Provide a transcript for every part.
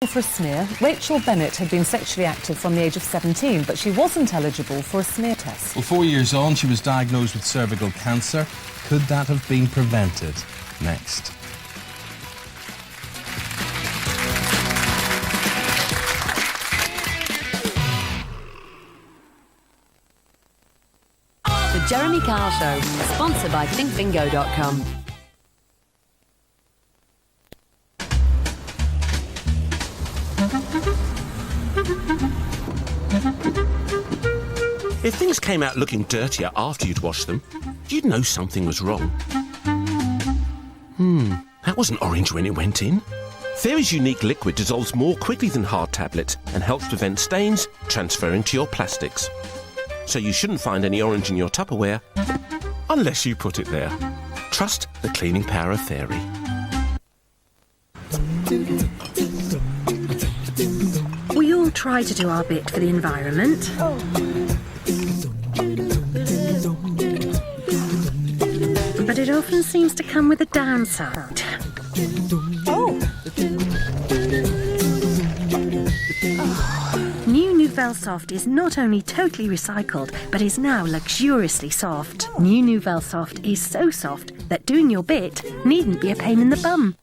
eligible for a smear. Rachel Bennett had been sexually active from the age of 17, but she wasn't eligible for a smear test. Well, 4 years on, she was diagnosed with cervical cancer. Could that have been prevented? Next. The Jeremy Kyle Show, sponsored by thinkbingo.com. If things came out looking dirtier after you'd washed them, you'd know something was wrong. That wasn't orange when it went in. Fairy's unique liquid dissolves more quickly than hard tablets and helps prevent stains transferring to your plastics. So you shouldn't find any orange in your Tupperware unless you put it there. Trust the cleaning power of Fairy. We all try to do our bit for the environment. But it often seems to come with a downside. New Nouvelle Soft is not only totally recycled, but is now luxuriously soft. New Nouvelle Soft is so soft that doing your bit needn't be a pain in the bum.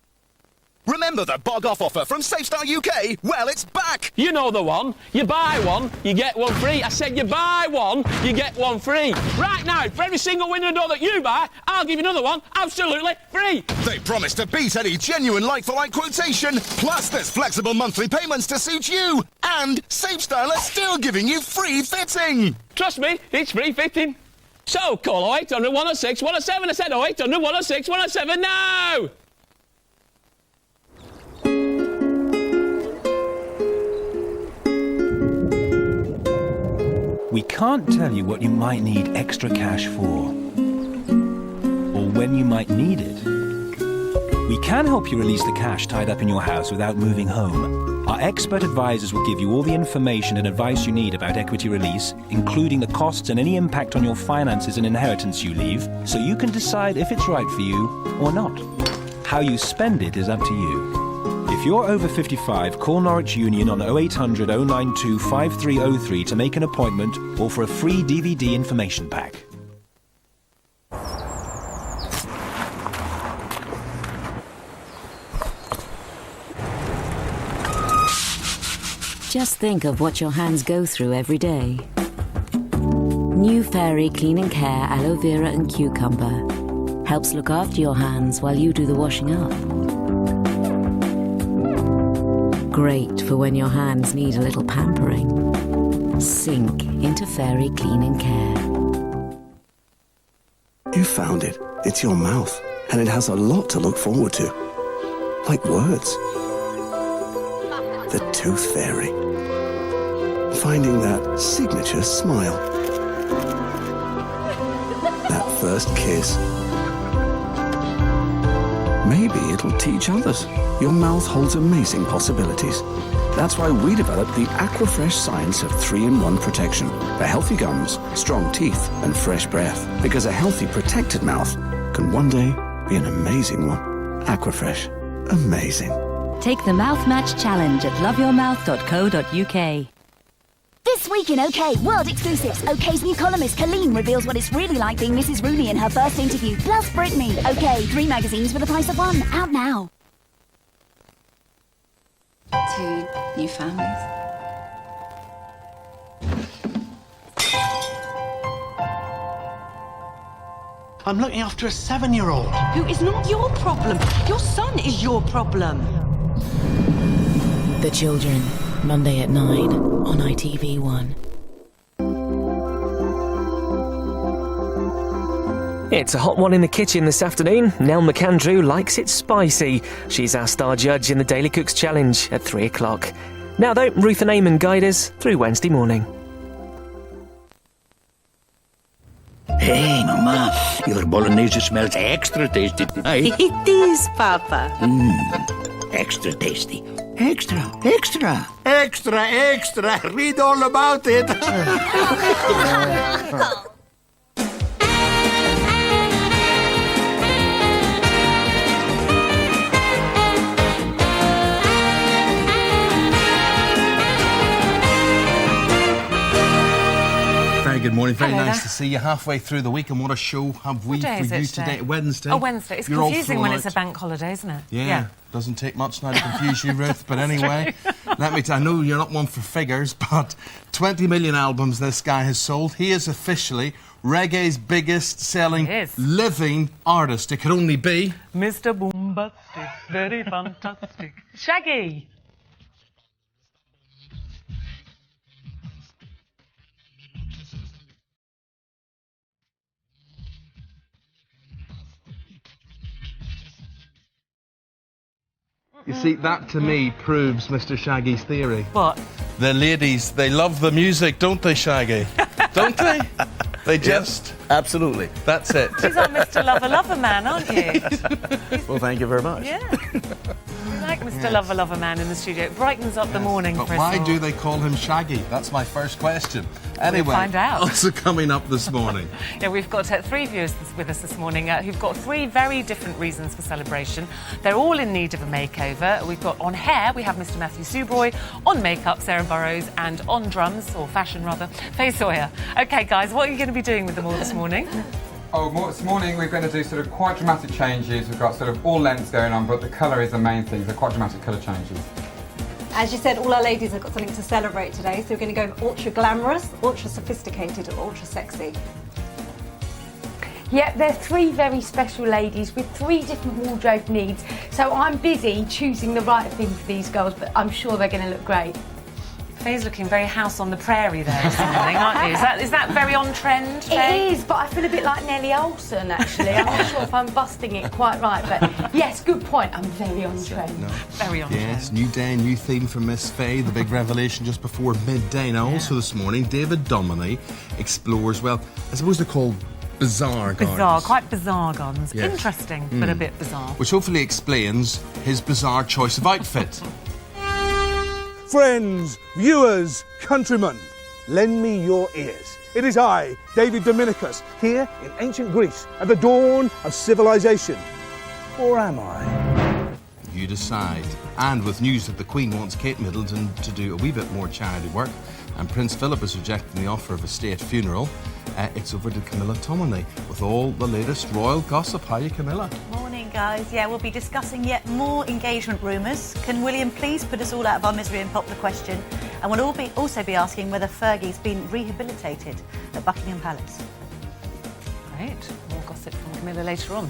Remember the bog off offer from SafeStar UK? Well, it's back! You know the one. You buy one, you get one free. I said you buy one, you get one free. Right now, for every single window door that you buy, I'll give you another one absolutely free. They promise to beat any genuine like-for-like quotation. Plus, there's flexible monthly payments to suit you. And SafeStyle are still giving you free fitting. Trust me, it's free fitting. So, call 0800 106 107. I said 0800 106 107 now! We can't tell you what you might need extra cash for, or when you might need it. We can help you release the cash tied up in your house without moving home. Our expert advisors will give you all the information and advice you need about equity release, including the costs and any impact on your finances and inheritance you leave, so you can decide if it's right for you or not. How you spend it is up to you. If you're over 55, call Norwich Union on 0800 092 5303 to make an appointment or for a free DVD information pack. Just think of what your hands go through every day. New Fairy Clean and Care Aloe Vera and Cucumber helps look after your hands while you do the washing up. Great for when your hands need a little pampering. Sink into Fairy Clean and Care. You found it. It's your mouth, and it has a lot to look forward to. Like words. The Tooth Fairy. Finding that signature smile. That first kiss. Maybe it'll teach others. Your mouth holds amazing possibilities. That's why we developed the Aquafresh science of 3-in-1 protection for healthy gums, strong teeth, and fresh breath. Because a healthy, protected mouth can one day be an amazing one. Aquafresh. Amazing. Take the Mouth Match Challenge at loveyourmouth.co.uk. This week in OK, world exclusives. OK's new columnist Colleen reveals what it's really like being Mrs. Rooney in her first interview. Plus Britney. OK, 3 magazines for the price of 1. Out now. 2 new families. I'm looking after a 7-year-old. Who is not your problem. Your son is your problem. The Children, Monday at 9 on ITV1. It's a hot one in the kitchen this afternoon. Nell McAndrew likes it spicy. She's our star judge in the Daily Cooks Challenge at 3 o'clock. Now though, Ruth and Eamon guide us through Wednesday morning. Hey, Mama, your bolognese smells extra tasty tonight. It is, Papa. Extra tasty. Extra, extra. Extra, extra. Read all about it. Good morning. Very Hello nice there. to see you halfway through the week. And what a show have we What day for is you it today? today? Wednesday. Oh, Wednesday. It's You're all confusing thrown when it's a out. bank holiday, isn't it? Yeah. Doesn't take much now to confuse you, Ruth. But anyway, let me tell you, I know you're not one for figures, but 20 million albums this guy has sold. He is officially reggae's biggest selling living artist. It could only be Mr. Boombastic, very fantastic. Shaggy. You see, that to me proves Mr. Shaggy's theory. What? The ladies, they love the music, don't they, Shaggy? Don't they? They just... Absolutely. That's it. She's like Mr. Lover Man, aren't you? Well, thank you very much. Yeah. You like Mr. Lover Man in the studio. It brightens up the morning But for us why all. do they call him Shaggy? That's my first question. Anyway, We'll find out. Also coming up this morning. Yeah, we've got three viewers with us this morning who've got three very different reasons for celebration. They're all in need of a makeover. We've got on hair, we have Mr. Matthew Subroy, on makeup, Sarah Burrows, and on drums, or fashion rather, Faye Sawyer. OK, guys, what are you going to be doing with them all this morning? This morning we're going to do sort of quite dramatic changes. We've got sort of all lengths going on, but the colour is the main thing. They're quite dramatic colour changes. As you said, all our ladies have got something to celebrate today, so we're going to go ultra glamorous, ultra sophisticated, and ultra sexy. Yeah, they're three very special ladies with three different wardrobe needs, so I'm busy choosing the right thing for these girls, but I'm sure they're going to look great. Faye's looking very house on the prairie there this morning, aren't you? Is that very on trend, Faye? It is, but I feel a bit like Nellie Olsen, actually. I'm not sure if I'm busting it quite right, but yes, good point. I'm very on trend. No. Very on Yes, trend. new day, new theme from Miss Faye, the big revelation just before midday. Now, also this morning, David Dominy explores, well, I suppose they're called bizarre gardens. Bizarre, quite bizarre gardens. Yes. Interesting, but a bit bizarre. Which hopefully explains his bizarre choice of outfit. Friends, viewers, countrymen, lend me your ears. It is I, David Dominicus, here in ancient Greece at the dawn of civilization. Or am I? You decide. And with news that the Queen wants Kate Middleton to do a wee bit more charity work, and Prince Philip is rejecting the offer of a state funeral, it's over to Camilla Tominey with all the latest royal gossip. How are you, Camilla? Morning, guys. Yeah, we'll be discussing yet more engagement rumours. Can William please put us all out of our misery and pop the question? And we'll also be asking whether Fergie's been rehabilitated at Buckingham Palace. Great. More gossip from Camilla later on.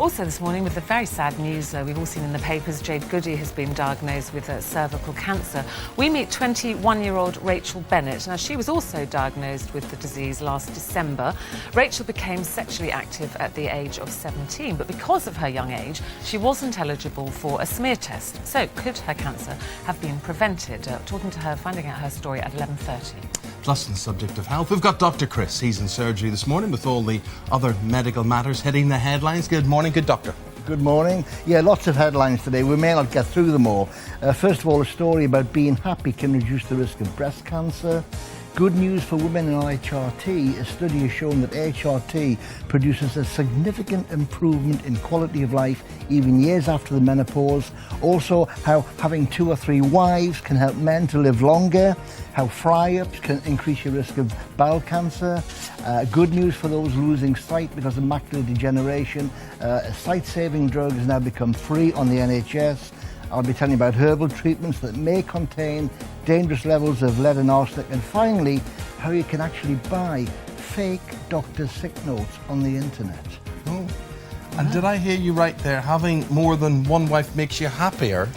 Also this morning, with the very sad news we've all seen in the papers, Jade Goody has been diagnosed with cervical cancer. We meet 21-year-old Rachel Bennett. Now, she was also diagnosed with the disease last December. Rachel became sexually active at the age of 17, but because of her young age, she wasn't eligible for a smear test. So, could her cancer have been prevented? Talking to her, finding out her story at 11:30. Plus, on the subject of health, we've got Dr. Chris. He's in surgery this morning with all the other medical matters hitting the headlines. Good morning, good doctor. Good morning. Yeah, lots of headlines today. We may not get through them all. First of all, a story about being happy can reduce the risk of breast cancer. Good news for women in HRT. A study has shown that HRT produces a significant improvement in quality of life even years after the menopause. Also, how having 2 or 3 wives can help men to live longer. How fry-ups can increase your risk of bowel cancer. Good news for those losing sight because of macular degeneration. Sight-saving drugs now become free on the NHS. I'll be telling you about herbal treatments that may contain dangerous levels of lead and arsenic. And finally, how you can actually buy fake doctor sick notes on the internet. Oh. And did I hear you right there? Having more than one wife makes you happier?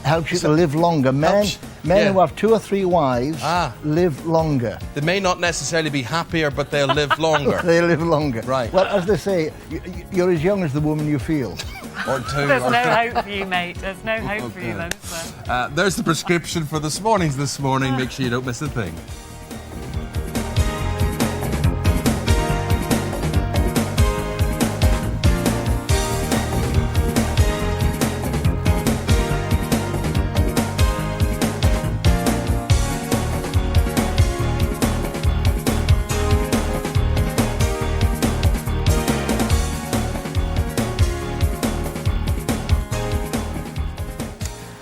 Helps you to live longer. Men who have 2 or 3 wives live longer. They may not necessarily be happier, but they'll live longer. They live longer. Right. Well, as they say, you're as young as the woman you feel. Or 2. There's no hope for you, mate. There's no hope for you then, sir. There's the prescription for this morning. Make sure you don't miss a thing.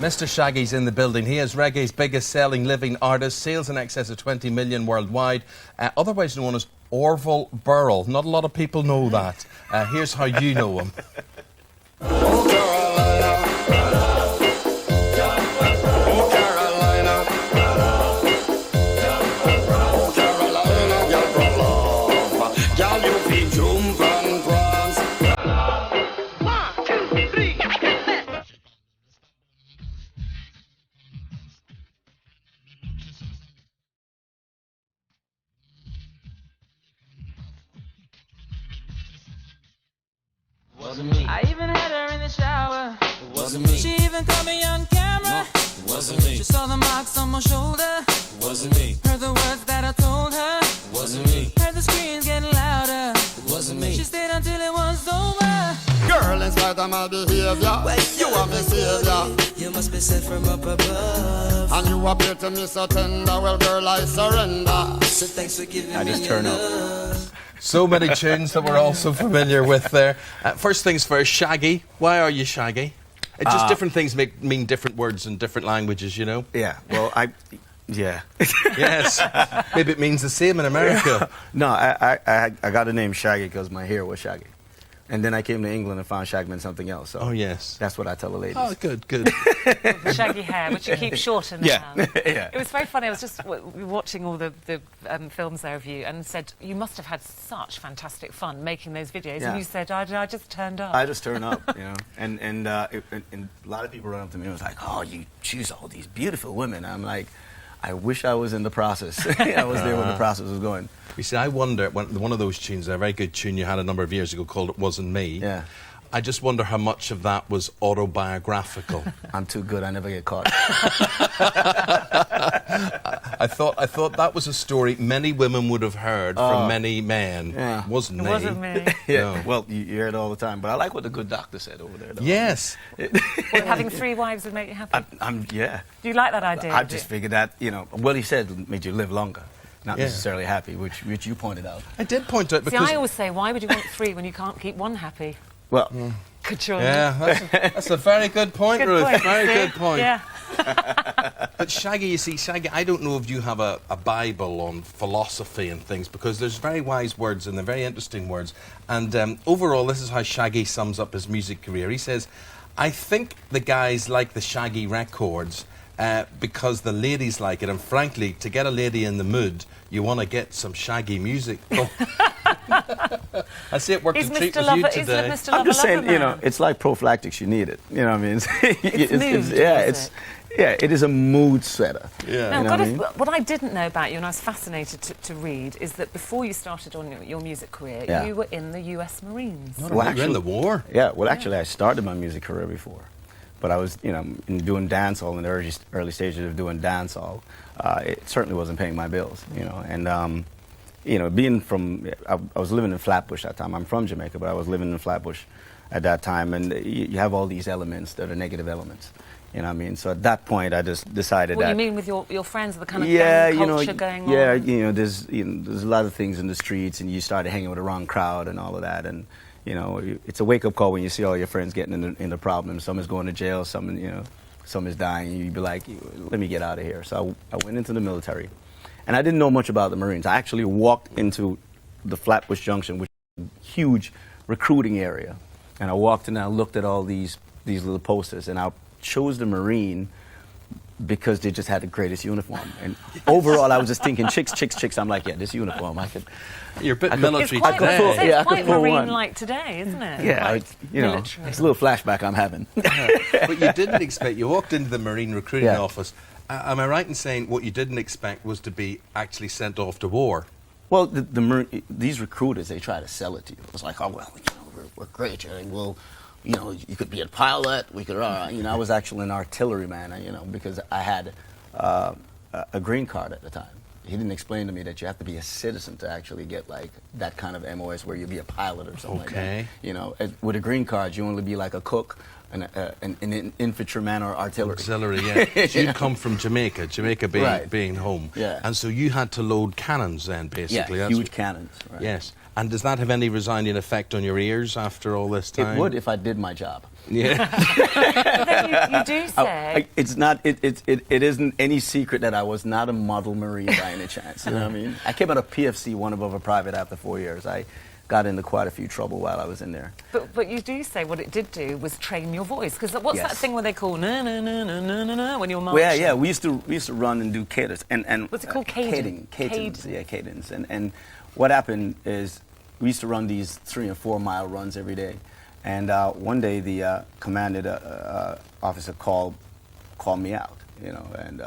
Mr. Shaggy's in the building. He is reggae's biggest selling living artist, sales in excess of 20 million worldwide, otherwise known as Orville Burrell. Not a lot of people know that. Here's how you know him. I even had her in the shower. It wasn't me. She even caught me on camera. No, it wasn't me. She saw the marks on my shoulder. It wasn't me. Heard the words that I told her. It wasn't me. Heard the screams getting louder. It wasn't me. She stayed until it was over. Girl, in spite of my behavior, you are my savior. You must be sent from up above. And you appear to me so tender. Well, girl, I surrender. So thanks for giving I me just your turn up. love. So many tunes that we're also familiar with there. First things first, Shaggy. Why are you Shaggy? Just different things mean different words in different languages, you know? Yeah, well, yeah. Yes. Maybe it means the same in America. No, I got the name Shaggy because my hair was shaggy. And then I came to England and found shag meant something else. So oh, yes. That's what I tell the ladies. Oh, good, good. Shaggy hair, which you keep shorter now. Yeah. Yeah. It was very funny. I was just watching all the films there of you and said, you must have had such fantastic fun making those videos. Yeah. And you said, I just turned up. I just turn up, you know. And a lot of people run up to me and was like, oh, you choose all these beautiful women. I'm like, I wish I was in the process. I was there when the process was going. You see, I wonder, one of those tunes, a very good tune you had a number of years ago called It Wasn't Me. Yeah. I just wonder how much of that was autobiographical. I'm too good, I never get caught. I thought that was a story many women would have heard from many men. Yeah. It wasn't me. It wasn't me. Yeah. No. Well, you hear it all the time, but I like what the good doctor said over there, though. Yes. Well, having 3 wives would make you happy. Yeah. Do you like that idea? I just figured that, you know, well, he said it made you live longer. Not necessarily happy, which you pointed out. I did point out because... See, I always say, why would you want 3 when you can't keep 1 happy? Well... Good choice. Yeah, that's a very good point, Good Ruth. point, Very see? good point. Yeah. But Shaggy, you see, Shaggy, I don't know if you have a Bible on philosophy and things, because there's very wise words and they're very interesting words. And overall, this is how Shaggy sums up his music career. He says, I think the guys like the Shaggy records because the ladies like it, and frankly, to get a lady in the mood, you want to get some Shaggy music. I see it worked a treat with you today. I'm just saying, you know, it's like prophylactics. You need it. You know what I mean? It is a mood setter. Yeah. Now, you know what I didn't know about you, and I was fascinated to read, is that before you started on your music career, you were in the U.S. Marines. Well, actually, in the war. Yeah. Well, actually, I started my music career before, but I was, you know, doing dancehall in the early stages of doing dancehall. It certainly wasn't paying my bills, you know, and. You know, being from, I was living in Flatbush at that time. I'm from Jamaica, but I was living in Flatbush at that time, and you have all these elements that are negative elements. You know what I mean? So at that point, I just decided that... What you mean with your friends, the kind of gang culture going on? Yeah, you know, there's a lot of things in the streets, and you started hanging with the wrong crowd and all of that, and, you know, it's a wake-up call when you see all your friends getting into problems. Some is going to jail, some is dying, and you'd be like, let me get out of here. So I went into the military. And I didn't know much about the Marines. I actually walked into the Flatbush Junction, which is a huge recruiting area. And I walked in and I looked at all these little posters. And I chose the Marine because they just had the greatest uniform. And overall, I was just thinking, chicks. I'm like, yeah, this uniform, I could... You're a bit military today. It's quite Marine-like today, isn't it? Yeah, you know, it's a little flashback I'm having. But you didn't expect... You walked into the Marine recruiting office. Am I right in saying what you didn't expect was to be actually sent off to war? Well, these recruiters, they try to sell it to you. It's like, oh, well, you know, we're great. Well, you know, you could be a pilot. We could, you know, I was actually an artilleryman, you know, because I had a green card at the time. He didn't explain to me that you have to be a citizen to actually get, like, that kind of MOS where you'd be a pilot or something like that. You know, with a green card, you only be like a cook, an infantryman or artillery. Auxiliary, yeah. So you'd come from Jamaica being home. Yeah. And so you had to load cannons then, basically. Yeah, huge cannons. Right. Yes. And does that have any resounding effect on your ears after all this time? It would if I did my job. Yeah. But then you do say... It isn't any secret that I was not a model Marine by any chance. You know what I mean? I came out of PFC, one above a private, after 4 years. I got into quite a few trouble while I was in there. But you do say what it did do was train your voice, because what's that thing where they call na na na na na na na when you're marching? Well, yeah, we used to run and do cadence and what's it called? Cadence. Cadence. And what happened is we used to run these 3 and 4 mile runs every day. And one day the commanding officer called me out, you know, and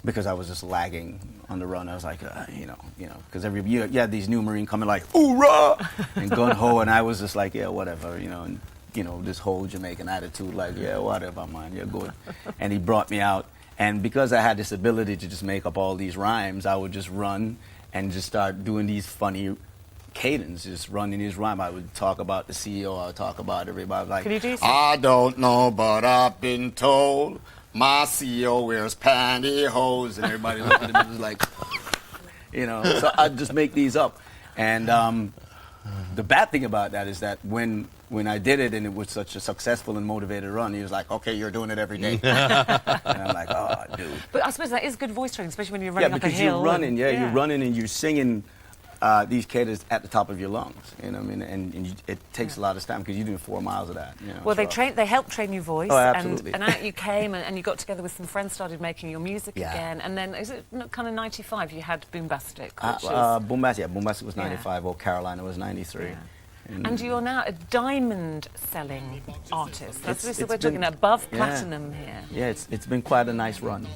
because I was just lagging on the run. I was like, you know, because you had these new Marine coming like, hoorah, and gun ho, and I was just like, yeah, whatever, you know, and this whole Jamaican attitude, like, yeah, whatever, man, you're good. And he brought me out, and because I had this ability to just make up all these rhymes, I would just run and just start doing these funny cadence, just running these rhymes. I would talk about the CEO, I would talk about everybody. Like, can you do something? I don't know, but I've been told my CEO wears pantyhose, and everybody looked at me and was like, you know. So I'd just make these up. And the bad thing about that is that when I did it and it was such a successful and motivated run, he was like, okay, you're doing it every day. And I'm like, oh, dude. But I suppose that is good voice training, especially when you're running up a hill. You're running, you're running and you're singing these cadence at the top of your lungs, you know what I mean? And it takes a lot of time because you're doing 4 miles of that. You know, well, they helped train your voice. Oh, absolutely. And out you came and you got together with some friends, started making your music again. And then, is it kind of 95 you had Boombastic? Boombastic was 95, or Carolina was 93. Yeah. And you're now a diamond-selling artist. We're talking above platinum here. Yeah, it's been quite a nice run,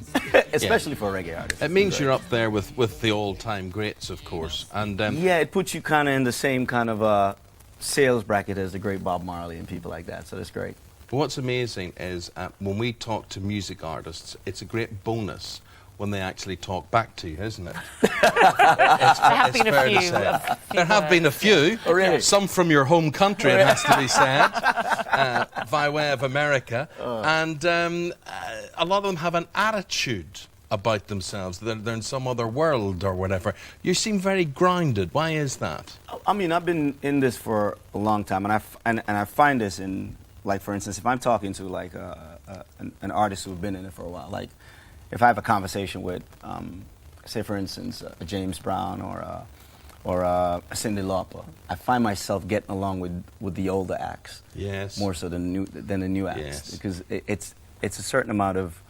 especially for a reggae artist. It means you're up there with the all-time greats, of course. And yeah, it puts you kind of in the same kind of sales bracket as the great Bob Marley and people like that, so that's great. But what's amazing is when we talk to music artists, it's a great bonus when they actually talk back to you, isn't it? There have been a few. There have been a few. Oh, really? Some from your home country, it has to be said, by way of America. And a lot of them have an attitude about themselves. They're in some other world or whatever. You seem very grounded. Why is that? I mean, I've been in this for a long time, and I find this in, like, for instance, if I'm talking to like an artist who's been in it for a while, like, if I have a conversation with, say, for instance, a James Brown or a Cyndi Lauper, I find myself getting along with the older acts. Yes. More so than the new acts. Yes. Because it's a certain amount of...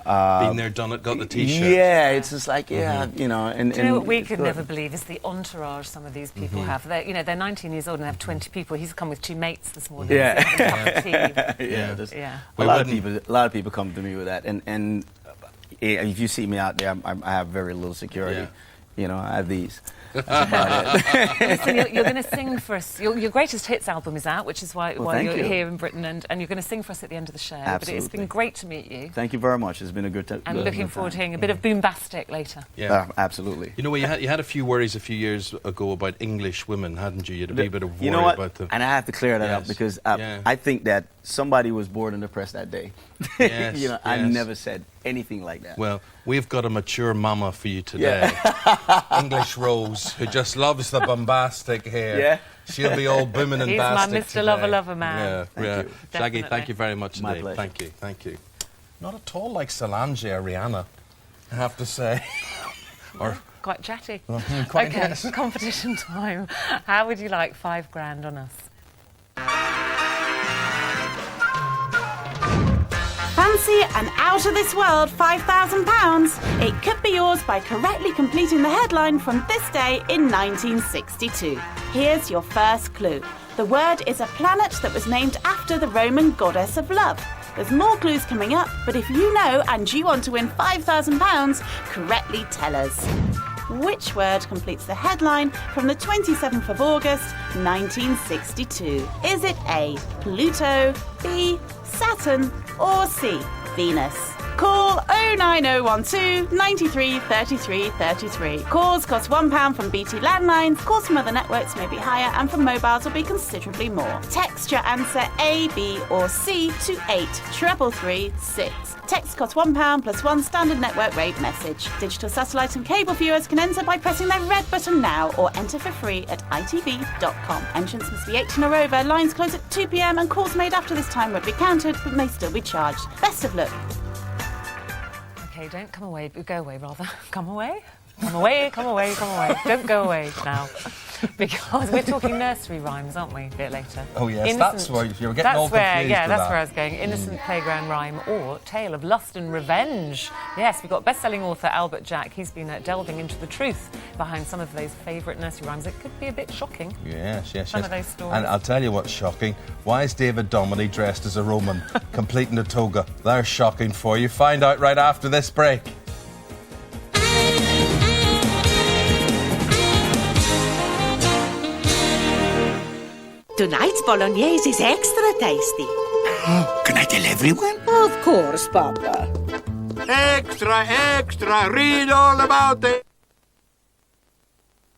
been there, done it, got the T-shirt. Yeah, it's just like, you know... And, do you know what we could never believe is the entourage some of these people have. They're 19 years old and they have 20 people. He's come with 2 mates this morning. Yeah. A lot of people come to me with that. And if you see me out there, I have very little security. You know, I have these. That's about it. Listen, you're going to sing for us. Your greatest hits album is out, which is why you're here in Britain, and you're going to sing for us at the end of the show. Absolutely. But it's been great to meet you. Thank you very much. It's been a good time. And looking forward to hearing a bit of Boombastic later. Yeah, absolutely. You know, you had a few worries a few years ago about English women, hadn't you? You had a wee bit of worry you know what? about them. And I have to clear that up because I think that somebody was bored in the press that day. Yes, you know, I never said anything like that. Well, we've got a mature mama for you today. English Rose, who just loves the bombastic hair. Yeah. She'll be all booming and He's bastic my Mr. today. Lover man. Yeah. you. Shaggy, thank you very much My indeed. pleasure. Thank you. Not at all like Solange or Rihanna, I have to say. Or quite chatty. Quite, okay, yes. competition time. How would you like 5 grand on us? Fancy an out-of-this-world £5,000? It could be yours by correctly completing the headline from this day in 1962. Here's your first clue. The word is a planet that was named after the Roman goddess of love. There's more clues coming up, but if you know and you want to win £5,000, correctly tell us. Which word completes the headline from the 27th of August, 1962? Is it A, Pluto, B, Saturn, or C, Venus? Call 09012 93 33 33. Calls cost £1 from BT landlines. Calls from other networks may be higher, and from mobiles will be considerably more. Text your answer A, B or C to 83336. Text costs £1 plus one standard network rate message. Digital satellite and cable viewers can enter by pressing their red button now or enter for free at itv.com. Entrance must be 18 or over. Lines close at 2 p.m. and calls made after this time won't be counted but may still be charged. Best of luck. OK, don't come away, go away rather. Come away? Come away, come away, come away. Don't go away now. Because we're talking nursery rhymes, aren't we, a bit later? Oh, yes, that's where you're getting all confused. Yeah, that's where I was going. Innocent playground rhyme or tale of lust and revenge. Yes, we've got best-selling author Albert Jack. He's been delving into the truth behind some of those favourite nursery rhymes. It could be a bit shocking. Yes. Some of those stories. And I'll tell you what's shocking. Why is David Dominy dressed as a Roman, complete in a toga? They're shocking for you. Find out right after this break. Tonight's bolognese is extra tasty. Can I tell everyone? Of course, Papa. Extra, extra, read all about it.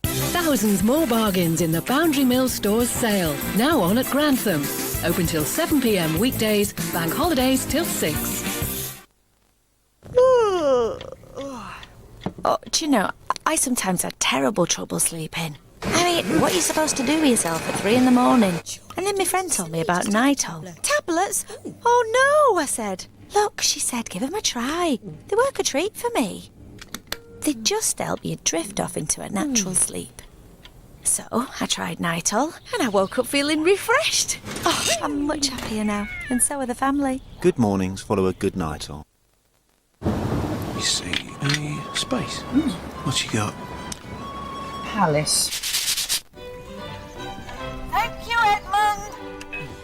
Thousands more bargains in the Boundary Mill Stores sale. Now on at Grantham. Open till 7 p.m. weekdays, bank holidays till 6. Oh, do you know, I sometimes have terrible trouble sleeping. I mean, what are you supposed to do with yourself at 3 in the morning? And then my friend told me about Nitol. Tablets? Oh no, I said. Look, she said, give them a try. They work a treat for me. They just help you drift off into a natural sleep. So, I tried Nitol, and I woke up feeling refreshed. Oh, I'm much happier now, and so are the family. Good mornings follow a good Nitol. Let me see, a space. What's you got? Palace. Thank you, Edmund.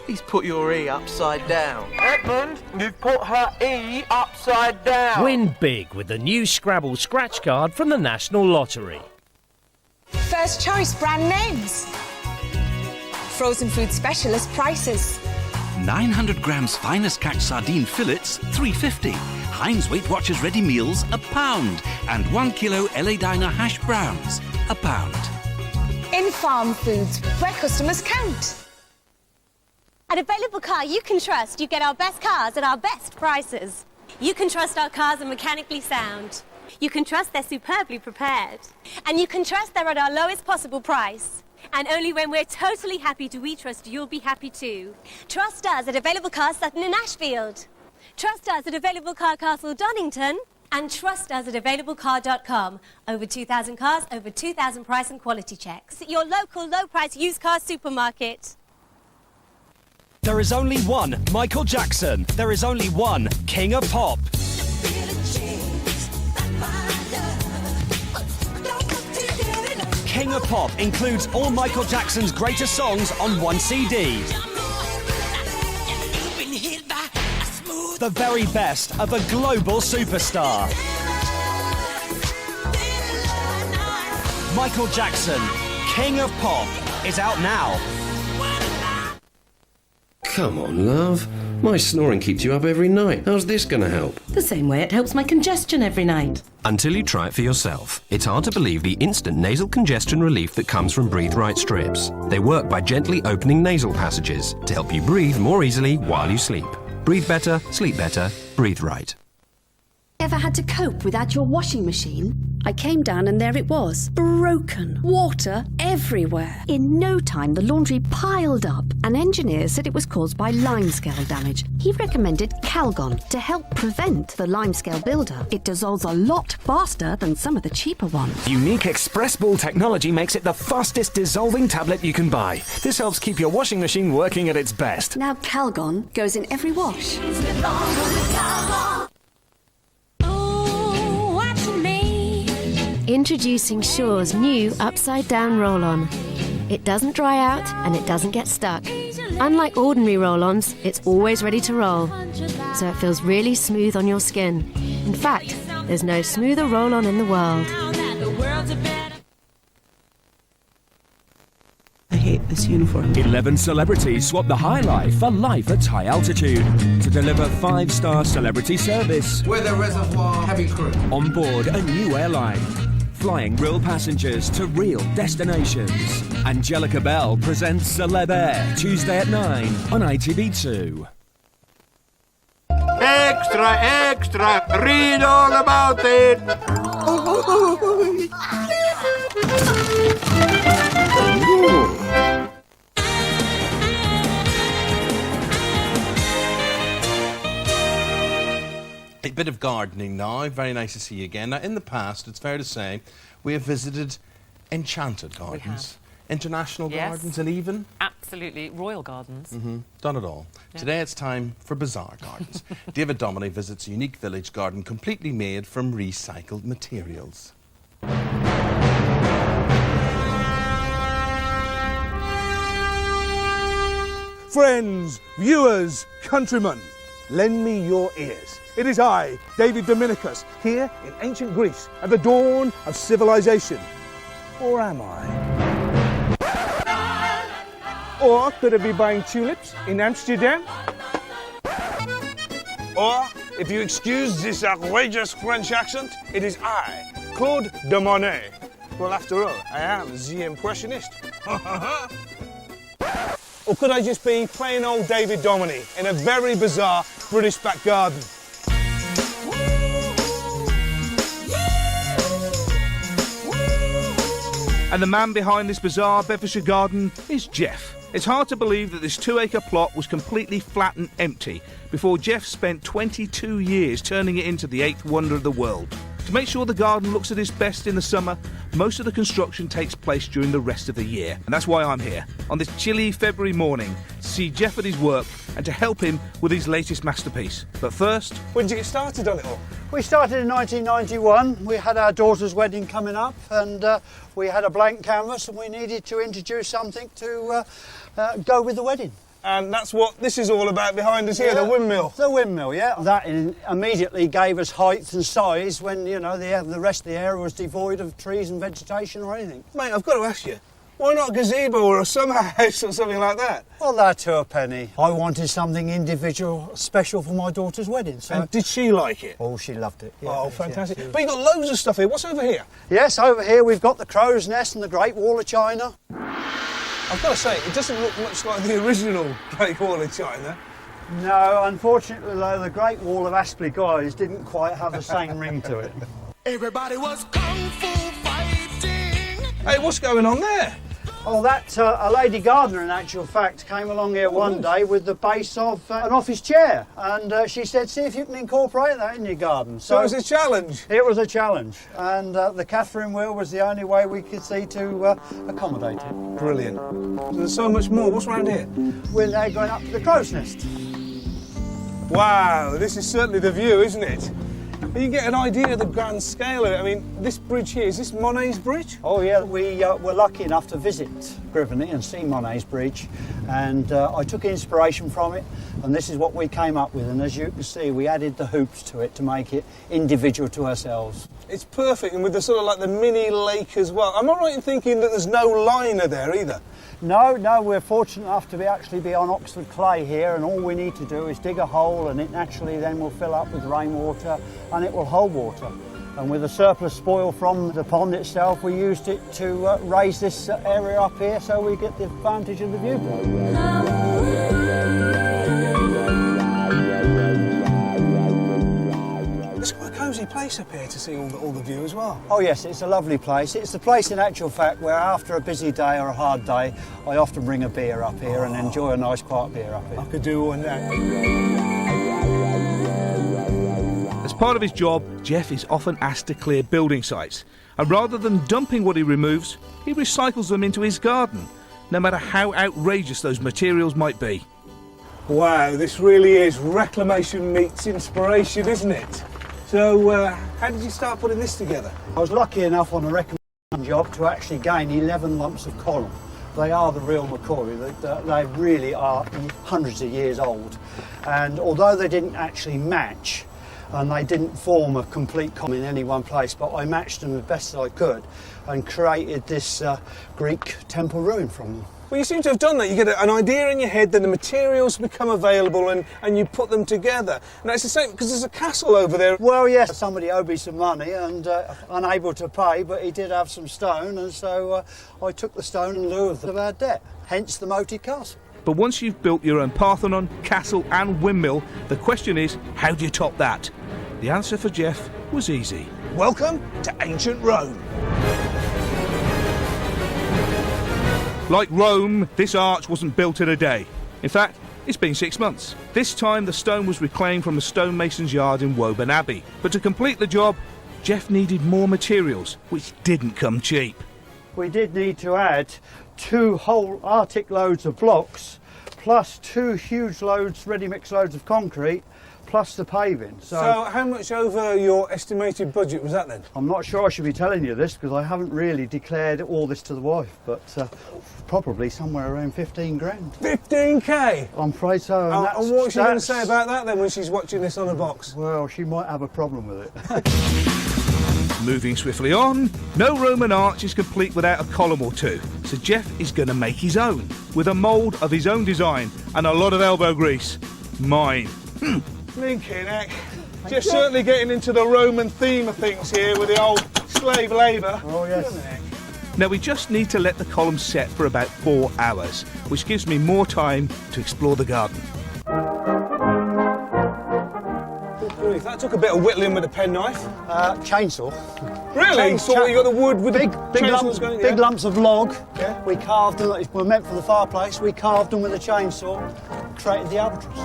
He's put your E upside down. Edmund, you've put her E upside down. Win big with the new Scrabble scratch card from the National Lottery. First choice brand names. Frozen food specialist prices. 900 grams finest catch sardine fillets, $3.50. Heinz Weight Watchers ready meals, £1. And 1 kilo LA Diner hash browns, £1. In farm foods, where customers count. At Available Car you can trust, you get our best cars at our best prices. You can trust our cars are mechanically sound. You can trust they're superbly prepared. And you can trust they're at our lowest possible price. And only when we're totally happy do we trust you'll be happy too. Trust us at Available Car Sutton in Ashfield. Trust us at Available Car Castle Donington. And trust us at AvailableCar.com. Over 2,000 cars, over 2,000 price and quality checks. Your local low-price used car supermarket. There is only one Michael Jackson. There is only one King of Pop. King of Pop includes all Michael Jackson's greatest songs on one CD. The very best of a global superstar. Michael Jackson, King of Pop, is out now. Come on, love. My snoring keeps you up every night. How's this going to help? The same way it helps my congestion every night. Until you try it for yourself. It's hard to believe the instant nasal congestion relief that comes from Breathe Right strips. They work by gently opening nasal passages to help you breathe more easily while you sleep. Breathe better, sleep better, breathe right. Ever had to cope without your washing machine? I came down and there it was, broken, water everywhere. In no time, the laundry piled up. An engineer said it was caused by limescale damage. He recommended Calgon to help prevent the limescale buildup. It dissolves a lot faster than some of the cheaper ones. Unique Express Ball technology makes it the fastest dissolving tablet you can buy. This helps keep your washing machine working at its best. Now Calgon goes in every wash. Introducing Shaw's new Upside Down Roll-On. It doesn't dry out and it doesn't get stuck. Unlike ordinary roll-ons, it's always ready to roll, so it feels really smooth on your skin. In fact, there's no smoother roll-on in the world. I hate this this uniform. 11 celebrities swap the high life for life at high altitude to deliver 5-star celebrity service. With a reservoir heavy crew. On board a new airline, flying real passengers to real destinations. Angelica Bell presents Celeb Air, Tuesday at 9 on ITV2. Extra, extra, read all about it. A bit of gardening now. Very nice to see you again. Now, in the past, it's fair to say, we have visited enchanted gardens. International gardens and even... Absolutely. Royal gardens. Done it all. Yeah. Today it's time for bizarre gardens. David Dominey visits a unique village garden completely made from recycled materials. Friends, viewers, countrymen, lend me your ears. It is I, David Dominicus, here in ancient Greece at the dawn of civilization. Or am I? Or could I be buying tulips in Amsterdam? Or, if you excuse this outrageous French accent, it is I, Claude de Monet. Well, after all, I am the impressionist. Or could I just be plain old David Dominey in a very bizarre British back garden? And the man behind this bizarre Bedfordshire garden is Jeff. It's hard to believe that this 2-acre plot was completely flat and empty before Jeff spent 22 years turning it into the 8th wonder of the world. To make sure the garden looks at its best in the summer, most of the construction takes place during the rest of the year. And that's why I'm here, on this chilly February morning, to see Jeff at his work and to help him with his latest masterpiece. But first... When did you get started on it all? We started in 1991. We had our daughter's wedding coming up and we had a blank canvas and we needed to introduce something to go with the wedding. And that's what this is all about behind us here, the windmill. The windmill, yeah. That immediately gave us height and size when, you know, the rest of the area was devoid of trees and vegetation or anything. Mate, I've got to ask you, why not a gazebo or a summer house or something like that? Well, that to a penny. I wanted something individual, special for my daughter's wedding. So. And did she like it? Oh, she loved it. Yeah, oh, fantastic. Yes. But you've got loads of stuff here. What's over here? Yes, over here we've got the crow's nest and the Great Wall of China. I've got to say, it doesn't look much like the original Great Wall of China. No, unfortunately, though, the Great Wall of Astley Guys didn't quite have the same ring to it. Everybody was kung fu fighting. Hey, what's going on there? Oh, that a lady gardener, in actual fact, came along here one day with the base of an office chair, and she said, see if you can incorporate that in your garden. So it was a challenge? It was a challenge, and the Catherine wheel was the only way we could see to accommodate it. Brilliant. So there's so much more. What's around here? We're now going up to the crow's nest. Wow, this is certainly the view, isn't it? You get an idea of the grand scale of it. I mean, this bridge here, is this Monet's bridge? Oh yeah, we were lucky enough to visit Grivany and see Monet's bridge, and I took inspiration from it, and this is what we came up with, and as you can see, we added the hoops to it to make it individual to ourselves. It's perfect, and with the sort of like the mini lake as well. Am I right in thinking that there's no liner there either? No, we're fortunate enough to actually be on Oxford clay here, and all we need to do is dig a hole, and it naturally then will fill up with rainwater and it will hold water. And with the surplus spoil from the pond itself, we used it to raise this area up here so we get the advantage of the viewpoint. It's quite a cosy place up here to see all the view as well. Oh yes, it's a lovely place. It's the place in actual fact where after a busy day or a hard day, I often bring a beer up here and enjoy a nice quiet beer up here. I could do one that. As part of his job, Jeff is often asked to clear building sites, and rather than dumping what he removes, he recycles them into his garden, no matter how outrageous those materials might be. Wow, this really is reclamation meets inspiration, isn't it? So, how did you start putting this together? I was lucky enough on a reclamation job to actually gain 11 lumps of coral. They are the real McCoy. They really are hundreds of years old. And although they didn't actually match, and they didn't form a complete column in any one place, but I matched them as best as I could and created this Greek temple ruin from them. Well, you seem to have done that. You get an idea in your head, then the materials become available and you put them together. Now, it's the same, because there's a castle over there. Well, yes, somebody owed me some money and unable to pay, but he did have some stone, and so I took the stone in lieu of our debt, hence the moated castle. But once you've built your own Parthenon, castle and windmill, the question is, how do you top that? The answer for Jeff was easy. Welcome to ancient Rome. Like Rome, this arch wasn't built in a day. In fact, it's been 6 months. This time the stone was reclaimed from a stonemason's yard in Woburn Abbey. But to complete the job, Jeff needed more materials, which didn't come cheap. We did need to add 2 whole Arctic loads of blocks, plus 2 huge loads, ready-mix loads of concrete, plus the paving. So how much over your estimated budget was that then? I'm not sure I should be telling you this because I haven't really declared all this to the wife, but probably somewhere around 15 grand. 15k? I'm afraid so. And what's she going to say about that then when she's watching this on a box? Well, she might have a problem with it. Moving swiftly on, no Roman arch is complete without a column or two, so Jeff is going to make his own, with a mould of his own design and a lot of elbow grease. Mine. Blinking heck. Just certainly getting into the Roman theme of things here with the old slave labour. Oh, yes. Now, we just need to let the columns set for about 4 hours, which gives me more time to explore the garden. That took a bit of whittling with a penknife. Chainsaw. Really? So you got the wood with big lumps of log. Yeah. We carved them. Were meant for the fireplace. We carved them with a chainsaw. Created the albatross.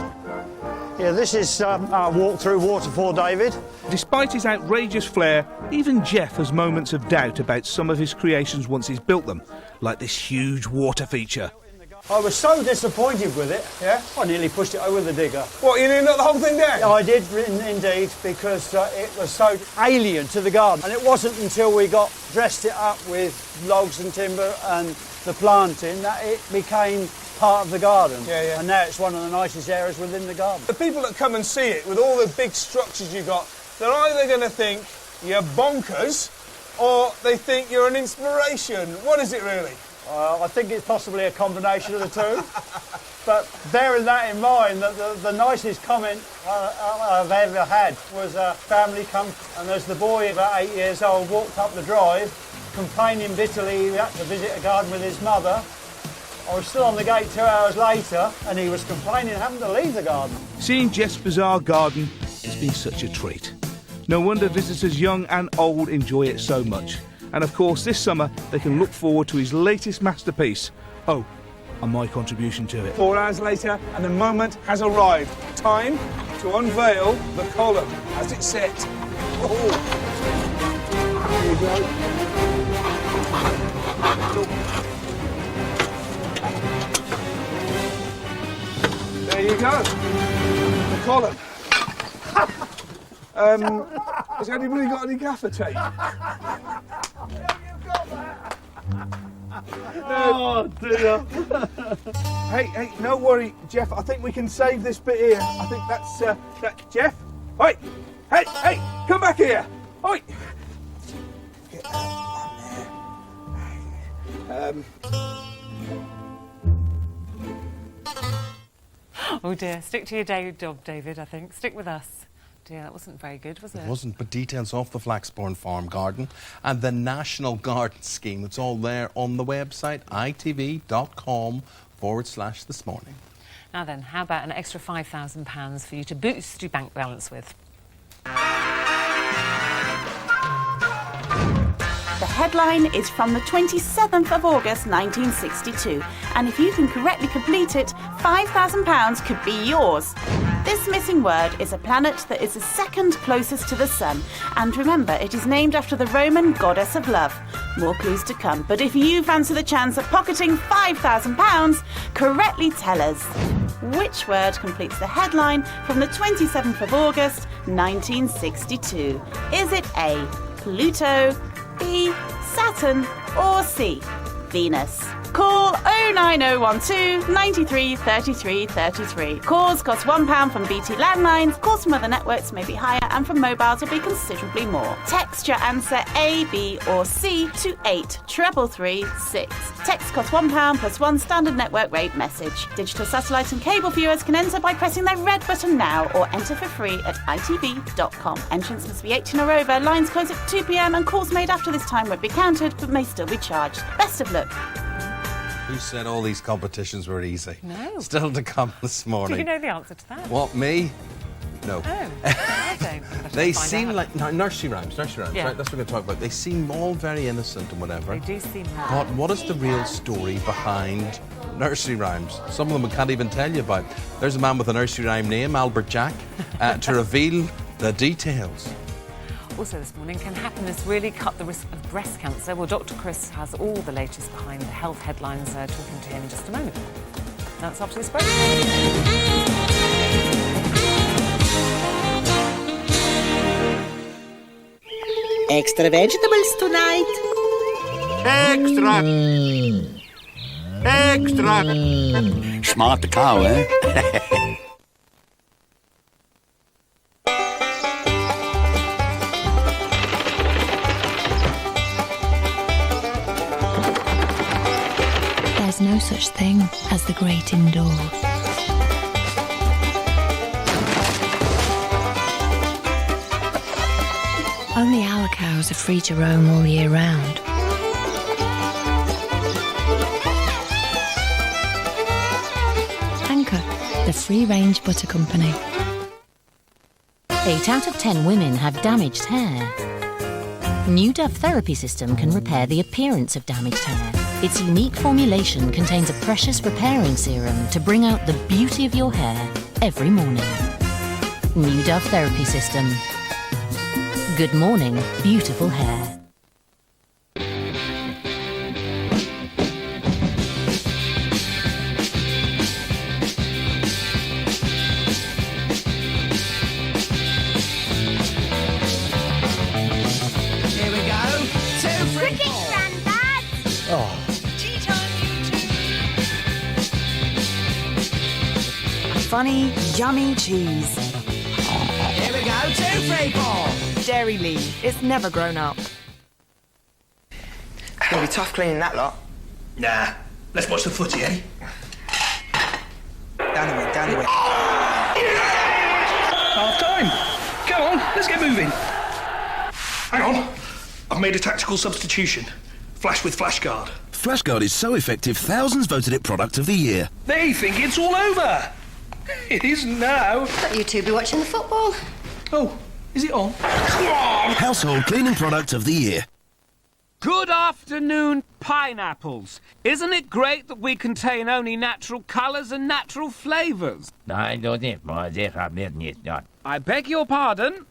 Yeah, this is our walk through waterfall, David. Despite his outrageous flair, even Jeff has moments of doubt about some of his creations once he's built them, like this huge water feature. I was so disappointed with it, I nearly pushed it over the digger. What, you nearly knocked the whole thing down? Yeah, I did, indeed, because it was so alien to the garden. And it wasn't until we dressed it up with logs and timber and the planting that it became part of the garden. Yeah. And now it's one of the nicest areas within the garden. The people that come and see it, with all the big structures you got, they're either going to think you're bonkers or they think you're an inspiration. What is it really? I think it's possibly a combination of the two. But bearing that in mind, that the nicest comment I've ever had was a family come, and as the boy, about 8 years old, walked up the drive, complaining bitterly he had to visit a garden with his mother. I was still on the gate 2 hours later, and he was complaining having to leave the garden. Seeing Jeff's bizarre garden has been such a treat. No wonder visitors young and old enjoy it so much. And of course, this summer, they can look forward to his latest masterpiece. Oh, and my contribution to it. 4 hours later, and the moment has arrived. Time to unveil the column as it's set. Oh. There you go. There you go. The column. Has anybody got any gaffer tape? Oh dear. Hey, no worry, Jeff. I think we can save this bit here. I think that's that. Jeff, hey, come back here. Oi. Get out on there. Oh dear, stick to your day job, David, I think. Stick with us. Dear, that wasn't very good, was it? It wasn't, but details of the Flaxbourne Farm Garden and the National Garden Scheme, it's all there on the website, itv.com/this morning. Now then, how about an extra £5,000 for you to boost your bank balance with? The headline is from the 27th of August 1962, and if you can correctly complete it, £5,000 could be yours. This missing word is a planet that is the second closest to the Sun, and remember, it is named after the Roman goddess of love. More clues to come, but if you fancy the chance of pocketing £5,000, correctly tell us. Which word completes the headline from the 27th of August 1962? Is it A, Pluto, B, Saturn, or C, Venus. Call 09012 93 33 33. Calls cost £1 from BT landlines. Calls from other networks may be higher, and from mobiles will be considerably more. Text your answer A, B or C to 83336. Text costs £1 plus one standard network rate message. Digital satellite and cable viewers can enter by pressing their red button now or enter for free at itv.com. Entrance must be 18 or over. Lines close at 2 p.m. and calls made after this time won't be counted but may still be charged. Best of luck. Who said all these competitions were easy? No. Still to come this morning. Do you know the answer to that? What, me? No. Oh, I don't. They seem like nursery rhymes, Yeah. right? That's what we're going to talk about. They seem all very innocent and whatever. They do seem like. But what is the real story behind nursery rhymes? Some of them I can't even tell you about. There's a man with a nursery rhyme name, Albert Jack, to reveal the details. Also this morning, can happiness really cut the risk of breast cancer? Well, Dr. Chris has all the latest behind the health headlines. Talking to him in just a moment. That's after this break. Extra vegetables tonight. Extra! Extra! Smart cow, eh? There's no such thing as the great indoors. Only our cows are free to roam all year round. Anchor, the free-range butter company. 8 out of 10 women have damaged hair. New Dove Therapy System can repair the appearance of damaged hair. Its unique formulation contains a precious repairing serum to bring out the beauty of your hair every morning. New Dove Therapy System. Good morning, beautiful hair. Here we go. 2, 3, 4. Oh. Funny, yummy cheese. Here we go. 2, 3, 4. Dairy Lee. It's never grown up. It's gonna be tough cleaning that lot. Nah. Let's watch the footy, eh? Down the way. Half time. Come on, let's get moving. Hang on. I've made a tactical substitution. Flash with Flashguard. Flashguard is so effective, thousands voted it Product of the Year. They think it's all over. It isn't now. Thought you two be watching the football. Oh, is it on? Household Cleaning Product of the Year. Good afternoon, pineapples. Isn't it great that we contain only natural colours and natural flavours? I beg your pardon?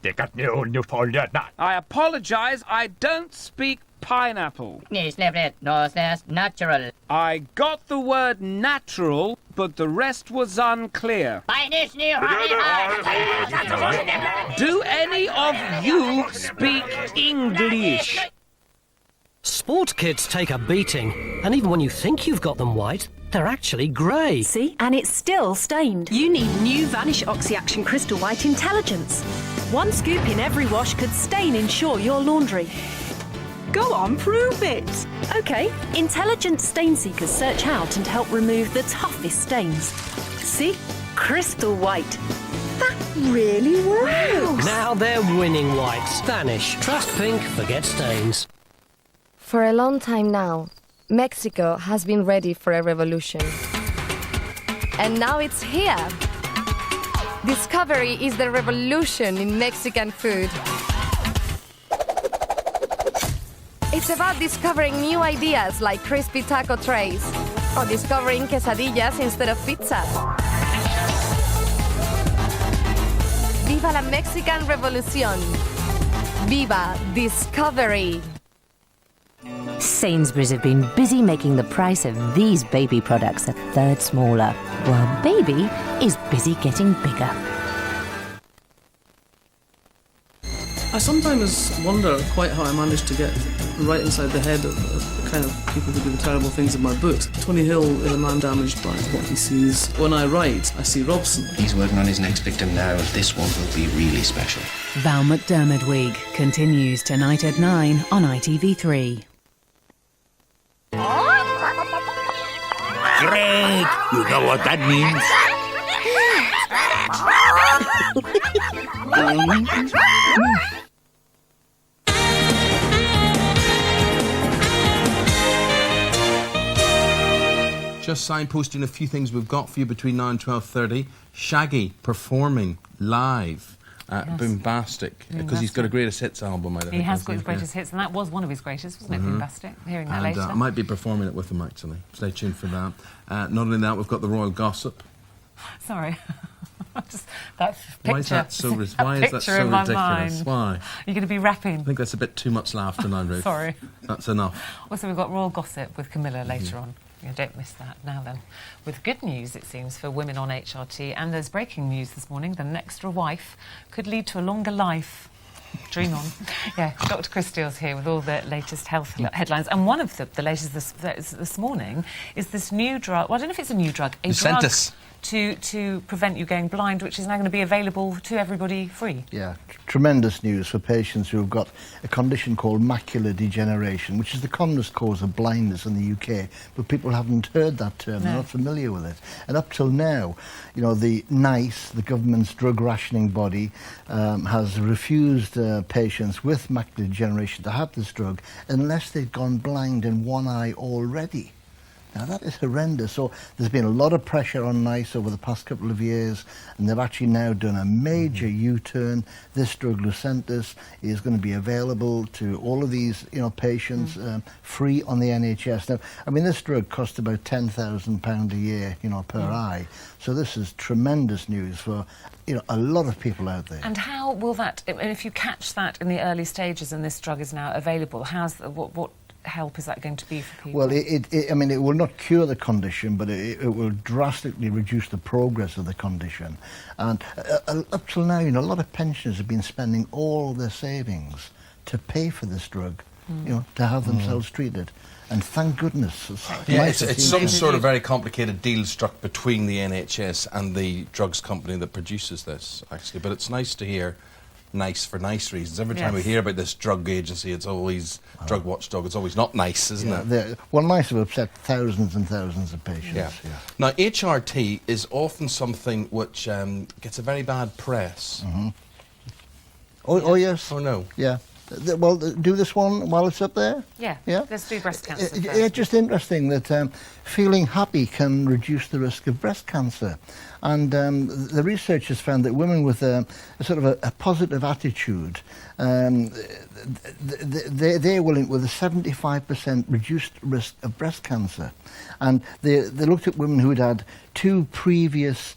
I apologise, I don't speak pineapple. Natural. I got the word natural, but the rest was unclear. Do any of you speak English? Sport kids take a beating, and even when you think you've got them white, they're actually grey. See? And it's still stained. You need new Vanish Oxy-Action Crystal White Intelligence. One scoop in every wash could stain ensure your laundry. Go on, prove it. OK, intelligent stain seekers search out and help remove the toughest stains. See? Crystal white. That really works. Now they're winning whites. Vanish. Trust pink, forget stains. For a long time now, Mexico has been ready for a revolution. And now it's here. Discovery is the revolution in Mexican food. It's about discovering new ideas like crispy taco trays or discovering quesadillas instead of pizza. Viva la Mexican Revolución. Viva Discovery. Sainsbury's have been busy making the price of these baby products a third smaller, while baby is busy getting bigger. I sometimes wonder quite how I managed to get right inside the head of the kind of people who do the terrible things in my books. Tony Hill is a man damaged by what he sees. When I write, I see Robson. He's working on his next victim now, and this one will be really special. Val McDermid Week continues tonight at 9 on ITV3. Greg! You know what that means? Just signposting a few things we've got for you between now and 12:30. Shaggy performing live at Boombastic, because he's got a greatest hits album out. He has got his greatest hits, and that was one of his greatest, wasn't it, Boombastic? Hearing that later. I might be performing it with him, actually. Stay tuned for that. Not only that, we've got the Royal Gossip. Sorry. Just that picture. Why is that so ridiculous? Why? You're going to be rapping. I think that's a bit too much laughter now, Ruth. Sorry. That's enough. Also, we've got Royal Gossip with Camilla later on. Yeah, don't miss that. Now then, with good news, it seems, for women on HRT, and there's breaking news this morning that an extra wife could lead to a longer life. Dream on. Yeah, Dr. Chris Steele's here with all the latest health headlines, and one of the latest this morning is this new drug. Well, I don't know if it's a new drug. Lucentis. To prevent you going blind, which is now going to be available to everybody free. Yeah, tremendous news for patients who have got a condition called macular degeneration, which is the commonest cause of blindness in the UK, but people haven't heard that term, they're not familiar with it. And up till now, you know, the NICE, the government's drug rationing body, has refused patients with macular degeneration to have this drug unless they've gone blind in one eye already. Now, that is horrendous. So there's been a lot of pressure on NICE over the past couple of years, and they've actually now done a major U-turn. This drug, Lucentis, is going to be available to all of these, you know, patients free on the NHS. Now, I mean, this drug costs about £10,000 a year, you know, per eye. So this is tremendous news for, you know, a lot of people out there. And how will that, if you catch that in the early stages and this drug is now available, what help is that going to be for people? Well, I mean, it will not cure the condition, but it will drastically reduce the progress of the condition. And up till now, you know, a lot of pensioners have been spending all their savings to pay for this drug, you know, to have themselves treated. And thank goodness. It's some sort of very complicated deal struck between the NHS and the drugs company that produces this, actually. But it's nice to hear. Nice for nice reasons. Every time we hear about this drug agency, it's always drug watchdog. It's always not nice, isn't it? Well, NICE have upset thousands and thousands of patients. Yeah. Now, HRT is often something which gets a very bad press. Oh, yes. Oh, no. Yeah. Well, do this one while it's up there. Yeah. Let's do breast cancer first. It's just interesting that feeling happy can reduce the risk of breast cancer. And the research has found that women with a sort of a positive attitude, they're willing with a 75% reduced risk of breast cancer. And they looked at women who had had 2 previous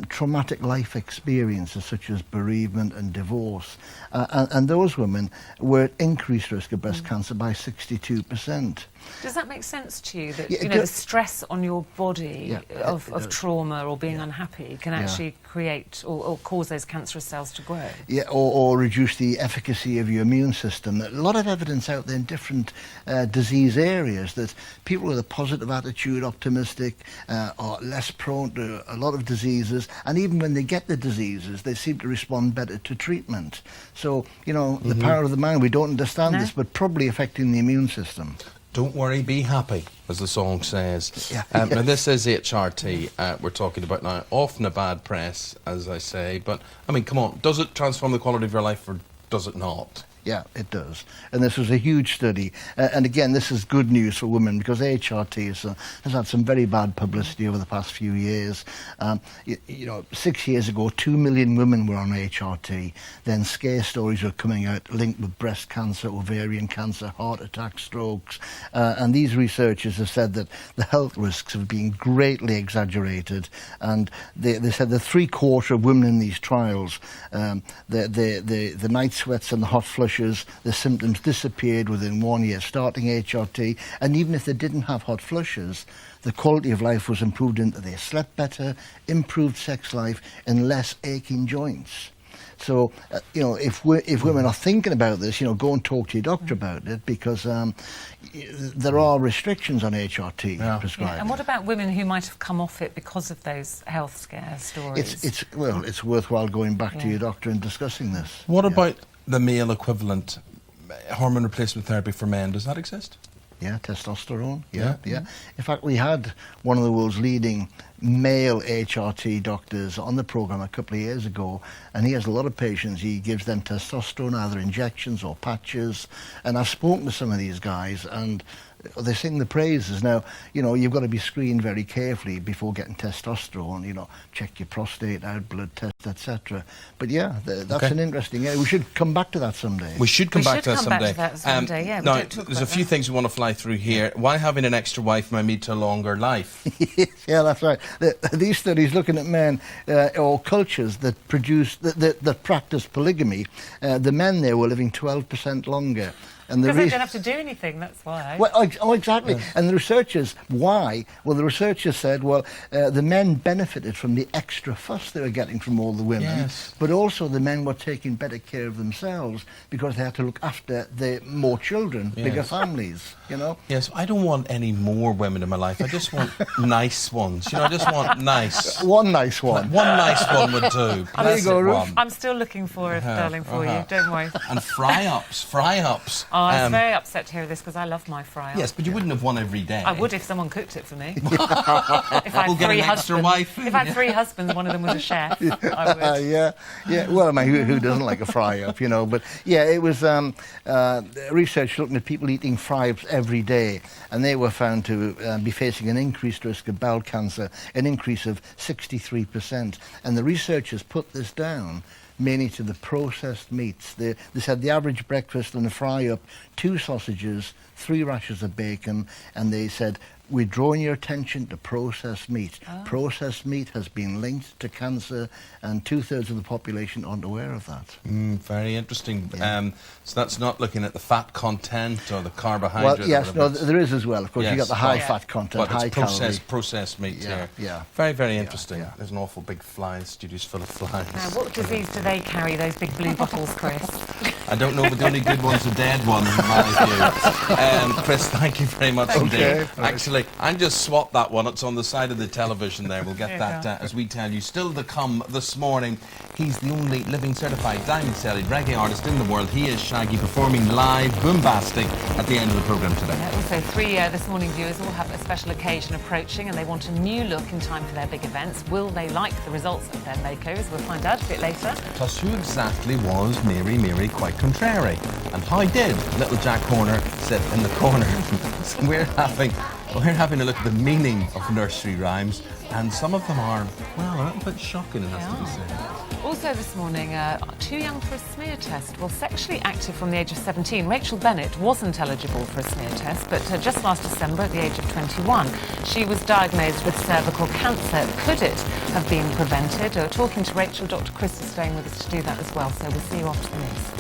traumatic life experiences, such as bereavement and divorce. And those women were at increased risk of breast cancer by 62%. Does that make sense to you, that you know, the stress on your body of trauma or being unhappy can actually create or cause those cancerous cells to grow? Yeah, or reduce the efficacy of your immune system. A lot of evidence out there in different disease areas that people with a positive attitude, optimistic, are less prone to a lot of diseases, and even when they get the diseases, they seem to respond better to treatment. So, you know, the power of the mind, we don't understand this, but probably affecting the immune system. Don't worry, be happy, as the song says. Now, this is HRT we're talking about now. Often a bad press, as I say, but, I mean, come on, does it transform the quality of your life, or does it not? Yeah, it does. And this was a huge study. And again, this is good news for women, because HRT has had some very bad publicity over the past few years. You know, 6 years ago, 2 million women were on HRT. Then scare stories were coming out linked with breast cancer, ovarian cancer, heart attacks, strokes. And these researchers have said that the health risks have been greatly exaggerated. And they said that 3/4 of women in these trials, the night sweats and the hot flushes, the symptoms disappeared within 1 year starting HRT, and even if they didn't have hot flushes, the quality of life was improved in that they slept better, improved sex life, and less aching joints. So, you know, if women are thinking about this, you know, go and talk to your doctor about it, because there are restrictions on HRT prescribing. Yeah. And what about women who might have come off it because of those health scare stories? It's worthwhile going back to your doctor and discussing this. What about the male equivalent, hormone replacement therapy for men? Does that exist? Yeah, testosterone. Yeah. In fact, we had one of the world's leading male HRT doctors on the programme a couple of years ago, and he has a lot of patients. He gives them testosterone, either injections or patches, and I've spoken to some of these guys, and they sing the praises. Now, you know, you've got to be screened very carefully before getting testosterone, you know, check your prostate out, blood test, etc. But yeah, that's an interesting area. We should come back to that someday. We should come back to that someday. Yeah, now, there's a few things we want to fly through here. Why having an extra wife might lead to a longer life? Yeah, that's right. These studies looking at men or cultures that practice polygamy, the men there were living 12% longer. Because they don't have to do anything, that's why. Well, exactly. Yes. And the researchers, why? Well, the researchers said, the men benefited from the extra fuss they were getting from all the women, but also the men were taking better care of themselves because they had to look after more children, bigger families, you know? Yes, I don't want any more women in my life. I just want nice ones. You know, I just want nice. One nice one. One nice one would do. There you go, Ruth. I'm still looking for it, darling, for you. Don't worry. And fry-ups. Oh, I was very upset to hear this because I love my fry-up. Yes, but you wouldn't have one every day. I would if someone cooked it for me. If we'll get an extra wife. If I had 3 husbands, one of them was a chef, I would. Yeah. Well, I mean, who doesn't like a fry-up, you know? But yeah, it was research looking at people eating fry-ups every day, and they were found to be facing an increased risk of bowel cancer, an increase of 63%. And the researchers put this down mainly to the processed meats. They said the average breakfast and a fry-up, 2 sausages, 3 rashers of bacon, and they said, we're drawing your attention to processed meat. Processed meat has been linked to cancer, and 2/3 of the population aren't aware of that. Very interesting. Yeah. So that's not looking at the fat content or the carbohydrate. Well, yes, no, there is as well. Of course, you've got the high fat content, but high it's processed meat here. Yeah. Very, very interesting. There's an awful big fly. The studio's full of flies. Now, what disease do they carry, those big blue bottles, Chris? I don't know, but the only good one's the dead one, in my view. Chris, thank you very much indeed. Actually, I just swapped that one. It's on the side of the television there. We'll get that as we tell you. Still to come this morning, he's the only living certified diamond-selling reggae artist in the world. He is Shaggy, performing live, boombastic, at the end of the programme today. Also, 3 This Morning viewers all have a special occasion approaching and they want a new look in time for their big events. Will they like the results of their makeovers? We'll find out a bit later. Plus, who exactly was Mary Quite Contrary? And how did little Jack Horner sit in the corner? So we're having a look at the meaning of nursery rhymes, and some of them are, well, a little bit shocking, it has to be said. Also this morning, too young for a smear test. Well, sexually active from the age of 17, Rachel Bennett wasn't eligible for a smear test, but just last December, at the age of 21, she was diagnosed with cervical cancer. Could it have been prevented? Talking to Rachel, Dr. Chris is staying with us to do that as well, so we'll see you after the news.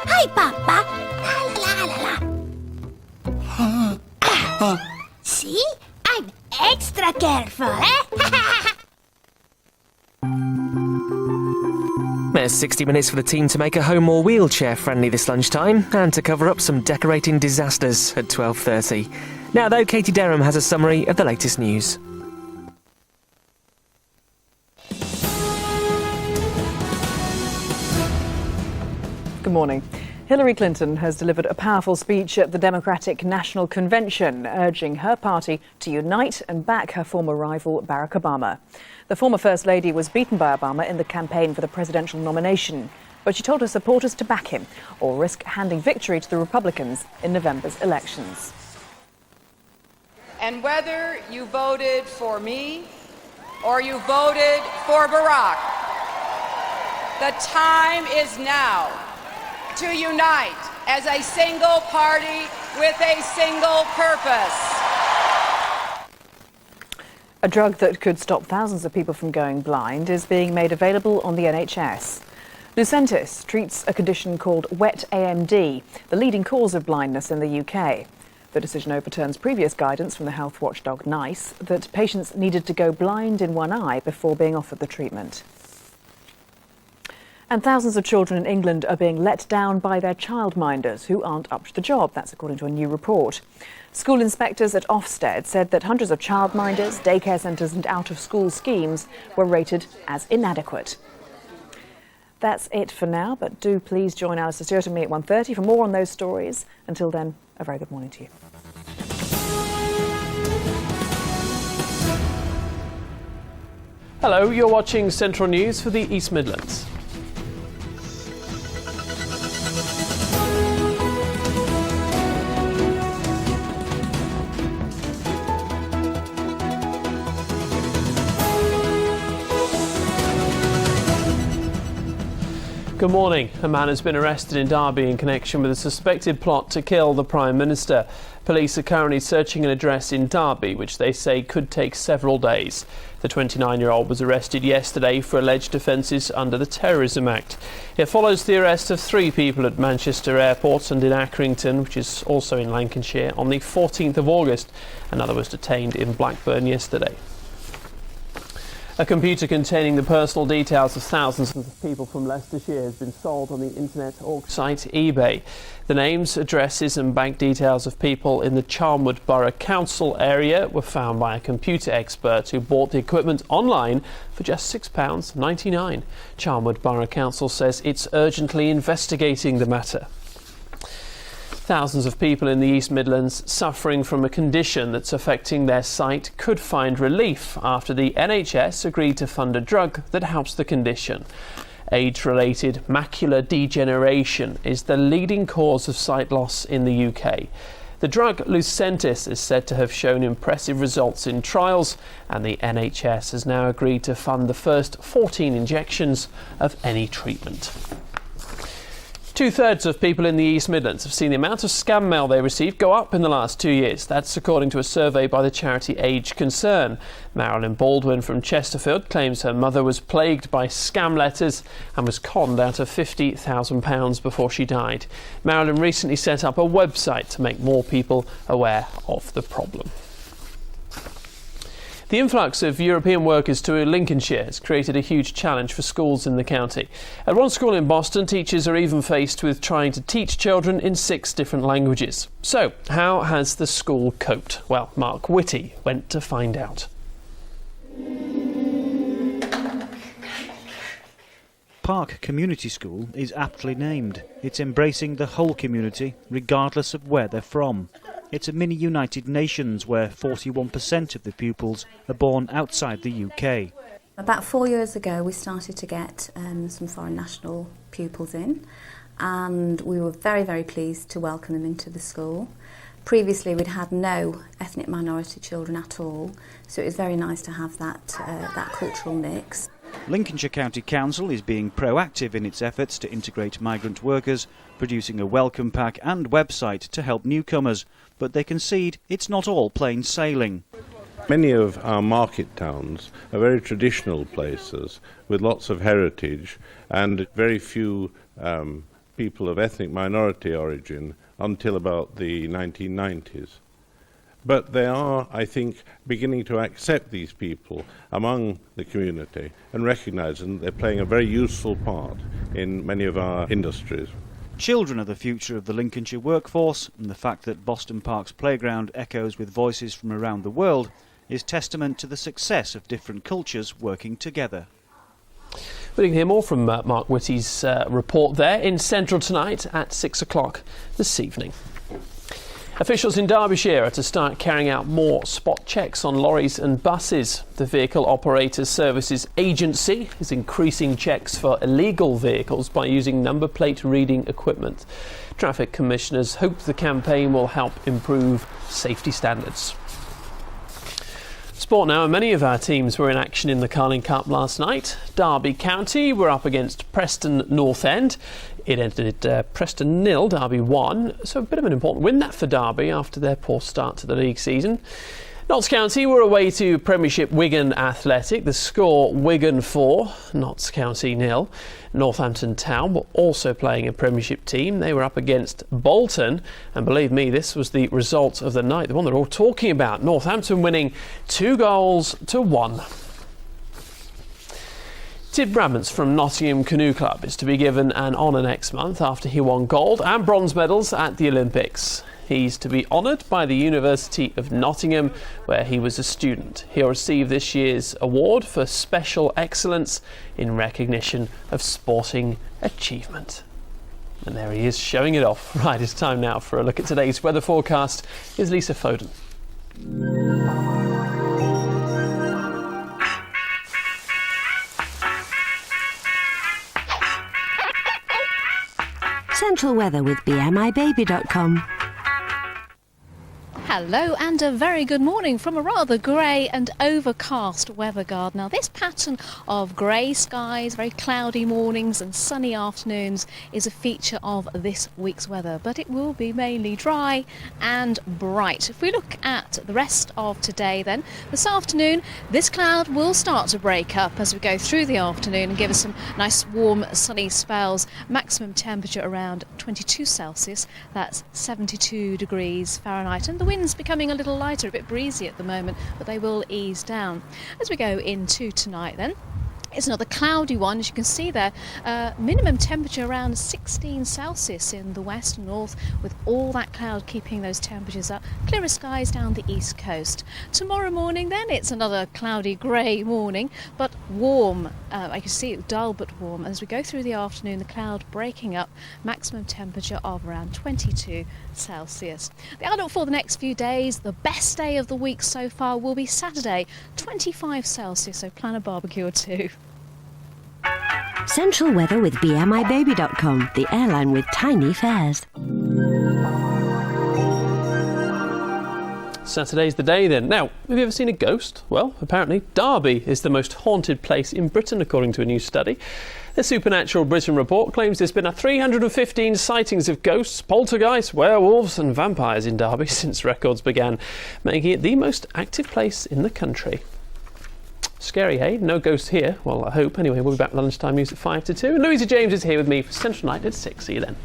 Hi, Papa. La la la la. See? I'm extra careful, There's 60 minutes for the team to make a home more wheelchair-friendly this lunchtime, and to cover up some decorating disasters at 12:30. Now, though, Katie Derham has a summary of the latest news. Good morning. Hillary Clinton has delivered a powerful speech at the Democratic National Convention, urging her party to unite and back her former rival, Barack Obama. The former First Lady was beaten by Obama in the campaign for the presidential nomination, but she told her supporters to back him or risk handing victory to the Republicans in November's elections. And whether you voted for me or you voted for Barack, the time is now to unite as a single party with a single purpose. A drug that could stop thousands of people from going blind is being made available on the NHS. Lucentis treats a condition called wet AMD, the leading cause of blindness in the UK. The decision overturns previous guidance from the health watchdog NICE that patients needed to go blind in one eye before being offered the treatment. And thousands of children in England are being let down by their childminders who aren't up to the job. That's according to a new report. School inspectors at Ofsted said that hundreds of childminders, daycare centres and out-of-school schemes were rated as inadequate. That's it for now, but do please join Alistair Stewart and me at 1:30 for more on those stories. Until then, a very good morning to you. Hello, you're watching Central News for the East Midlands. Good morning. A man has been arrested in Derby in connection with a suspected plot to kill the Prime Minister. Police are currently searching an address in Derby, which they say could take several days. The 29-year-old was arrested yesterday for alleged offences under the Terrorism Act. It follows the arrest of 3 people at Manchester Airport and in Accrington, which is also in Lancashire, on the 14th of August. Another was detained in Blackburn yesterday. A computer containing the personal details of thousands of people from Leicestershire has been sold on the internet auction site eBay. The names, addresses and bank details of people in the Charnwood Borough Council area were found by a computer expert who bought the equipment online for just £6.99. Charnwood Borough Council says it's urgently investigating the matter. Thousands of people in the East Midlands suffering from a condition that's affecting their sight could find relief after the NHS agreed to fund a drug that helps the condition. Age-related macular degeneration is the leading cause of sight loss in the UK. The drug Lucentis is said to have shown impressive results in trials, and the NHS has now agreed to fund the first 14 injections of any treatment. 2/3 of people in the East Midlands have seen the amount of scam mail they received go up in the last 2 years. That's according to a survey by the charity Age Concern. Marilyn Baldwin from Chesterfield claims her mother was plagued by scam letters and was conned out of £50,000 before she died. Marilyn recently set up a website to make more people aware of the problem. The influx of European workers to Lincolnshire has created a huge challenge for schools in the county. At one school in Boston, teachers are even faced with trying to teach children in 6 different languages. So, how has the school coped? Well, Mark Whitty went to find out. Park Community School is aptly named. It's embracing the whole community, regardless of where they're from. It's a mini United Nations where 41% of the pupils are born outside the UK. About 4 years ago we started to get some foreign national pupils in, and we were very, very pleased to welcome them into the school. Previously we'd had no ethnic minority children at all, so it was very nice to have that cultural mix. Lincolnshire County Council is being proactive in its efforts to integrate migrant workers, producing a welcome pack and website to help newcomers, but they concede it's not all plain sailing. Many of our market towns are very traditional places with lots of heritage and very few people of ethnic minority origin until about the 1990s. But they are, I think, beginning to accept these people among the community and recognise that they're playing a very useful part in many of our industries. Children are the future of the Lincolnshire workforce, and the fact that Boston Park's playground echoes with voices from around the world is testament to the success of different cultures working together. We can hear more from Mark Whitty's report there in Central tonight at 6 o'clock this evening. Officials in Derbyshire are to start carrying out more spot checks on lorries and buses. The Vehicle Operators Services Agency is increasing checks for illegal vehicles by using number plate reading equipment. Traffic commissioners hope the campaign will help improve safety standards. Sport now, and many of our teams were in action in the Carling Cup last night. Derby County were up against Preston North End. It ended Preston 0, Derby 1, so a bit of an important win that for Derby after their poor start to the league season. Notts County were away to Premiership Wigan Athletic. The score, Wigan 4, Notts County 0. Northampton Town were also playing a Premiership team. They were up against Bolton, and believe me, this was the result of the night, the one they're all talking about. Northampton winning 2-1. Tid Brabants from Nottingham Canoe Club is to be given an honour next month after he won gold and bronze medals at the Olympics. He's to be honoured by the University of Nottingham, where he was a student. He'll receive this year's award for special excellence in recognition of sporting achievement. And there he is, showing it off. Right, it's time now for a look at today's weather forecast. Here's Lisa Foden. Central weather with BMIBaby.com. Hello and a very good morning from a rather grey and overcast weather guard. Now this pattern of grey skies, very cloudy mornings and sunny afternoons is a feature of this week's weather, but it will be mainly dry and bright. If we look at the rest of today then, this afternoon this cloud will start to break up as we go through the afternoon and give us some nice warm sunny spells. Maximum temperature around 22 Celsius, that's 72 degrees Fahrenheit, and the winds becoming a little lighter, a bit breezy at the moment, but they will ease down. As we go into tonight then, it's another cloudy one, as you can see there. Minimum temperature around 16 Celsius in the west and north, with all that cloud keeping those temperatures up. Clearer skies down the east coast. Tomorrow morning then, it's another cloudy grey morning, but warm. I can see it dull but warm. As we go through the afternoon, the cloud breaking up, maximum temperature of around 22 Celsius. The outlook for the next few days, the best day of the week so far will be Saturday, 25 Celsius, so plan a barbecue or two. Central weather with BMIBaby.com, the airline with tiny fares. Saturday's the day then. Now, have you ever seen a ghost? Well, apparently Derby is the most haunted place in Britain, according to a new study. The Supernatural Britain report claims there's been 315 sightings of ghosts, poltergeists, werewolves and vampires in Derby since records began, making it the most active place in the country. Scary, hey? No ghosts here. Well, I hope. Anyway, we'll be back with lunchtime news at 5 to 2. And Louisa James is here with me for Central Night at 6. See you then.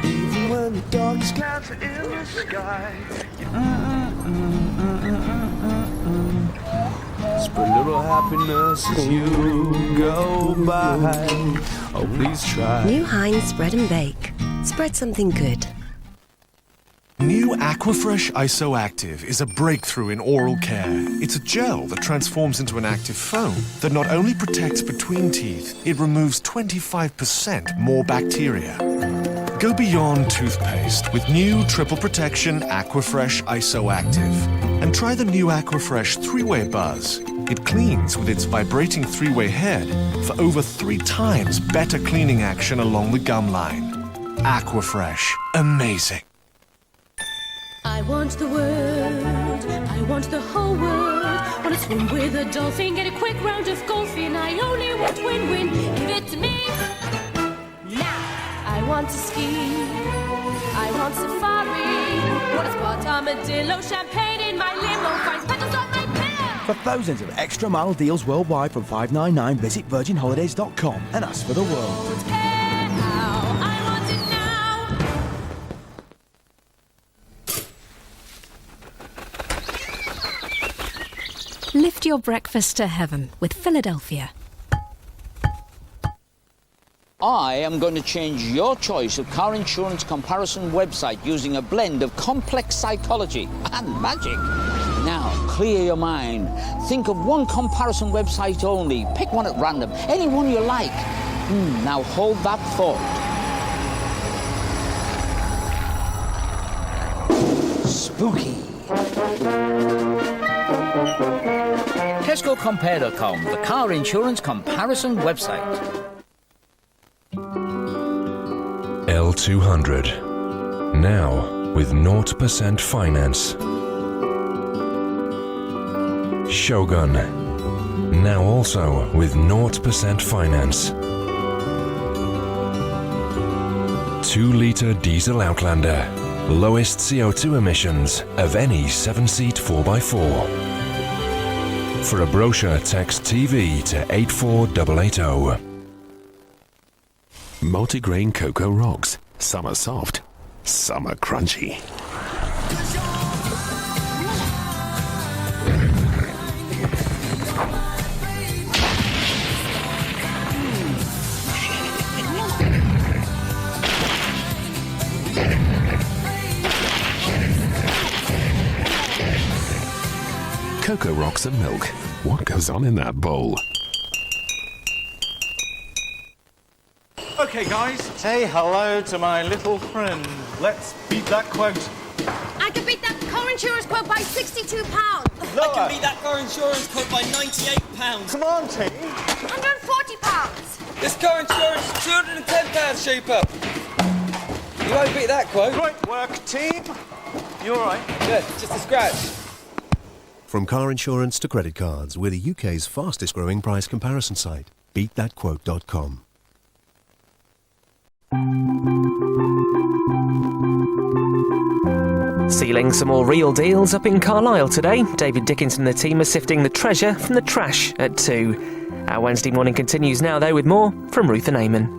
Even when the darkest clouds are in the sky, spread a little happiness as you go by. Oh, please try. New Heinz Spread and Bake. Spread something good. New Aquafresh IsoActive is a breakthrough in oral care. It's a gel that transforms into an active foam that not only protects between teeth, it removes 25% more bacteria. Go beyond toothpaste with new triple protection Aquafresh IsoActive. And try the new Aquafresh 3-Way Buzz. It cleans with its vibrating 3-way head for over 3 times better cleaning action along the gum line. Aquafresh. Amazing. I want the world, I want the whole world. Want to swim with a dolphin, get a quick round of golfing. I only want win-win, give it to me now. I want to ski, I want safari. Want a spot armadillo, champagne in my limo, find petals on my pillow. For thousands of extra mile deals worldwide from $5.99, visit virginholidays.com and ask for the world. Lift your breakfast to heaven with Philadelphia. I am going to change your choice of car insurance comparison website using a blend of complex psychology and magic. Now, clear your mind. Think of one comparison website only. Pick one at random, any one you like. Now hold that thought. Spooky. TescoCompare.com, the car insurance comparison website. L200. Now with 0% finance. Shogun. Now also with 0% finance. 2-litre diesel Outlander. Lowest CO2 emissions of any 7-seat 4x4. For a brochure, text TV to 84880. Multigrain Cocoa Rocks. Some are soft, some are crunchy. Cocoa Rocks and milk. What goes on in that bowl? Okay, guys, say hello to my little friend. Let's beat that quote. I can beat that car insurance quote by £62. Lower. I can beat that car insurance quote by £98. Come on, team. £140. This car insurance is £210 cheaper. You won't beat that quote. Great work, team. You all right? Yeah, just a scratch. From car insurance to credit cards, we're the UK's fastest growing price comparison site. BeatThatQuote.com. Sealing some more real deals up in Carlisle today. David Dickinson and the team are sifting the treasure from the trash at 2. Our Wednesday morning continues now, though, with more from Ruth and Eamon.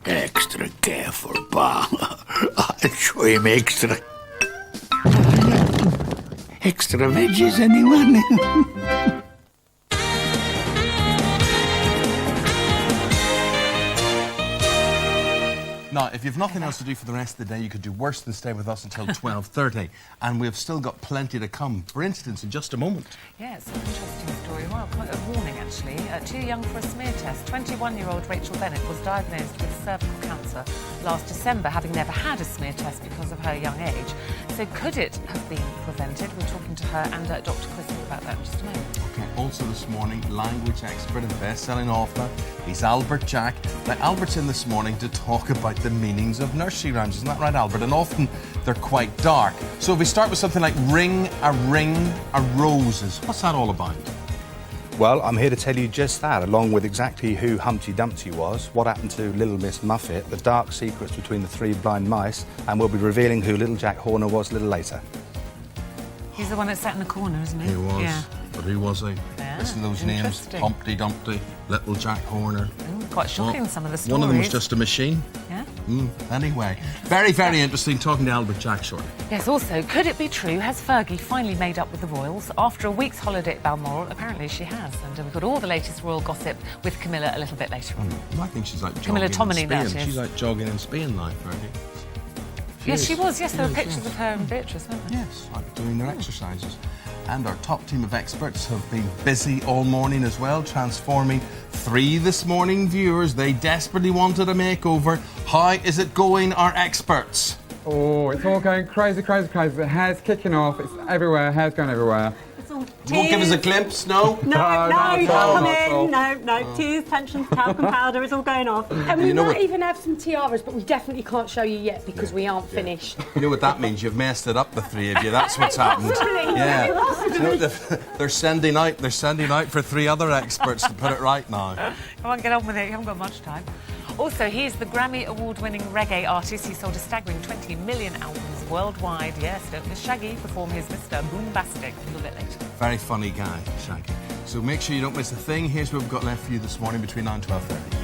Extra careful, Pa. I'll show him extra. Extra veggies, anyone? Now, if you've nothing else to do for the rest of the day, you could do worse than stay with us until 12:30. And we've still got plenty to come. For instance, in just a moment. Yeah, it's an interesting story. Well, quite a warning, actually. Too young for a smear test. 21-year-old Rachel Bennett was diagnosed with cervical cancer last December, having never had a smear test because of her young age. So could it have been prevented? We're talking to her and Dr. Crystal about that in just a moment. Okay, also this morning, language expert and best-selling author, he's Albert Jack. Now, Albert's in this morning to talk about the meanings of nursery rhymes. Isn't that right, Albert? And often they're quite dark. So if we start with something like ring, a roses, what's that all about? Well, I'm here to tell you just that, along with exactly who Humpty Dumpty was, what happened to Little Miss Muffet, the dark secrets between the 3 blind mice, and we'll be revealing who Little Jack Horner was a little later. He's the one that sat in the corner, isn't he? He was. Yeah. But who was he? Yeah, listen to those names. interesting. Humpty Dumpty, Little Jack Horner. Quite shocking, some of the stories. One of them was just a machine. Yeah. Anyway, very, very interesting talking to Albert Jack shortly. Yes, also, could it be true? Has Fergie finally made up with the royals? After a week's holiday at Balmoral, apparently she has. And we've got all the latest royal gossip with Camilla a little bit later on. I think she's like Camilla jogging Tominey, in Spain. that is. She's like jogging in Spain now, Fergie. Yes, she was. Yes, there were Yes, pictures of her and Beatrice, weren't there? Yes, like doing their exercises. And our top team of experts have been busy all morning as well, transforming 3 this morning viewers. They desperately wanted a makeover. How is it going, our experts? Oh, it's all going crazy, crazy, crazy. The hair's kicking off. It's everywhere. Hair's going everywhere. You won't give us a glimpse, no? No, come in. No. Tears, tensions, talcum powder, it's all going off. And we You know might what- even have some tiaras, but we definitely can't show you yet because we aren't finished. You know what that means? You've messed it up, the 3 of you. That's what's happened. Possibly. Yeah. Possibly. You know, they're sending out for 3 other experts to put it right now. Come on, get on with it. You haven't got much time. Also, he's the Grammy Award-winning reggae artist. He sold a staggering 20 million albums worldwide. Yes, don't miss Shaggy perform his Mr. Boombastic a little bit later. Very funny guy, Shaggy. So make sure you don't miss a thing. Here's what we've got left for you this morning between 9 and 12:30.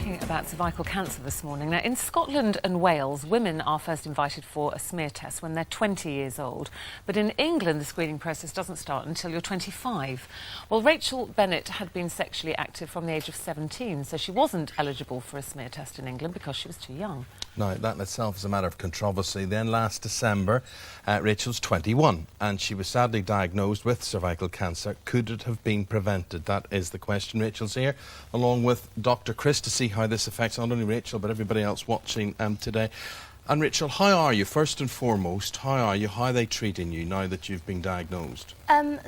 talking about cervical cancer this morning. Now, in Scotland and Wales, women are first invited for a smear test when they're 20 years old. But in England, the screening process doesn't start until you're 25. Well, Rachel Bennett had been sexually active from the age of 17, so she wasn't eligible for a smear test in England because she was too young. Now, that in itself is a matter of controversy. Then last December, Rachel's 21 and she was sadly diagnosed with cervical cancer. Could it have been prevented? That is the question. Rachel's here, along with Dr. Chris, to see how this affects not only Rachel but everybody else watching today. And Rachel, how are you? First and foremost, how are you? How are they treating you now that you've been diagnosed?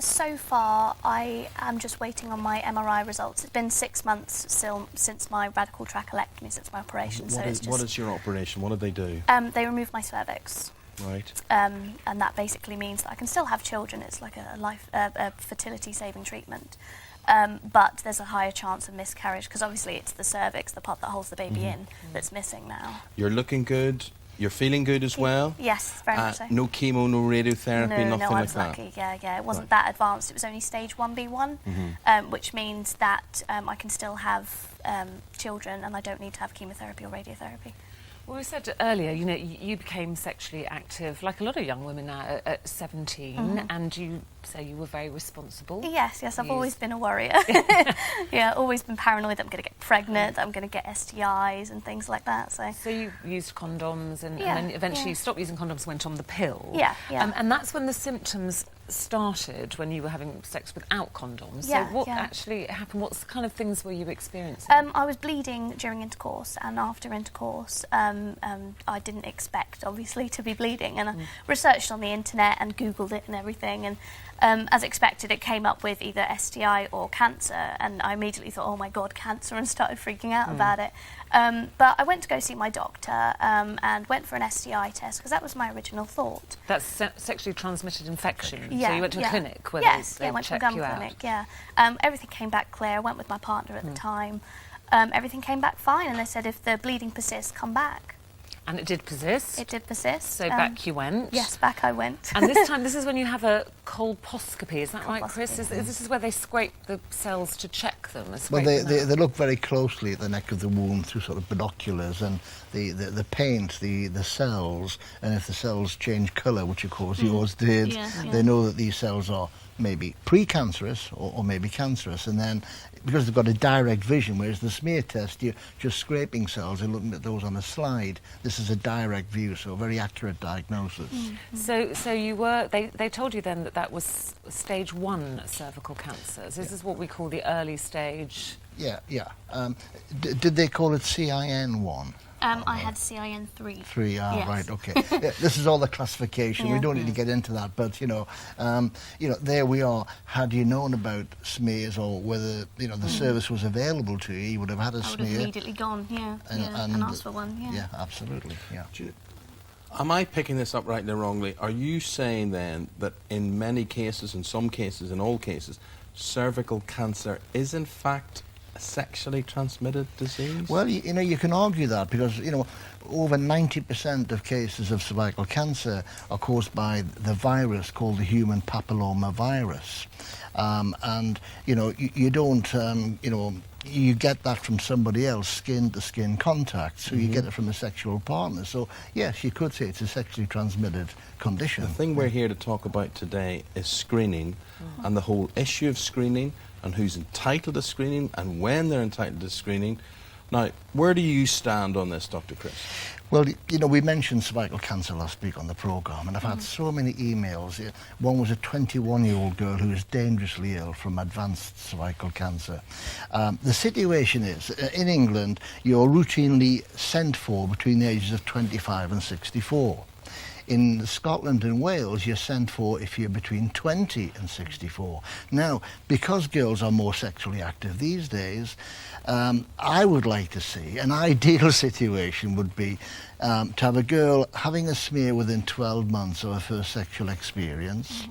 So far, I am just waiting on my MRI results. It's been 6 months still since my radical trachelectomy, since my operation. What is your operation? What did they do? They removed my cervix. Right. And that basically means that I can still have children. It's like a fertility-saving treatment. But there's a higher chance of miscarriage because obviously it's the cervix, the part that holds the baby in, that's missing now. You're looking good. You're feeling good as well? Yes, very much so. No chemo, no radiotherapy, nothing no, I like was that? lucky, yeah. It wasn't that advanced. It was only stage 1B1, which means that I can still have children and I don't need to have chemotherapy or radiotherapy. Well, we said earlier, you know, you became sexually active, like a lot of young women now, at 17, and you say you were very responsible. Yes, I've always been a worrier. Yeah, always been paranoid that I'm going to get pregnant, that I'm going to get STIs and things like that. So you used condoms and then eventually you stopped using condoms, went on the pill. Yeah. And that's when the symptoms started, when you were having sex without condoms. So what actually happened? What kind of things were you experiencing? I was bleeding during intercourse and after intercourse. I didn't expect, obviously, to be bleeding, and I researched on the internet and Googled it and everything, and as expected, it came up with either STI or cancer, and I immediately thought, oh my God, cancer, and started freaking out about it. But I went to go see my doctor and went for an STI test because that was my original thought. That's sexually transmitted infection. Yeah, so you went to a clinic where they went to a check gum you clinic. out. Everything came back clear. I went with my partner at the time. Everything came back fine, and they said if the bleeding persists, come back. And it did persist? It did persist. So back you went? Yes, back I went. And this time, this is when you have a colposcopy, is that right, Chris? This is where they scrape the cells to check them? Well, they look very closely at the neck of the wound through sort of binoculars, and the paint, the cells, and if the cells change colour, which of course yours did, they know that these cells are maybe precancerous or maybe cancerous, and then because they've got a direct vision, whereas the smear test, you're just scraping cells and looking at those on a slide. This is a direct view, so a very accurate diagnosis. So you were, they told you then that was stage 1 cervical cancer. So this is what we call the early stage. Yeah. Did they call it CIN1? I had CIN3. Right, okay. This is all the classification. We don't need to get into that, but you know, there we are. Had you known about smears or whether the service was available to you, you would have had a smear. I would have immediately gone, and asked for one. Yeah, absolutely. Yeah. Am I picking this up rightly or wrongly? Are you saying then that in many cases, in some cases, in all cases, cervical cancer is in fact a sexually transmitted disease? Well, you can argue that because, over 90% of cases of cervical cancer are caused by the virus called the human papilloma virus. And, you don't, you get that from somebody else, skin-to-skin contact, so you get it from a sexual partner. So, yes, you could say it's a sexually transmitted condition. The thing we're here to talk about today is screening, and the whole issue of screening, and who's entitled to screening, and when they're entitled to screening. Now, where do you stand on this, Dr. Chris? Well, we mentioned cervical cancer last week on the programme, and I've had so many emails. One was a 21-year-old girl who is dangerously ill from advanced cervical cancer. The situation is, in England, you're routinely sent for between the ages of 25 and 64. In Scotland and Wales, you're sent for if you're between 20 and 64. Now, because girls are more sexually active these days, I would like to see, an ideal situation would be to have a girl having a smear within 12 months of her first sexual experience,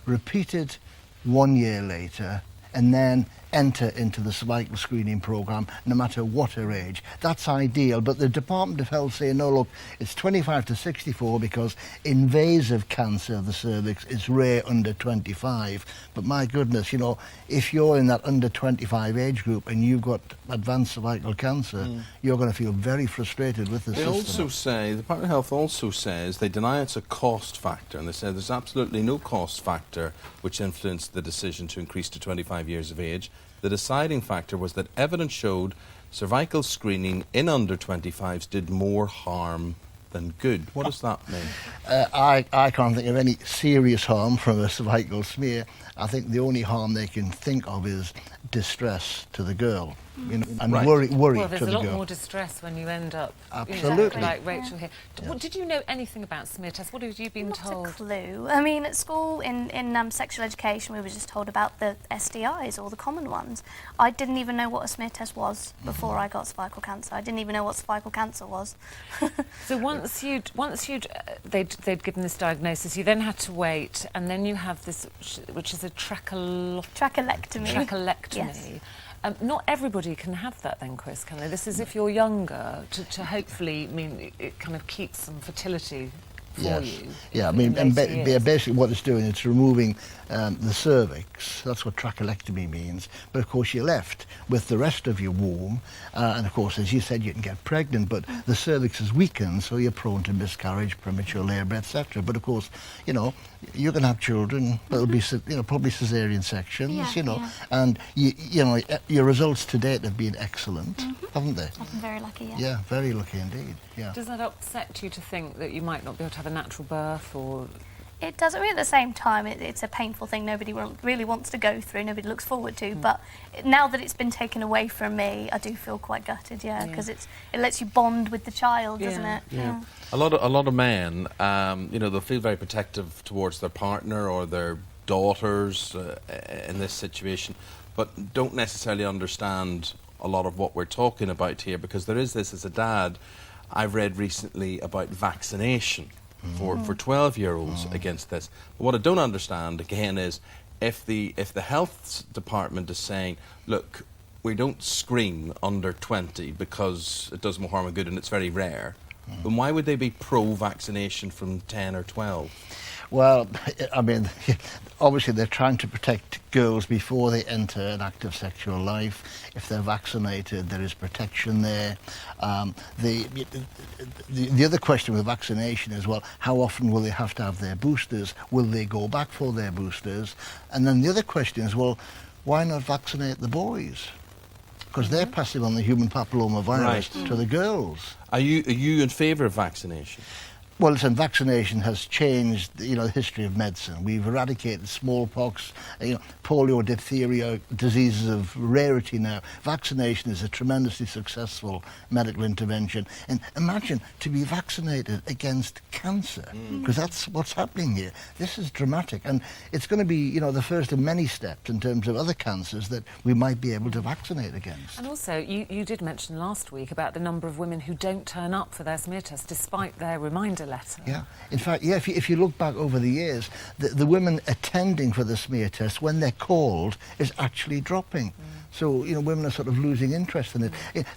repeated 1 year later, and then enter into the cervical screening programme no matter what her age. That's ideal, but the Department of Health say, no, look, it's 25 to 64 because invasive cancer of the cervix is rare under 25. But my goodness, you know, if you're in that under 25 age group and you've got advanced cervical cancer, you're going to feel very frustrated with the They system. also say, the Department of Health also says, they deny it's a cost factor, and they say there's absolutely no cost factor which influenced the decision to increase to 25 years of age. The deciding factor was that evidence showed cervical screening in under 25s did more harm than good. What does that mean? I can't think of any serious harm from a cervical smear. I think the only harm they can think of is distress to the girl, you know, and worry well, to there's the a lot girl. more distress when you end up, Absolutely. like Rachel here. Did you know anything about smear tests? What have you been told? Not a clue. I mean, at school, in sexual education, we were just told about the STIs, or the common ones. I didn't even know what a smear test was before I got cervical cancer. I didn't even know what cervical cancer was. So they'd given this diagnosis, you then had to wait, and then you have this, which is a trachelectomy. Yes. Not everybody can have that then, Chris, can they? This is if you're younger, to hopefully mean it kind of keeps some fertility for you. Yeah, I mean, and basically what it's doing, it's removing the cervix. That's what trachelectomy means. But of course you're left with the rest of your womb, and of course, as you said, you can get pregnant, but the cervix is weakened, so you're prone to miscarriage, premature labour, etc. But of course, you know, you're going to have children. It'll be, you know, probably caesarean sections, you know, and you know, your results to date have been excellent, haven't they? I've been very lucky. Yeah, very lucky indeed. Yeah. Does that upset you to think that you might not be able to have a natural birth, or? It does. I mean, at the same time, it's a painful thing nobody really wants to go through, nobody looks forward to, but now that it's been taken away from me, I do feel quite gutted, because it lets you bond with the child, doesn't it? Yeah. A lot of men, you know, they'll feel very protective towards their partner or their daughters in this situation, but don't necessarily understand a lot of what we're talking about here, because there is this, as a dad, I've read recently about vaccination for 12-year-olds against this. But what I don't understand, again, is if the health department is saying, look, we don't screen under 20 because it does more harm than good and it's very rare, then why would they be pro-vaccination from 10 or 12? Well, I mean, obviously they're trying to protect girls before they enter an active sexual life. If they're vaccinated, there is protection there. The other question with vaccination is, well, how often will they have to have their boosters? Will they go back for their boosters? And then the other question is, well, why not vaccinate the boys? Because they're passing on the human papillomavirus to the girls. Are you in favour of vaccination? Well, listen, vaccination has changed, you know, the history of medicine. We've eradicated smallpox, you know, polio, diphtheria, diseases of rarity now. Vaccination is a tremendously successful medical intervention. And imagine to be vaccinated against cancer, because that's what's happening here. This is dramatic, and it's going to be, you know, the first of many steps in terms of other cancers that we might be able to vaccinate against. And also, you did mention last week about the number of women who don't turn up for their smear test despite their reminder letter. Yeah, in fact, yeah, if you look back over the years, the women attending for the smear test, when they're called, is actually dropping. So, you know, women are sort of losing interest in it.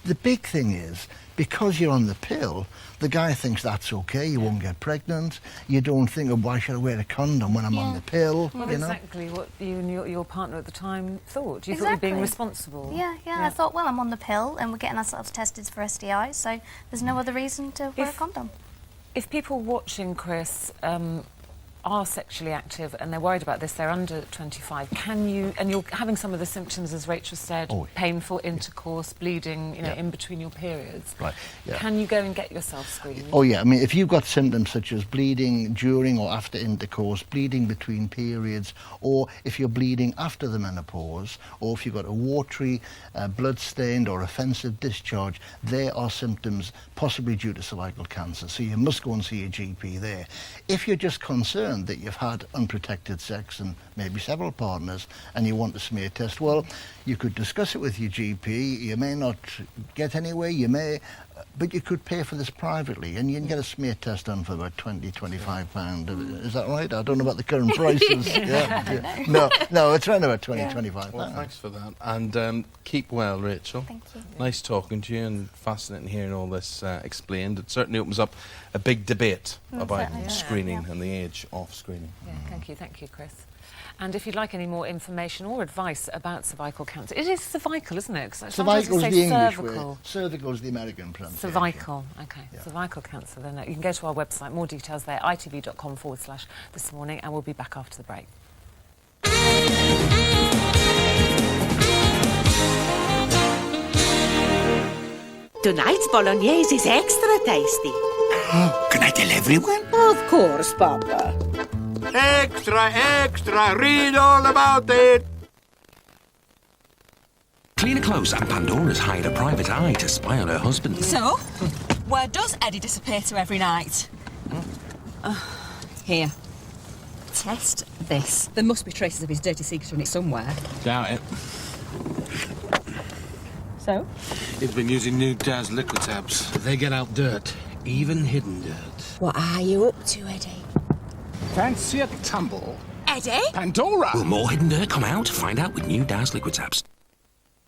The big thing is, because you're on the pill, the guy thinks that's okay, you won't get pregnant. You don't think, oh, why should I wear a condom when I'm on the pill? Well, you know? exactly what you and your partner at the time thought. You thought you were being responsible. Yeah, I thought, well, I'm on the pill and we're getting ourselves tested for STIs, so there's no other reason to wear a condom. If people watching, Chris, are sexually active and they're worried about this, they're under 25, can you, and you're having some of the symptoms, as Rachel said, painful intercourse, bleeding, you know, in between your periods, can you go and get yourself screened? Oh yeah, I mean, if you've got symptoms such as bleeding during or after intercourse, bleeding between periods, or if you're bleeding after the menopause, or if you've got a watery, blood-stained or offensive discharge, there are symptoms possibly due to cervical cancer, so you must go and see a GP there. If you're just concerned that you've had unprotected sex and maybe several partners and you want a smear test, well, you could discuss it with your GP. You may not get anywhere. You may but you could pay for this privately, and you can get a smear test done for about £20–25. Is that right? I don't know about the current prices. Yeah. No, it's around about £20–25. Well, thanks for that. And keep well, Rachel. Thank you. Nice talking to you, and fascinating hearing all this explained. It certainly opens up a big debate about screening and the age of screening. Yeah, thank you, Chris. And if you'd like any more information or advice about cervical cancer, it is cervical, isn't it? Cervical is the English word. Cervical is the American pronunciation. Cervical, OK. Yeah. Cervical cancer. Then you can go to our website, more details there, itv.com/This Morning, and we'll be back after the break. Tonight's bolognese is extra tasty. Can I tell everyone? Of course, Papa. Extra, extra, read all about it. Cleaner Close and Pandora's hired a private eye to spy on her husband. So, where does Eddie disappear to every night? Here. Test this. There must be traces of his dirty secret in it somewhere. Doubt it. So? He's been using new Daz liquid tabs. They get out dirt, even hidden dirt. What are you up to, Eddie? Fancy a tumble? Eddie? Pandora! Will more hidden dirt come out? Find out with new Daz liquid tabs.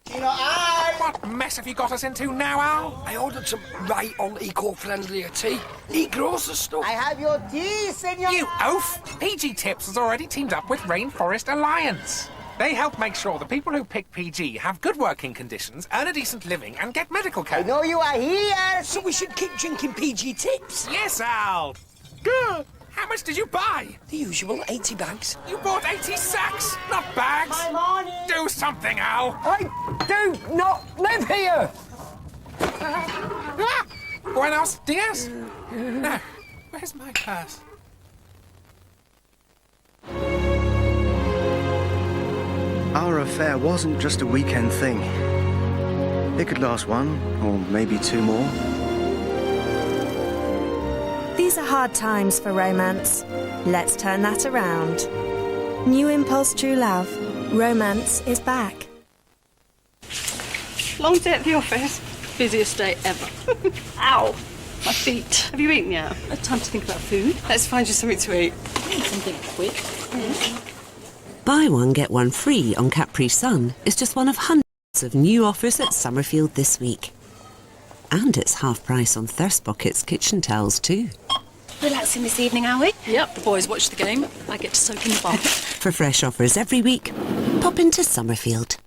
What mess have you got us into now, Al? I ordered some right on eco-friendlier tea. Negrosa stuff. I have your tea, senor. You oaf! PG Tips has already teamed up with Rainforest Alliance. They help make sure the people who pick PG have good working conditions, earn a decent living, and get medical care. I know you are here. So we should keep drinking PG Tips? Yes, Al. Good. How much did you buy? The usual 80 bags. You bought 80 sacks, not bags. My money. Do something, Al. I do not live here. Buenos dias. No. Where's my purse? Our affair wasn't just a weekend thing. It could last one, or maybe two more. These are hard times for romance. Let's turn that around. New Impulse True Love. Romance is back. Long day at the office. Busiest day ever. Ow! My feet. Have you eaten yet? I have time to think about food. Let's find you something to eat. Something quick. Buy one, get one free on Capri Sun is just one of hundreds of new offers at Summerfield this week. And it's half price on Thirst Bucket's kitchen towels too. Relaxing this evening, are we? Yep, the boys watch the game. I get to soak in the bath. For fresh offers every week, pop into Summerfield.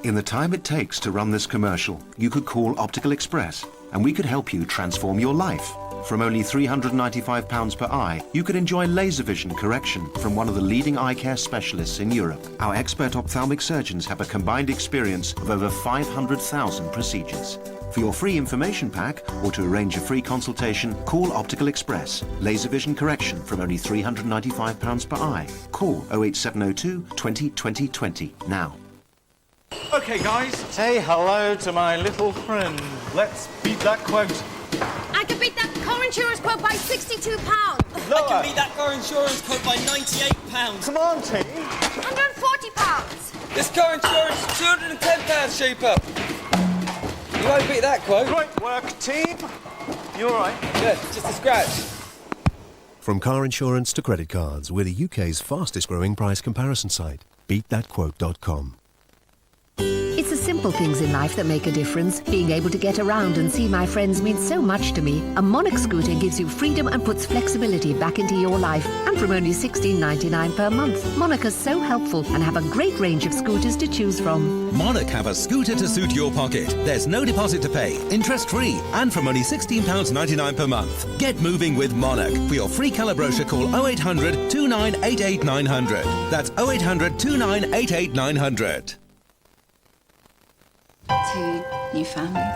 In the time it takes to run this commercial, you could call Optical Express and we could help you transform your life. From only £395 per eye, you could enjoy laser vision correction from one of the leading eye care specialists in Europe. Our expert ophthalmic surgeons have a combined experience of over 500,000 procedures. For your free information pack or to arrange a free consultation, call Optical Express. Laser vision correction from only £395 per eye. Call 08702 20 20 20 now. OK, guys, say hello to my little friend. Let's beat that quote. I can beat that car insurance quote by £62. Lower. I can beat that car insurance quote by £98. Come on, team. £140. This car insurance is £210, Sheeper. You won't beat that quote. Great work, team. You all right? Yeah, just a scratch. From car insurance to credit cards, we're the UK's fastest growing price comparison site. BeatThatQuote.com. It's the simple things in life that make a difference. Being able to get around and see my friends means so much to me. A Monarch scooter gives you freedom and puts flexibility back into your life. And from only $16.99 per month. Monarch is so helpful and have a great range of scooters to choose from. Monarch have a scooter to suit your pocket. There's no deposit to pay, interest-free, and from only £16.99 per month. Get moving with Monarch. For your free colour brochure, call 0800 2988 900. That's 0800 2988 900. Two new families.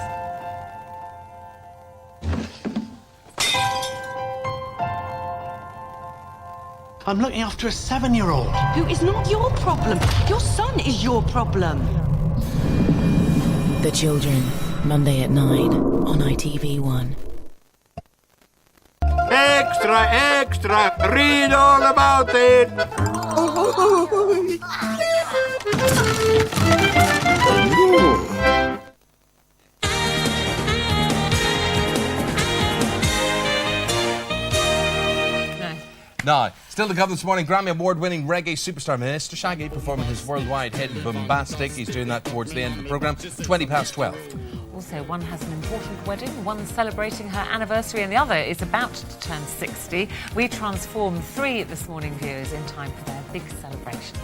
I'm looking after a 7-year-old. Who is not your problem. Your son is your problem. The Children, Monday at 9 on ITV1. Extra, extra, read all about it. Now, still to come this morning, Grammy Award-winning reggae superstar Mr. Shaggy performing his worldwide hit Bombastic. He's doing that towards the end of the programme, 12:20. Also, one has an important wedding, one celebrating her anniversary, and the other is about to turn 60. We transform 3 this morning viewers in time for their big celebrations.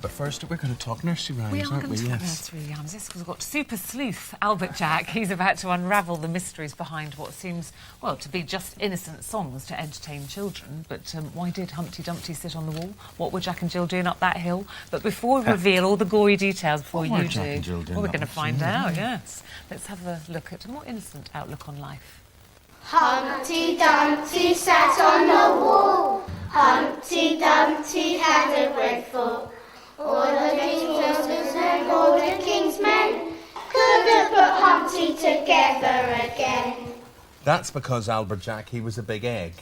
But first, we're going to talk nursery rhymes, We are aren't going we? to talk Yes. nursery rhymes. Yes, because we've got super sleuth Albert Jack. He's about to unravel the mysteries behind what seems, well, to be just innocent songs to entertain children. But why did Humpty Dumpty sit on the wall? What were Jack and Jill doing up that hill? But before we reveal all the gory details, before What were you Jack do, and Jill doing well, we're up going to that find hill? out, yes. Let's have a look at a more innocent outlook on life. Humpty Dumpty sat on the wall. Humpty Dumpty had a breadful. All the king's daughters and all the king's men couldn't put Humpty together again. That's because Albert Jack, he was a big egg.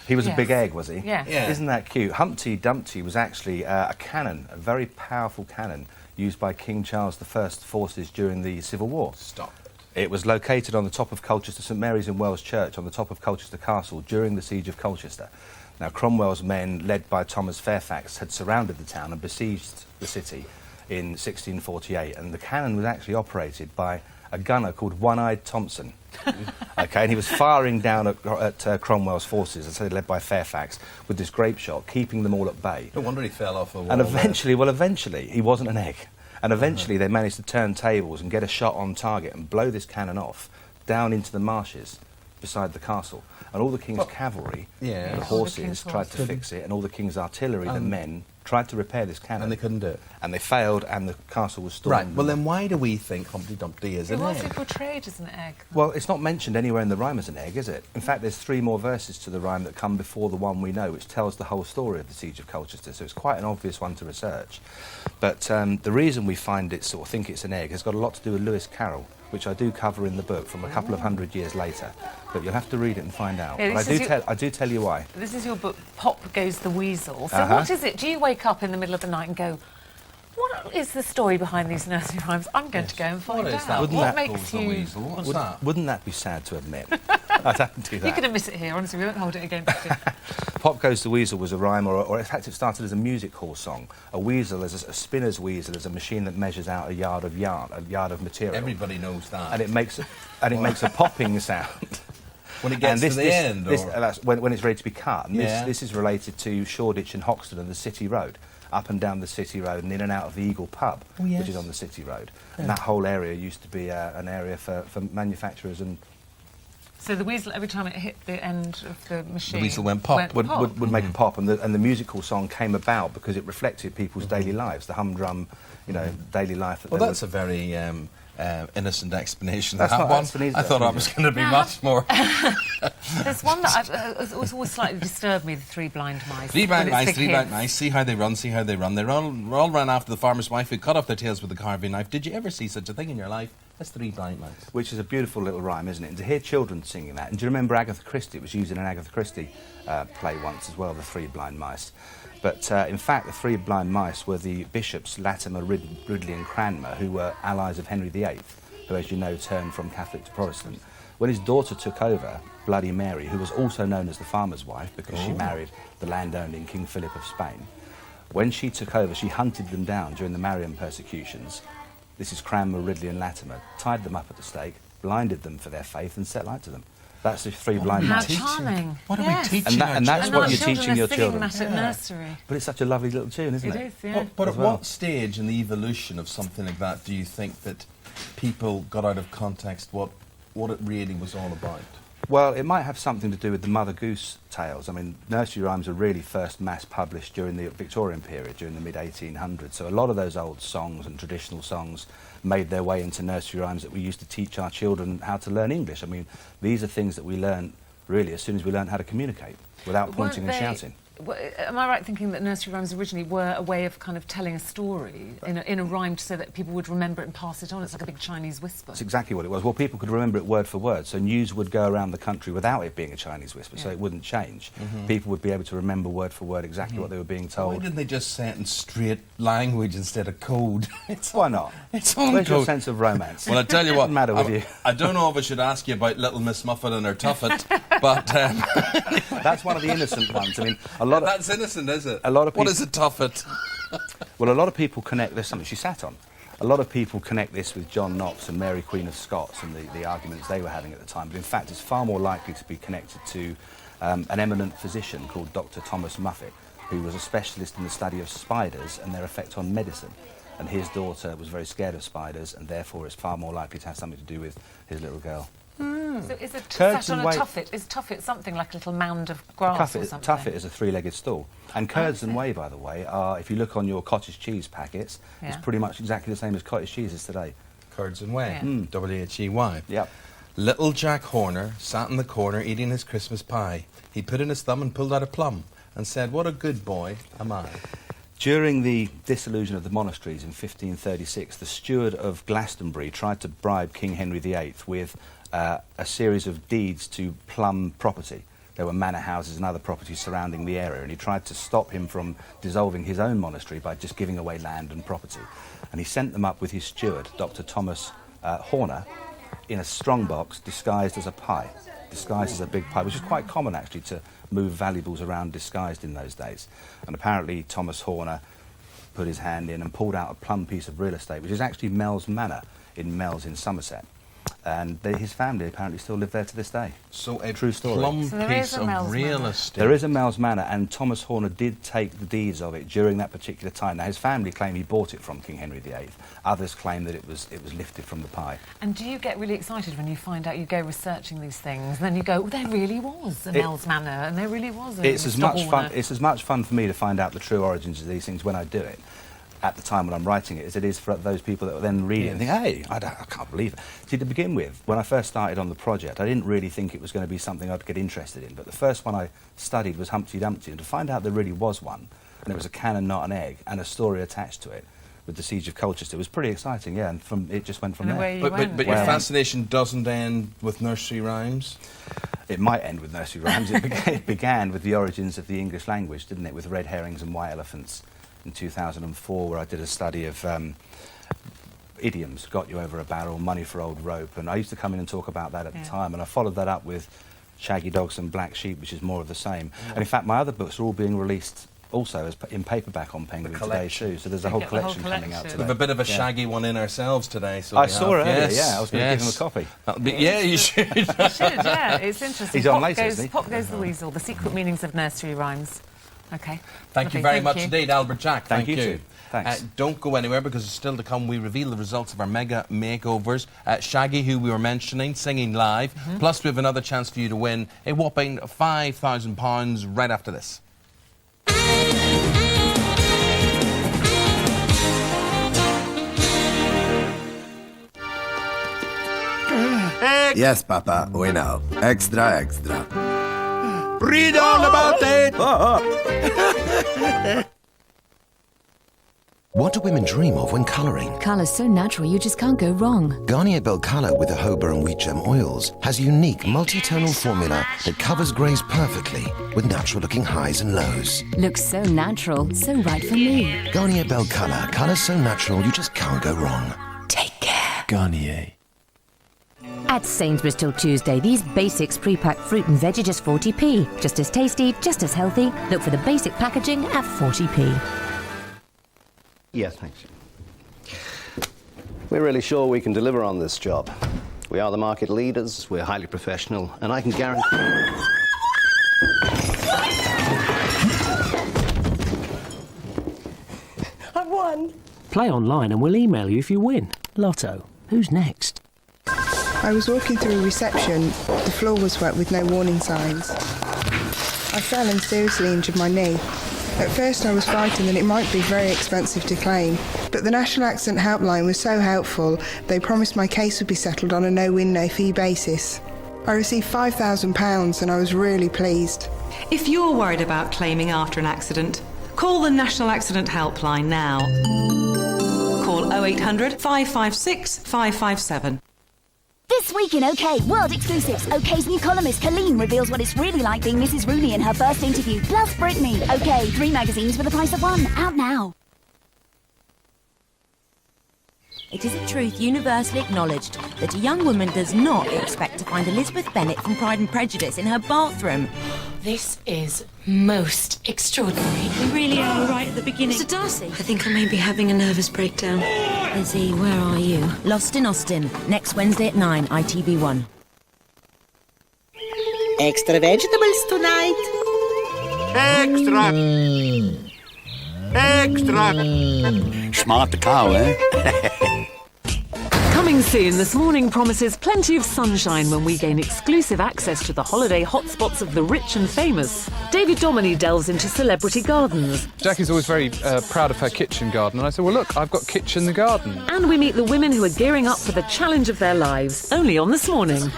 He was Yes. a big egg, was he? Yes. Yeah. Isn't that cute? Humpty Dumpty was actually a cannon, a very powerful cannon used by King Charles I's forces during the Civil War. Stop. It was located on the top of Colchester, St Mary's in Wells Church, on the top of Colchester Castle during the Siege of Colchester. Now, Cromwell's men, led by Thomas Fairfax, had surrounded the town and besieged the city in 1648, and the cannon was actually operated by a gunner called One-Eyed Thompson. Okay, and he was firing down at Cromwell's forces, as I said, led by Fairfax, with this grape shot, keeping them all at bay. No wonder he fell off the wall. And eventually, he wasn't an egg. And eventually they managed to turn tables and get a shot on target and blow this cannon off down into the marshes beside the castle. And all the king's cavalry, Yeah. the All the horses, king's tried to horses. fix it, and all the king's artillery, the men, tried to repair this cannon. And they couldn't do it. And they failed, and the castle was stormed. Right, well then why do we think Humpty Dumpty is It an was egg? portrayed as an egg. Well, it's not mentioned anywhere in the rhyme as an egg, is it? In fact, there's 3 more verses to the rhyme that come before the one we know, which tells the whole story of the Siege of Colchester, so it's quite an obvious one to research. But the reason we think it's an egg has got a lot to do with Lewis Carroll, which I do cover in the book from a couple of hundred years later. But you'll have to read it and find out. Yeah, But I do tell you why. This is your book, Pop Goes the Weasel. So Uh-huh. what is it? Do you wake up in the middle of the night and go, what is the story behind these nursery rhymes? I'm going to go and find out. Wouldn't What that- makes you... Wouldn't that be sad to admit? I don't do that. You can admit it here, honestly, we won't hold it against you. Pop Goes the Weasel was a rhyme, or in fact it started as a music hall song. A weasel is a spinner's weasel is a machine that measures out a yard of material. Everybody knows that. And it makes a popping sound. When it gets to the end, or... that's when it's ready to be cut. And Yeah. this is related to Shoreditch and Hoxton and the City Road, up and down the City Road and in and out of the Eagle Pub, Oh, yes. which is on the City Road. Yeah. And that whole area used to be an area for manufacturers and So the weasel, every time it hit the end of the machine... The weasel went pop. would make a pop, and the musical song came about because it reflected people's daily lives, the humdrum, daily life. That Well, they that's a very innocent explanation. That's that not one. that's an easy I thought I was going to be much more. There's one that it's always slightly disturbed me, the 3 blind mice. 3 blind When it's mice, for 3 blind kids. mice. See how they run, see how they run. They all ran after the farmer's wife who cut off their tails with a carving knife. Did you ever see such a thing in your life? That's 3 blind mice. Which is a beautiful little rhyme, isn't it? And to hear children singing that, and do you remember Agatha Christie? It was used in an Agatha Christie play once as well, the 3 blind mice. But in fact, the 3 blind mice were the bishops Latimer, Ridley and Cranmer, who were allies of Henry VIII, who, as you know, turned from Catholic to Protestant. When his daughter took over, Bloody Mary, who was also known as the farmer's wife because she married the landowning King Philip of Spain, when she took over, she hunted them down during the Marian persecutions. This is Cranmer, Ridley and Latimer, tied them up at the stake, blinded them for their faith and set light to them. That's the 3 blind How mice. charming. What are Yes. we teaching And that's And what our you're children teaching are your singing children. that at nursery. But it's such a lovely little tune, isn't it? It is, yeah. But As at well. what stage in the evolution of something like that do you think that people got out of context what it really was all about? Well, it might have something to do with the Mother Goose tales. I mean, nursery rhymes were really first mass published during the Victorian period, during the mid-1800s. So a lot of those old songs and traditional songs made their way into nursery rhymes that we used to teach our children how to learn English. I mean, these are things that we learn really as soon as we learn how to communicate without pointing and shouting. Am I right thinking that nursery rhymes originally were a way of kind of telling a story in a rhyme so that people would remember it and pass it on? It's like a big Chinese whisper. That's exactly what it was. Well, people could remember it word for word, so news would go around the country without it being a Chinese whisper, so it wouldn't change. People would be able to remember word for word exactly what they were being told. Why didn't they just say it in straight language instead of code? Why not? It's on Where's code. your sense of romance? Well, I tell you what, Doesn't matter with you. I don't know if I should ask you about Little Miss Muffet and her tuffet, but that's one of the innocent ones. I mean, a lot of that's innocent, is it? A lot of people, what is a tuffet? Well, a lot of people connect this something she sat on. A lot of people connect this with John Knox and Mary Queen of Scots and the arguments they were having at the time. But in fact, it's far more likely to be connected to an eminent physician called Dr. Thomas Muffet, who was a specialist in the study of spiders and their effect on medicine. And his daughter was very scared of spiders, and therefore it's far more likely to have something to do with his little girl. So is sat on a tuffet? Is tuffet something like a little mound of grass or something? Tuffet is a three-legged stool. And curds and whey, by the way, are, if you look on your cottage cheese packets, it's pretty much exactly the same as cottage cheese is today. Curds and whey. W-H-E-Y. Yep. Little Jack Horner sat in the corner eating his Christmas pie. He put in his thumb and pulled out a plum and said, "What a good boy am I." During the dissolution of the monasteries in 1536, the steward of Glastonbury tried to bribe King Henry VIII with a series of deeds to plum property. There were manor houses and other properties surrounding the area, and he tried to stop him from dissolving his own monastery by just giving away land and property. And he sent them up with his steward, Dr. Thomas Horner, in a strong box disguised as a pie, disguised as a big pie, which is quite common actually to move valuables around disguised in those days. And apparently Thomas Horner put his hand in and pulled out a plum piece of real estate, which is actually Mells Manor in Mells in Somerset. And his family apparently still live there to this day. So a true story. Plum piece of real estate. There is a Mells Manor, and Thomas Horner did take the deeds of it during that particular time. Now, his family claim he bought it from King Henry VIII. Others claim that it was lifted from the pie. And do you get really excited when you find out, you go researching these things, and then you go, oh, there really was a Mells Manor, and there really was a It's as much fun for me to find out the true origins of these things when I do it, at the time when I'm writing it, as it is for those people that then read it and think, hey, I can't believe it. See, to begin with, when I first started on the project, I didn't really think it was going to be something I'd get interested in, but the first one I studied was Humpty Dumpty, and to find out there really was one, and it was a cannon, not an egg, and a story attached to it, with the Siege of Colchester, it was pretty exciting, yeah, and it just went from there. But your fascination doesn't end with nursery rhymes? It might end with nursery rhymes. It began with the origins of the English language, didn't it, with red herrings and white elephants in 2004, where I did a study of idioms, got you over a barrel, money for old rope, and I used to come in and talk about that at the time, and I followed that up with Shaggy Dogs and Black Sheep, which is more of the same. And in fact, my other books are all being released also as in paperback on Penguin today too, so there's a whole collection coming out today. We have a bit of a Shaggy one in ourselves today. So I saw it earlier, yeah, I was going to give him a copy. Yeah, you should. You should, yeah, it's interesting. He's on later, isn't he? Pop Goes the Weasel, The Secret Meanings of Nursery Rhymes. Okay. Thank you very much indeed, Albert Jack. Thank you too. Thanks. Don't go anywhere, because it's still to come. We reveal the results of our mega makeovers. Shaggy, who we were mentioning, singing live. Plus, we have another chance for you to win a whopping £5,000 right after this. Yes, Papa, we know. Extra, extra. Read all about it! What do women dream of when colouring? Colour's so natural, you just can't go wrong. Garnier Bel Colour with the jojoba and wheat germ oils has a unique multi-tonal formula that covers greys perfectly with natural-looking highs and lows. Looks so natural, so right for me. Garnier Bel Colour. Colour's so natural, you just can't go wrong. Take care. Garnier. At Sainsbury's till Tuesday, these Basics pre-packed fruit and veg are just 40p. Just as tasty, just as healthy. Look for the basic packaging at 40p. Yes, thanks. We're really sure we can deliver on this job. We are the market leaders, we're highly professional, and I can guarantee... I won! Play online and we'll email you if you win. Lotto. Who's next? I was walking through reception. The floor was wet with no warning signs. I fell and seriously injured my knee. At first I was frightened that it might be very expensive to claim, but the National Accident Helpline was so helpful, they promised my case would be settled on a no-win, no-fee basis. I received £5,000 and I was really pleased. If you're worried about claiming after an accident, call the National Accident Helpline now. Call 0800 556 557. This week in OK, world exclusives. OK's new columnist Colleen reveals what it's really like being Mrs. Rooney in her first interview. Plus Britney. OK, 3 magazines for the price of 1. Out now. It is a truth universally acknowledged that a young woman does not expect to find Elizabeth Bennet from Pride and Prejudice in her bathroom. This is most extraordinary. We really are right at the beginning. Mr. Darcy? I think I may be having a nervous breakdown. Lizzie, where are you? Lost in Austin, next Wednesday at 9, ITV1. Extra vegetables tonight. Extra. Extra. Smart cow, eh? Coming soon, This Morning promises plenty of sunshine when we gain exclusive access to the holiday hotspots of the rich and famous. David Dominy delves into celebrity gardens. Jackie's always very proud of her kitchen garden, and I said, well, look, I've got Kitchen the Garden. And we meet the women who are gearing up for the challenge of their lives, only on This Morning.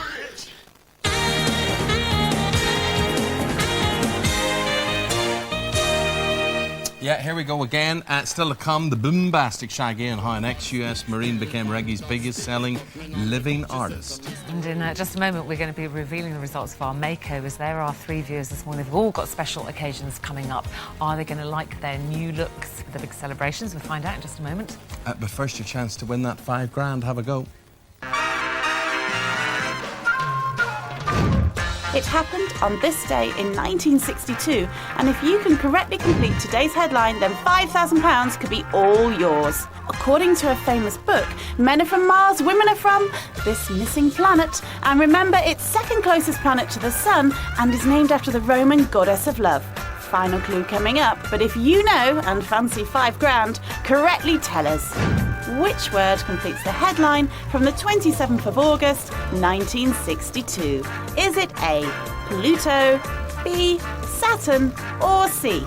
Yeah, here we go again. Still to come, the boombastic Shaggy and how an ex-US Marine became reggae's biggest selling living artist. And in just a moment, we're going to be revealing the results of our makeovers. There are 3 viewers this morning. They've all got special occasions coming up. Are they going to like their new looks for the big celebrations? We'll find out in just a moment. But first, your chance to win that £5,000. Have a go. It happened on this day in 1962, and if you can correctly complete today's headline, then £5,000 could be all yours. According to a famous book, men are from Mars, women are from this missing planet, and remember, it's second closest planet to the Sun and is named after the Roman goddess of love. Final clue coming up, but if you know and fancy £5,000, correctly tell us. Which word completes the headline from the 27th of August, 1962? Is it A, Pluto, B, Saturn, or C,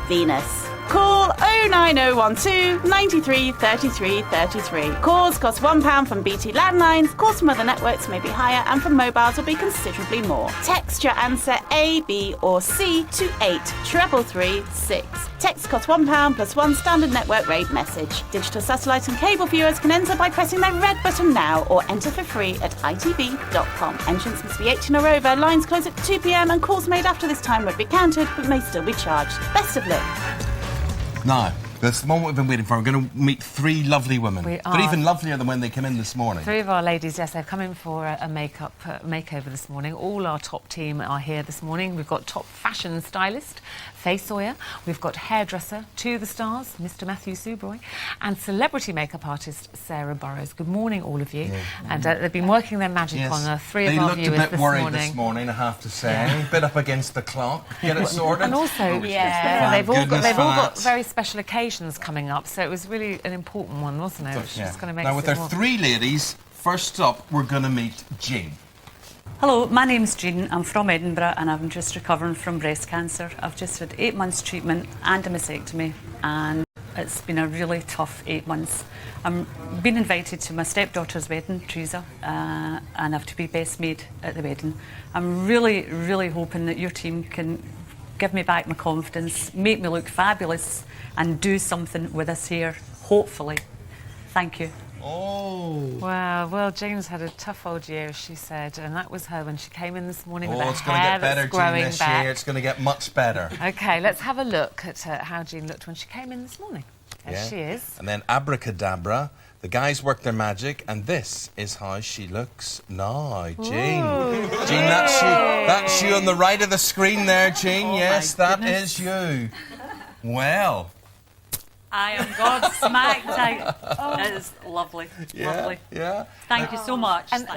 Venus? Call 09012 93 33 33. Calls cost £1 from BT landlines. Calls from other networks may be higher, and from mobiles will be considerably more. Text your answer A, B, or C to 83336. Text costs £1 plus 1 standard network rate message. Digital satellite and cable viewers can enter by pressing the red button now, or enter for free at itv.com. Entrance must be 18 or over. Lines close at 2 p.m. and calls made after this time won't be counted, but may still be charged. Best of luck. Now, that's the moment we've been waiting for. We're going to meet 3 lovely women. We are. They're even lovelier than when they came in this morning. 3 of our ladies, yes, they've come in for a makeover this morning. All our top team are here this morning. We've got top fashion stylist, Faye Sawyer. We've got hairdresser, to the stars, Mr. Matthew Subroy, and celebrity makeup artist, Sarah Burrows. Good morning, all of you. Yeah. And they've been working their magic on 3 of our viewers this morning. They looked a bit worried this morning, I have to say. Yeah. Bit up against the clock. Get it sorted. And also, they've all got very special occasions coming up, so it was really an important one, wasn't it? Which is going to make now, with our 3 ladies, first up, we're going to meet Jean. Hello, my name's Jean. I'm from Edinburgh and I'm just recovering from breast cancer. I've just had 8 months treatment and a mastectomy, and it's been a really tough 8 months. I'm been invited to my stepdaughter's wedding, Teresa, and I have to be best maid at the wedding. I'm really, really hoping that your team can give me back my confidence, make me look fabulous, and do something with this hair, hopefully. Thank you. Oh. Wow, well, Jane's had a tough old year, she said, and that was her when she came in this morning with her it's going to get better, Jean, this year. It's going to get much better. OK, let's have a look at how Jean looked when she came in this morning. There she is. And then abracadabra. The guys work their magic, and this is how she looks now. Jean. Ooh. Jean, that's you on the right of the screen there, Jean. Yes, that is you. Well. I am God smacked out. It is lovely, lovely. Yeah. Thank you so much. And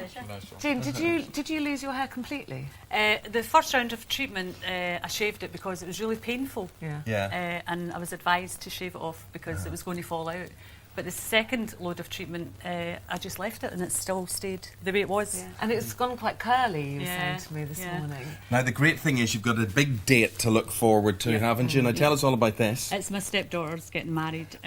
Jean, did you lose your hair completely? The first round of treatment, I shaved it because it was really painful. Yeah. And I was advised to shave it off because it was going to fall out. But the second load of treatment, I just left it and it still stayed the way it was. Yeah. And it's gone quite curly, you were saying to me this morning. Now, the great thing is you've got a big date to look forward to, haven't you? Now, tell us all about this. It's my stepdaughter's getting married,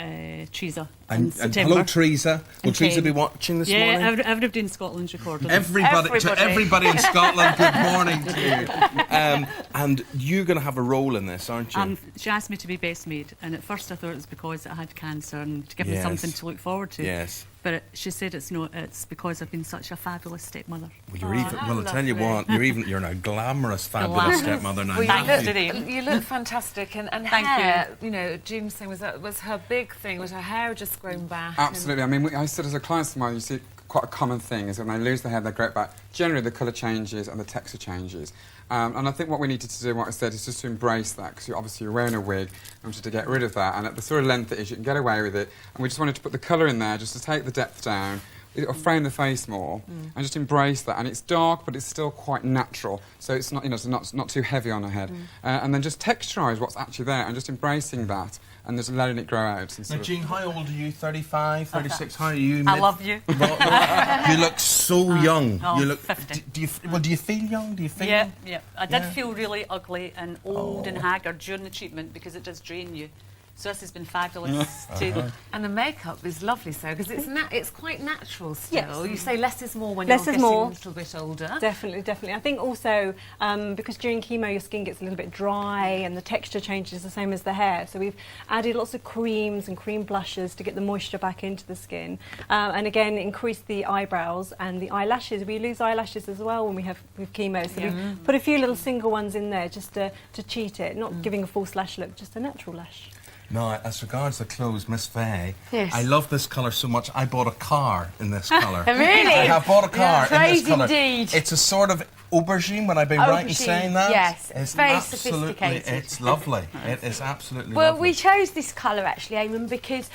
Teresa. And September. hello, Teresa. Will And Teresa Ken. be watching this morning? Yeah, everybody in Scotland's recording. Everybody in Scotland, good morning to you. And you're going to have a role in this, aren't you? She asked me to be best maid, and at first I thought it was because I had cancer and to give me Yes. something to look forward to. Yes. But she said it's not. It's because I've been such a fabulous stepmother. Well, you're even. Well, I'll tell you what. You're a glamorous, fabulous stepmother now. Well, you look fantastic, and Thank hair. You know, Jean's thing was her big thing. Was her hair just grown back? Absolutely. I mean, I said as a client of mine, you see quite a common thing is when they lose their hair, they grow it back. Generally, the colour changes and the texture changes. And I think what we needed to do, what I said, is just to embrace that, because obviously you're wearing a wig, and wanted to get rid of that. And at the sort of length it is, you can get away with it. And we just wanted to put the colour in there, just to take the depth down. It'll frame the face more, and just embrace that. And it's dark, but it's still quite natural, so it's not, it's not too heavy on her head. And then just texturise what's actually there, and just embracing that, and just letting it grow out. And Now, Jean, how old are you? 35, 36? How are you? I love you. You look so young. Oh, You look. 50. Do you feel young? Do you feel? Yeah, yeah. I did feel really ugly and old and haggard during the treatment because it does drain you. So this has been fabulous too. And the makeup is lovely, so because it's quite natural still. Yes. You say less is more when Less you're is getting more. a little bit older. Definitely, definitely. I think also because during chemo your skin gets a little bit dry and the texture changes the same as the hair. So we've added lots of creams and cream blushes to get the moisture back into the skin. And again, increase the eyebrows and the eyelashes. We lose eyelashes as well when we have with chemo. So we put a few little single ones in there just to cheat it, not giving a false lash look, just a natural lash. No, as regards the clothes, Miss Faye, Yes. I love this colour so much. I bought a car in this colour. Really? I have bought a car in Praise this colour. indeed. It's a sort of aubergine, when I've been right in Aubergine, saying that. yes. It's Very absolutely, sophisticated. it's lovely. It is absolutely Well, lovely. we chose this colour actually, Eamon, because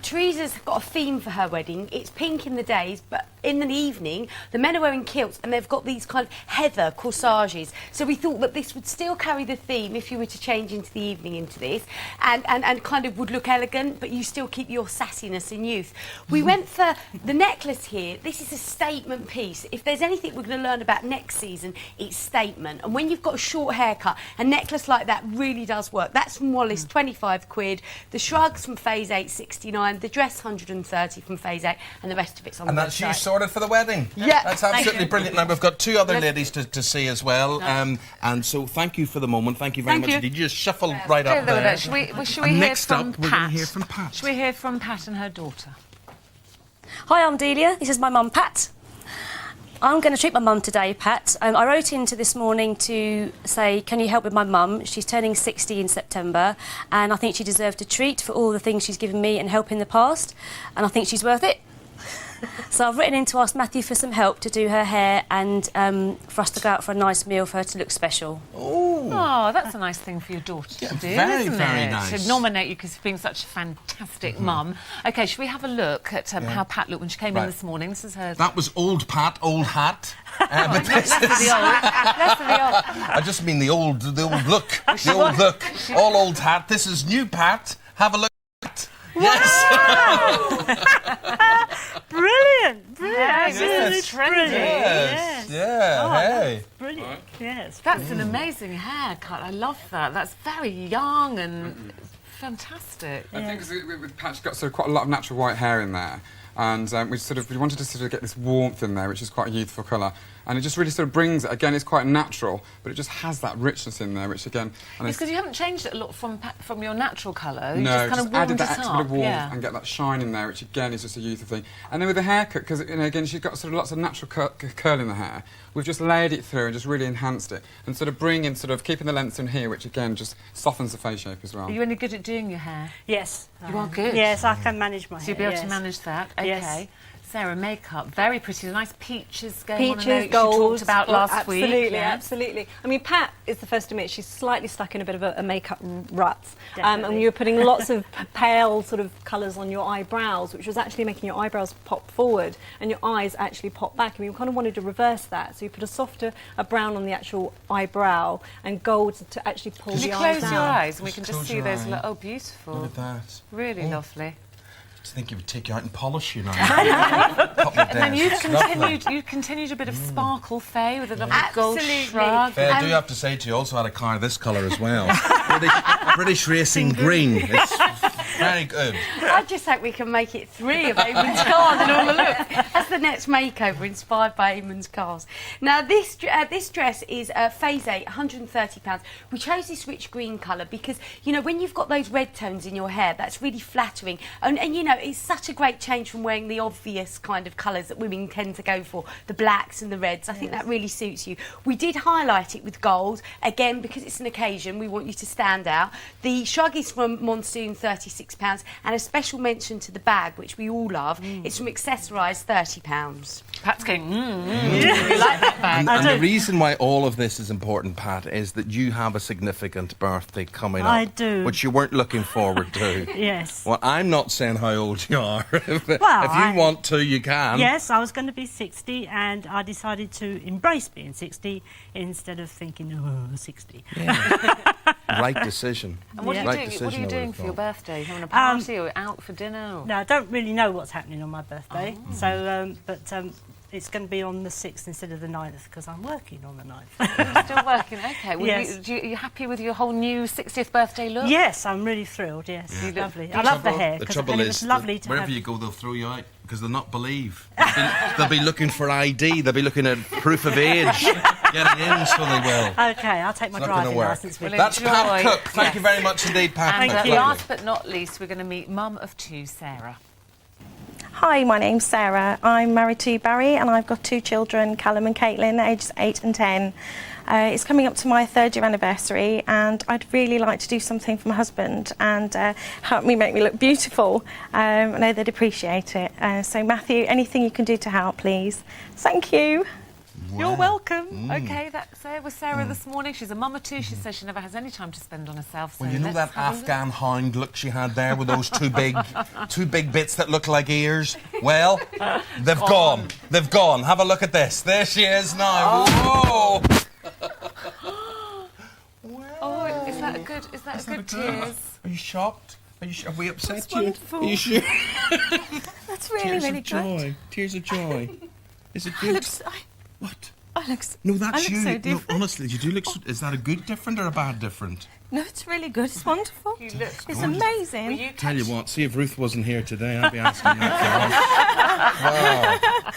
Teresa's got a theme for her wedding. It's pink in the days, but in the evening, the men are wearing kilts and they've got these kind of heather corsages. So we thought that this would still carry the theme if you were to change into the evening into this, and kind of would look elegant, but you still keep your sassiness and youth. We went for the necklace here. This is a statement piece. If there's anything we're going to learn about next season, it's statement. And when you've got a short haircut, a necklace like that really does work. That's from Wallis, 25 quid. The shrugs from Phase 8, 69. The dress, 130 from Phase 8. And the rest of it's on And the that's you website. sorted for the wedding. Yeah. That's Thank absolutely you. brilliant. Now, we've got two other ladies to see as well. And so thank you for the moment. Thank you very much. Did you just shuffle right up there? Should we And hear next from up, we're Pat? going to hear from Pat. Should we hear from Pat and her daughter? Hi, I'm Delia. This is my mum, Pat. I'm going to treat my mum today, Pat. I wrote into this morning to say, can you help with my mum? She's turning 60 in September, and I think she deserved a treat for all the things she's given me and help in the past, and I think she's worth it. So I've written in to ask Matthew for some help to do her hair and for us to go out for a nice meal for her to look special. Oh, that's a nice thing for your daughter to do, very, isn't very it? nice. To nominate you because you've been such a fantastic mum. OK, should we have a look at how Pat looked when she came in Right. this morning? This is her... That was old Pat, old hat. But Less of the old. Less of the old. I just mean the old look. The old look. All old hat. This is new Pat. Have a look. Brilliant, brilliant. Yes, Really it's trendy. brilliant. Yes. Yeah, Oh, hey. that's brilliant. Yes. That's an amazing haircut. I love that. That's very young and fantastic. I think with Pat, she's got sort of quite a lot of natural white hair in there, and we wanted to sort of get this warmth in there, which is quite a youthful colour, and it just really sort of brings it. Again, it's quite natural, but it just has that richness in there, which again. And It's because you haven't changed it a lot from your natural colour. You no, just kind of warmed added that it extra up. bit of warmth Yeah. and get that shine in there, which again is just a youthful thing. And then with the haircut, because again she's got sort of lots of natural curl in the hair, we've just layered it through and just really enhanced it, and sort of bringing keeping the length in here, which again just softens the face shape as well. Are you any good at doing your hair? Yes. You are good? Yes, I can manage my hair. So you'll be able yes. to manage that? OK. Yes. Sarah, makeup, very pretty. Nice peaches going on. Peaches, You gold. talked about last week. Absolutely, yeah. absolutely. I mean, Pat is the first to admit she's slightly stuck in a bit of a makeup rut. And Definitely. you're putting lots of pale sort of colours on your eyebrows, which was actually making your eyebrows pop forward and your eyes actually pop back. And we kind of wanted to reverse that. So you put a brown on the actual eyebrow and gold to actually pull Can the you eyes close down. your eyes and we can Just just close see your those... eye. Oh, beautiful. Look at that. Really lovely. I think you would take you out and polish you now. And then you've continued a bit of sparkle, Faye, with a lovely gold shrug. Faye, I do have to say to you, also had a car this colour as well. British Racing Green. It's Very good. I just hope we can make it 3 of Eamon's cars in all the looks. That's the next makeover inspired by Eamon's cars. Now, this dress is Phase 8, £130. We chose this rich green colour because, you know, when you've got those red tones in your hair, that's really flattering. And you know, it's such a great change from wearing the obvious kind of colours that women tend to go for, the blacks and the reds. I think that really suits you. We did highlight it with gold. Again, because it's an occasion, we want you to stand out. The shrug is from Monsoon, £36, and a special mention to the bag, which we all love. It's from Accessorise, £30. Pat's going, You like that bag? And the reason why all of this is important, Pat, is that you have a significant birthday coming up. I do. Which you weren't looking forward to. Yes. Well, I'm not saying how old you are. If you I- want to, you can. Yes, I was going to be 60 and I decided to embrace being 60 instead of thinking, oh, 60. Right decision. And what are you Right doing? decision, What are you I doing would've for your thought. birthday? Having a party or out for dinner? Or? No, I don't really know what's happening on my birthday. So, it's going to be on the 6th instead of the 9th because I'm working on the 9th. You're still working, OK. Well, Yes. are you happy with your whole new 60th birthday look? Yes, I'm really thrilled, yes. You look Lovely. I love the hair. The 'cause- trouble and it is, was lovely that to wherever have... you go, they'll throw you out because they'll not believe. They'll be looking for ID. They'll be looking at proof of age. Getting in, so they will. OK, I'll take my It's not gonna driving work. licence with me. That's Pat Cook. Thank you very much indeed, Pat. And That's lovely. last but not least, we're going to meet mum of 2, Sarah. Hi, my name's Sarah. I'm married to Barry and I've got 2 children, Callum and Caitlin, ages 8 and 10. It's coming up to my 3rd year anniversary and I'd really like to do something for my husband and help me make me look beautiful. I know they'd appreciate it. So Matthew, anything you can do to help, please. Thank you. You're welcome. OK, that's was Sarah this morning. She's a mum of 2. She says she never has any time to spend on herself. So Well, you know let's that have a look. Afghan hound look she had there with those two big bits that look like ears? Well, they've gone. They've gone. Have a look at this. There she is now. Whoa! Oh, is that a good? Is that a good tears? Are you shocked? Have we upset That's you? wonderful. Are you sure? That's really, Tears really of good. joy. Tears of joy. Is it I good? look so, What? I look, No, that's I look you. so No, different. honestly, you do look. Is that a good different or a bad different? No, it's really good. It's wonderful. You look It's gorgeous. amazing. Tell you what, see if Ruth wasn't here today, I'd be asking that. Wow.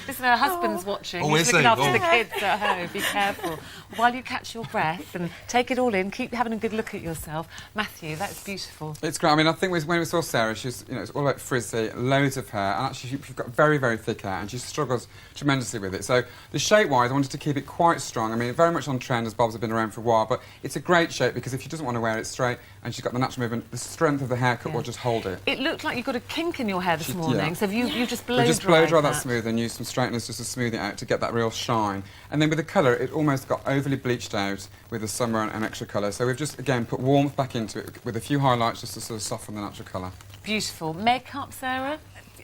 Listen, her husband's watching. Oh, He's is looking he? after Oh. the kids at home. Be careful. While you catch your breath and take it all in, keep having a good look at yourself. Matthew, that's beautiful. It's great. I mean, I think when we saw Sarah, she's, you know, it's all about frizzy, loads of hair, and actually she's got very, very thick hair, and she struggles tremendously with it. So the shape-wise, I wanted to keep it quite strong. I mean, very much on trend as bobs have been around for a while, but it's a great shape because if she doesn't want to wear it straight and she's got the natural movement, the strength of the haircut will just hold it. It looked like you got a kink in your hair this morning, yeah. so you just blow We just blow dry that that. smooth and use some straighteners just to smooth it out to get that real shine. And then with the colour, it almost got overly bleached out with the summer and extra colour. So we've just, again, put warmth back into it with a few highlights just to sort of soften the natural colour. Beautiful. Makeup, Sarah?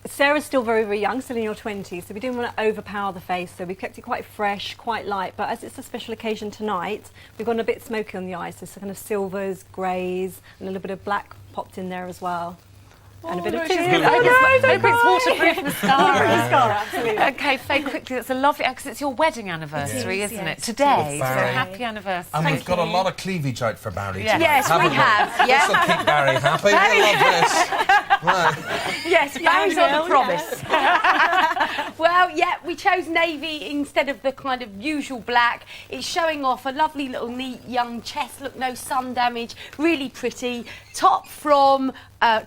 Sarah's still very, very young, still in your 20s, so we didn't want to overpower the face, so we kept it quite fresh, quite light. But as it's a special occasion tonight, we've gone a bit smoky on the eyes, so kind of silvers, greys, and a little bit of black popped in there as well. And a bit of tears. Maybe it's waterproof mascara. Mascara, absolutely. OK, Faye, quickly, that's a lovely... Because it's your wedding anniversary, isn't it? Today. So Barry. happy anniversary. And we've got a lot of cleavage out for Barry. Yes. tonight, Yes, haven't we have, yeah. This will keep Barry happy. I love this. Right. Yes, Barry's on will, the promise. Well, yeah, we chose navy instead of the kind of usual black. It's showing off a lovely little neat young chest. Look, no sun damage. Really pretty. Top from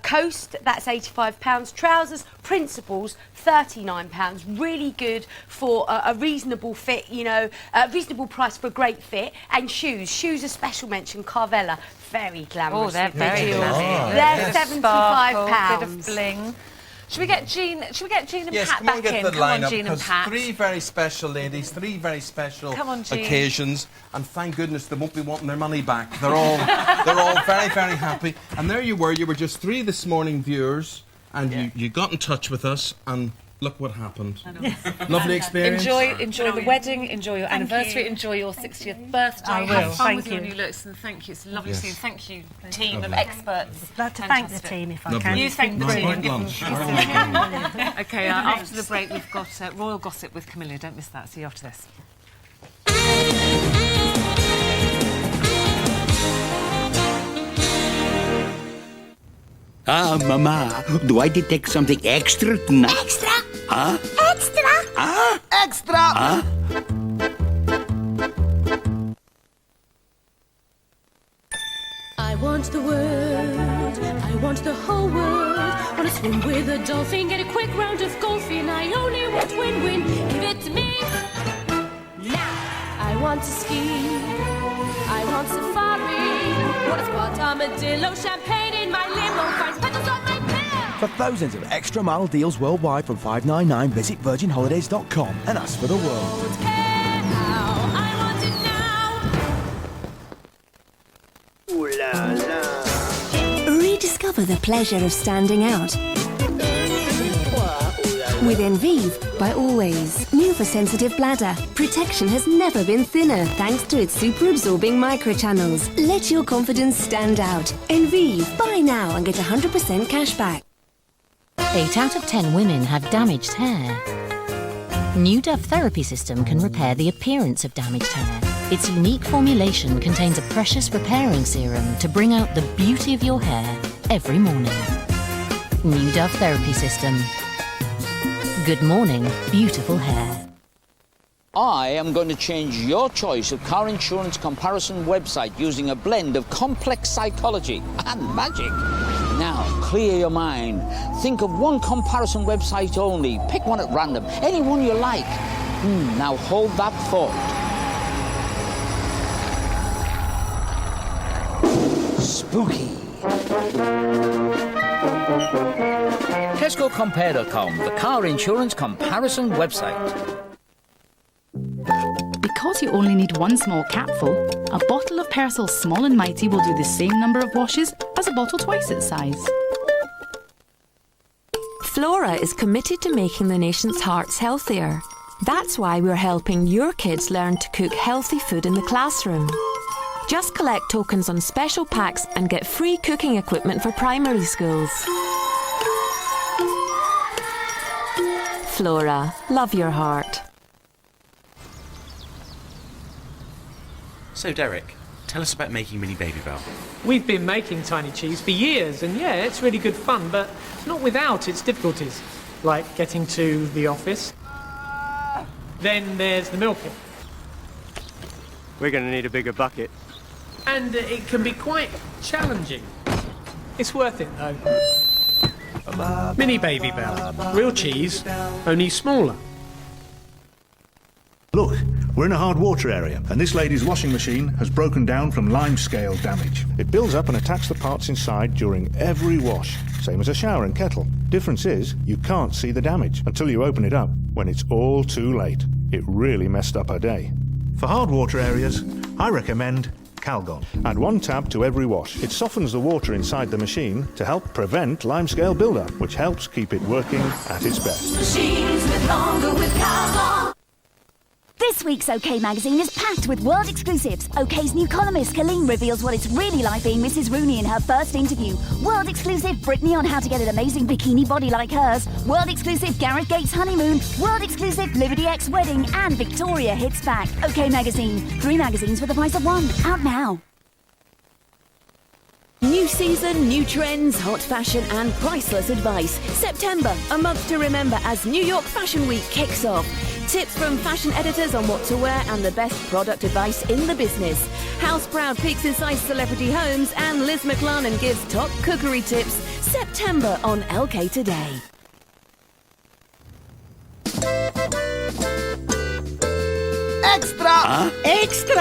Coast, that's £85. Trousers, Principles, £39. Really good for a reasonable fit, you know, a reasonable price for a great fit. And shoes. Shoes a special mention, Carvela. Very glamorous. Oh, they're with very the glamorous. jewels. Bit They're of £75. sparkle, bit of bling. Should we get Jean and Yes, Pat come on, back get in? the Come on, lineup, Jean and because Pat. 3 very special ladies, 3 very special Come on, Jean. occasions, and thank goodness they won't be wanting their money back. They're all very, very happy. And there you were just 3 this morning viewers, and you got in touch with us, and look what happened. Lovely experience. Enjoy the wedding, enjoy your anniversary, enjoy your 60th birthday. I will, Have fun thank with your you. new looks, and thank you. It's lovely Yes. to see you. Thank you, team Lovely. of experts. I'd like to thank the Fantastic. team if I Lovely. can. You thank the Nice team. light Give them lunch. kisses. OK, after the break, we've got Royal Gossip with Camilla. Don't miss that. See you after this. Ah, Mama, do I detect something extra tonight? Extra! Huh? Extra! Huh? Extra! Huh? I want the world, I want the whole world. Want to swim with a dolphin, get a quick round of golfing. I only want win-win, give it to me. Now! I want to ski, I want safari. Want a spot armadillo, champagne in my limo, find petals on my pillow. For thousands of extra mile deals worldwide from $5.99, visit virginholidays.com and ask for the world. Rediscover the pleasure of standing out. With Envive by Always. New for sensitive bladder. Protection has never been thinner thanks to its super-absorbing microchannels. Let your confidence stand out. Envive. Buy now and get 100% cash back. 8 out of 10 women have damaged hair. New Dove Therapy System can repair the appearance of damaged hair. Its unique formulation contains a precious repairing serum to bring out the beauty of your hair every morning. New Dove Therapy System. Good morning, beautiful hair. I am going to change your choice of car insurance comparison website using a blend of complex psychology and magic. Now, clear your mind. Think of one comparison website only. Pick one at random, any one you like. Now hold that thought. Spooky. TescoCompare.com, the car insurance comparison website. Because you only need one small capful, a bottle of Persil Small and Mighty will do the same number of washes as a bottle twice its size. Flora is committed to making the nation's hearts healthier. That's why we're helping your kids learn to cook healthy food in the classroom. Just collect tokens on special packs and get free cooking equipment for primary schools. Flora, love your heart. So, Derek, tell us about making Mini Babybel. We've been making Tiny Cheese for years, and yeah, it's really good fun, but not without its difficulties, like getting to the office. Then there's the milking. We're going to need a bigger bucket. And it can be quite challenging. It's worth it, though. Mini Babybel. Real cheese, only smaller. Look, we're in a hard water area, and this lady's washing machine has broken down from lime scale damage. It builds up and attacks the parts inside during every wash, same as a shower and kettle. Difference is, you can't see the damage until you open it up, when it's all too late. It really messed up her day. For hard water areas, I recommend Calgon. Add 1 tab to every wash. It softens the water inside the machine to help prevent limescale buildup, which helps keep it working at its best. Machines live longer with Calgon. This week's OK magazine is packed with world exclusives. OK's new columnist, Colleen, reveals what it's really like being Mrs. Rooney in her first interview. World exclusive, Britney on how to get an amazing bikini body like hers. World exclusive, Gareth Gates' honeymoon. World exclusive, Liberty X wedding. And Victoria hits back. OK magazine. 3 magazines for the price of 1. Out now. New season, new trends, hot fashion and priceless advice. September, a month to remember as New York Fashion Week kicks off. Tips from fashion editors on what to wear and the best product advice in the business. Houseproud peeks inside celebrity homes and Liz McLaren gives top cookery tips. September on LK Today. Extra! Huh? Extra!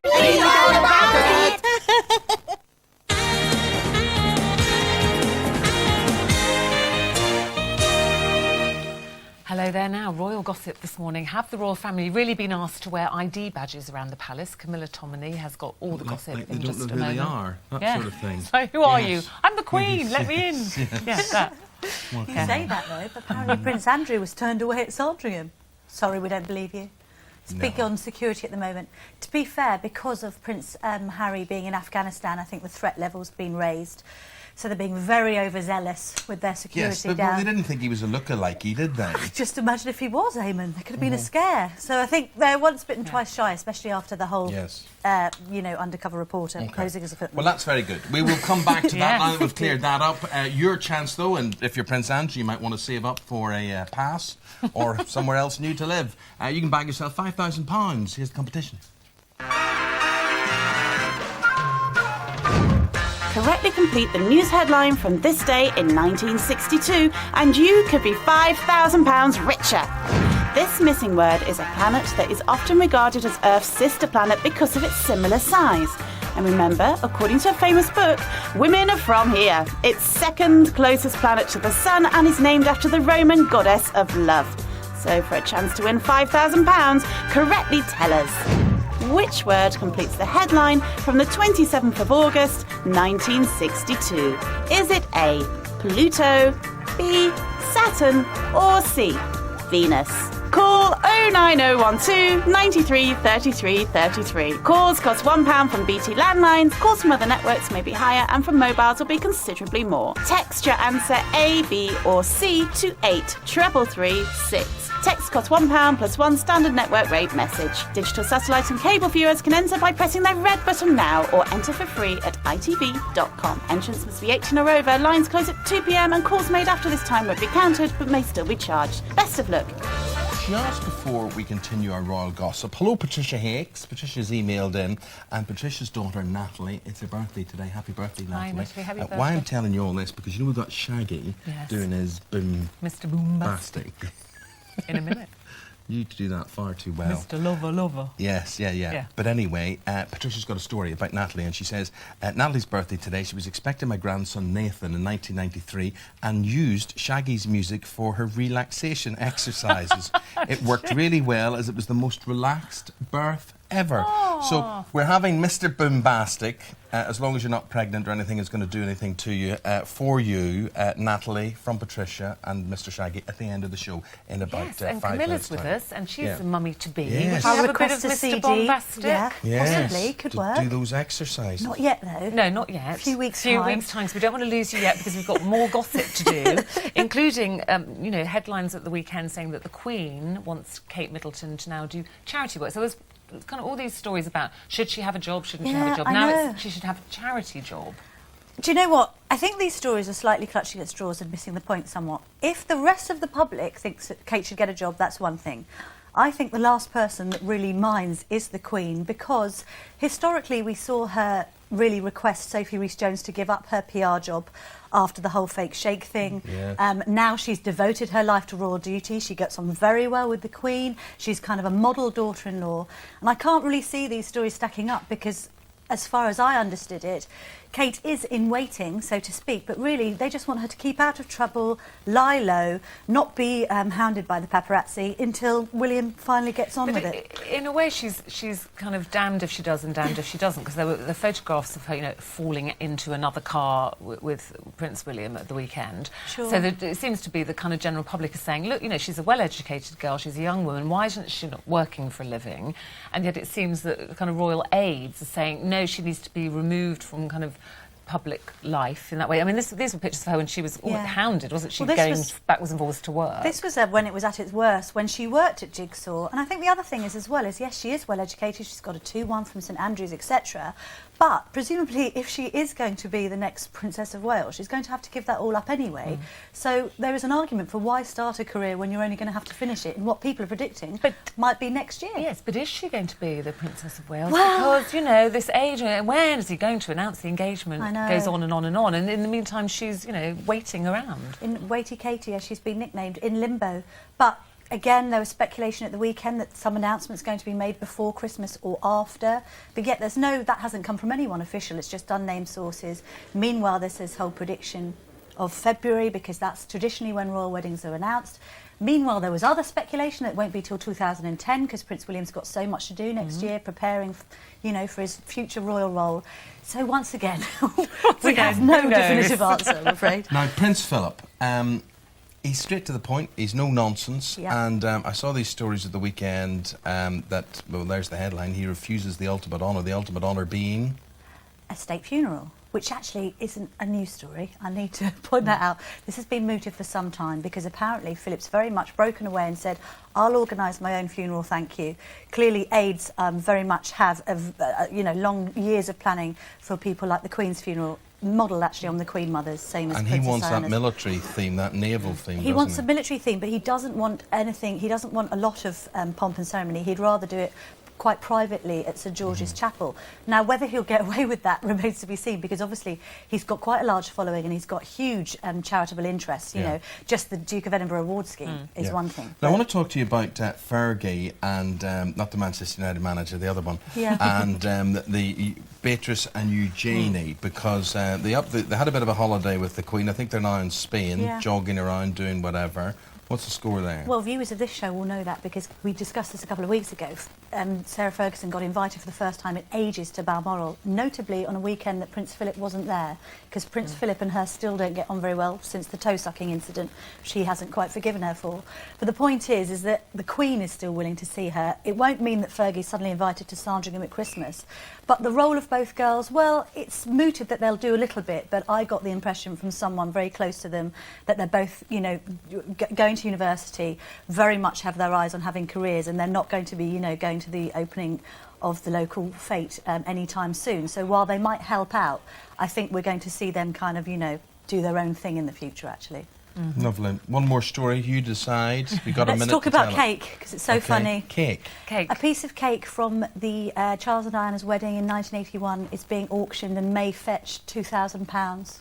Read all about it! Hello there now. Royal gossip this morning. Have the royal family really been asked to wear ID badges around the palace? Camilla Tominey has got all the gossip Like they in don't just know a who moment. they are, that sort of thing. So who are you? Yes. I'm the Queen. Let me in. Yes. that. You say that though, but apparently Prince Andrew was turned away at Sandringham. Sorry, we don't believe you. It's big on security at the moment. To be fair, because of Prince Harry being in Afghanistan, I think the threat level's been raised. So they're being very overzealous with their security Yes, but down. they didn't think he was a lookalike, did they? Just imagine if he was, Eamon. There could have been a scare. So I think they're once bitten, twice shy, especially after the whole, undercover reporter posing as a footman. Well, that's very good. We will come back to that now that we've cleared that up. Your chance, though, and if you're Prince Andrew, you might want to save up for a pass or somewhere else new to live. You can bag yourself £5,000. Here's the competition. Correctly complete the news headline from this day in 1962 and you could be £5,000 richer. This missing word is a planet that is often regarded as Earth's sister planet because of its similar size. And remember, according to a famous book, women are from here. It's second closest planet to the sun and is named after the Roman goddess of love. So for a chance to win £5,000, correctly tell us. Which word completes the headline from the 27th of August, 1962? Is it A, Pluto, B, Saturn, or C, Venus? Call 09012 93 33 33. Calls cost £1 from BT landlines. Calls from other networks may be higher and from mobiles will be considerably more. Text your answer A, B or C to 83336. Text costs £1 plus one standard network rate message. Digital satellite and cable viewers can enter by pressing their red button now or enter for free at itv.com. Entrance must be 18 or over. Lines close at 2 p.m. and calls made after this time won't be counted but may still be charged. Best of luck. Just before we continue our royal gossip, hello Patricia Hakes. Patricia's emailed in, and Patricia's daughter Natalie, it's her birthday today. Happy birthday, Natalie. Hi, Natalie. Happy birthday. Why I'm telling you all this, because you know we've got Shaggy doing his boom... Mr. Boombastic. In a minute. You need to do that far too well. Mr. Lover. Yes, yeah. But anyway, Patricia's got a story about Natalie, and she says, Natalie's birthday today, she was expecting my grandson Nathan in 1993 and used Shaggy's music for her relaxation exercises. It worked really well as it was the most relaxed birth ever. Aww. So we're having Mr. Boombastic, as long as you're not pregnant or anything is going to do anything to you, for you, Natalie, from Patricia and Mr. Shaggy at the end of the show in about 5 minutes. And Camilla's with us, and she's a mummy-to-be. Yes. Would you have a bit of request a Mr. CD. Bombastic? Yeah, possibly. Could work. Do those exercises. Not yet, though. No, not yet. A few weeks' time. time. So we don't want to lose you yet because we've got more gossip to do, including, headlines at the weekend saying that the Queen wants Kate Middleton to now do charity work. So there's kind of all these stories about should she have a job, shouldn't she have a job. Now she should have a charity job. Do you know what? I think these stories are slightly clutching at straws and missing the point somewhat. If the rest of the public thinks that Kate should get a job, that's one thing. I think the last person that really minds is the Queen, because historically we saw her really request Sophie Rhys-Jones to give up her PR job after the whole fake shake thing. Yeah. Now she's devoted her life to royal duty. She gets on very well with the Queen. She's kind of a model daughter-in-law. And I can't really see these stories stacking up because, as far as I understood it, Kate is in waiting, so to speak, but really they just want her to keep out of trouble, lie low, not be hounded by the paparazzi until William finally gets on with it. In a way, she's kind of damned if she does and damned if she doesn't, because there were the photographs of her, falling into another car with Prince William at the weekend. Sure. So it seems to be the kind of general public is saying, look, she's a well-educated girl, she's a young woman, why isn't she not working for a living? And yet it seems that kind of royal aides are saying, no, she needs to be removed from kind of public life in that way. I mean, these were pictures of her when she was hounded, wasn't she, going backwards and forwards to work? This was when it was at its worst, when she worked at Jigsaw. And I think the other thing is, as well, is, yes, she is well-educated, she's got a 2-1 from St Andrews, etc. But presumably, if she is going to be the next Princess of Wales, she's going to have to give that all up anyway. So there is an argument for why start a career when you're only going to have to finish it in what people are predicting might be next year. Yes, but is she going to be the Princess of Wales? Well, because, this age, when is he going to announce the engagement? I know. Goes on and on and on. And in the meantime, she's, waiting around. In Waity Katie, as she's been nicknamed, in limbo. But again, there was speculation at the weekend that some announcement's going to be made before Christmas or after. But yet that hasn't come from anyone official. It's just unnamed sources. Meanwhile, there's this whole prediction of February, because that's traditionally when royal weddings are announced. Meanwhile, there was other speculation that it won't be till 2010 because Prince William's got so much to do next year, preparing, for his future royal role. So once again, we have no definitive answer, I'm afraid. Now, Prince Philip, he's straight to the point. He's no nonsense. Yeah. And I saw these stories at the weekend there's the headline. He refuses the ultimate honour. The ultimate honour being? A state funeral. which actually isn't a news story. I need to point that out. This has been mooted for some time because apparently Philip's very much broken away and said, I'll organise my own funeral, thank you. Clearly aides very much have long years of planning for people like the Queen's funeral, modelled actually on the Queen Mother's, same as And Princess he wants Diana's. that military theme, that naval theme, He wants a military theme, but he doesn't want anything, he doesn't want a lot of pomp and ceremony. He'd rather do it quite privately at St George's Chapel. Now, whether he'll get away with that remains to be seen, because obviously he's got quite a large following and he's got huge charitable interests. You know, just the Duke of Edinburgh award scheme is one thing. Now, I want to talk to you about Fergie and not the Manchester United manager, the other one, and the Beatrice and Eugenie, because they had a bit of a holiday with the Queen. I think they're now in Spain, jogging around, doing whatever. What's the score there? Well, viewers of this show will know that because we discussed this a couple of weeks ago. Sarah Ferguson got invited for the first time in ages to Balmoral, notably on a weekend that Prince Philip wasn't there, because Prince Philip and her still don't get on very well since the toe-sucking incident, which he hasn't quite forgiven her for. But the point is that the Queen is still willing to see her. It won't mean that Fergie's suddenly invited to Sandringham at Christmas. But the role of both girls, well, it's mooted that they'll do a little bit, but I got the impression from someone very close to them that they're both, you know, going to university, very much have their eyes on having careers, and they're not going to be, you know, going to the opening of the local fete anytime soon. So while they might help out, I think we're going to see them kind of, you know, do their own thing in the future, actually. Lovely. One more story, you decide. We've got a minute Let's talk to about tell cake, because it's so funny. Cake. A piece of cake from the Charles and Diana's wedding in 1981 is being auctioned and may fetch £2,000.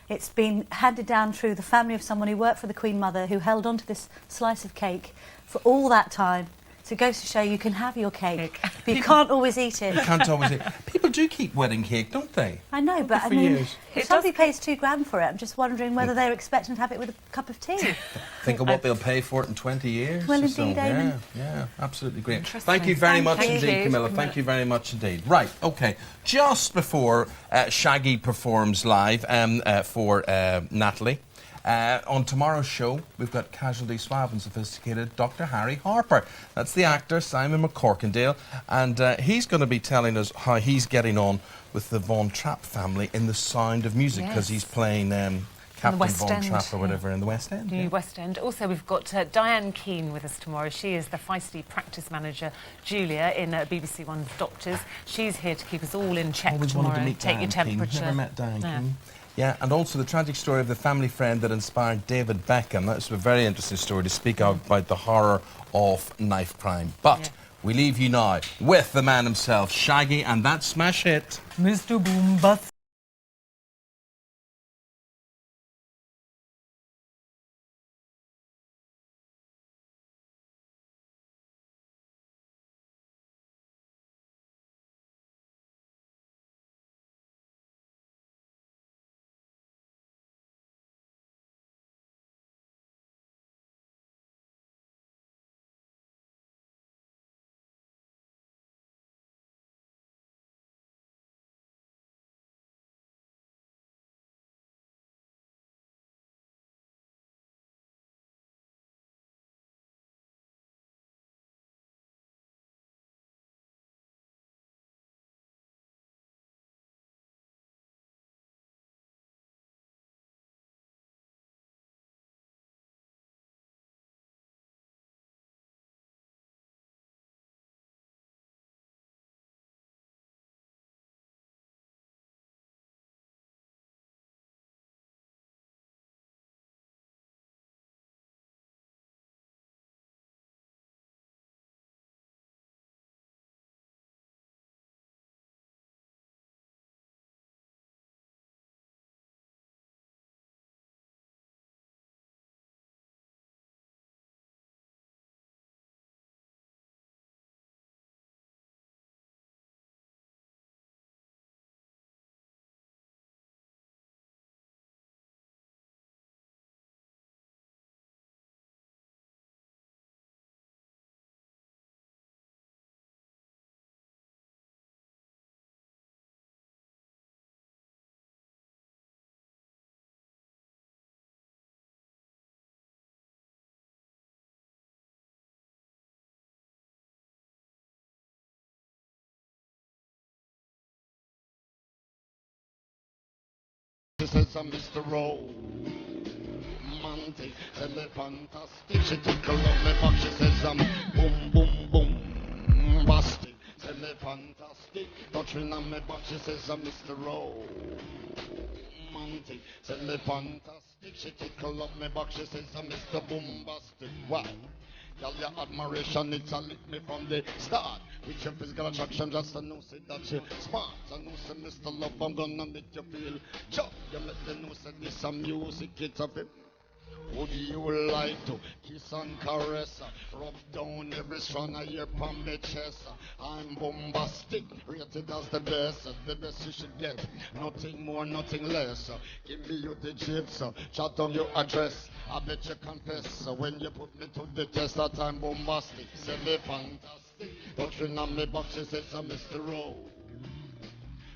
It's been handed down through the family of someone who worked for the Queen Mother, who held on to this slice of cake for all that time. So it goes to show you can have your cake, but you can't always eat it. You can't always eat. People do keep wedding cake, don't they? I know, but I mean, if somebody pays £2 for it, I'm just wondering whether they're expecting to have it with a cup of tea. Think of what they'll pay for it in 20 years. Well, or so. indeed, Eamon. Yeah, absolutely great. Thank you very much indeed, Camilla. Thank you very much indeed. Right, OK. Just before Shaggy performs live for Natalie, on tomorrow's show, we've got casually suave and sophisticated Dr. Harry Harper. That's the actor, Simon McCorkindale, and he's going to be telling us how he's getting on with the Von Trapp family in The Sound of Music, because he's playing Captain Von Trapp or whatever in the West End. New West End. Also, we've got Diane Keane with us tomorrow. She is the feisty practice manager, Julia, in BBC One's Doctors. She's here to keep us all in check Always tomorrow. wanted to meet Take your Diane Keane. temperature. Never met Diane Keane. Yeah, and also the tragic story of the family friend that inspired David Beckham. That's a very interesting story to speak about the horror of knife crime. But we leave you now with the man himself, Shaggy, and that smash hit, Mr. Boombas. She says, Mr. Romantic, tell me fantastic. She tickle on me back, she says, boom, boom, boom, bastic. Tell me fantastic, touching on me back, she says, Mr. Romantic, tell me fantastic. She tickle on me back, she says, Mr. Bombastic. Wow. Girl, your admiration, it's a lick me from the start. With your physical attraction, just to know say that you're smart. I know say Mr. Love, I'm gonna make you feel joy. You make them know say this some music, it's a bit. Would you like to kiss and caress, rub down every strand of your palm the chest? I'm bombastic, rated as the best you should get. Nothing more, nothing less. Give me you the chips, chat on your address. I bet you confess when you put me to the test that I'm bombastic. Say me fantastic, touching on me box, she says Mr.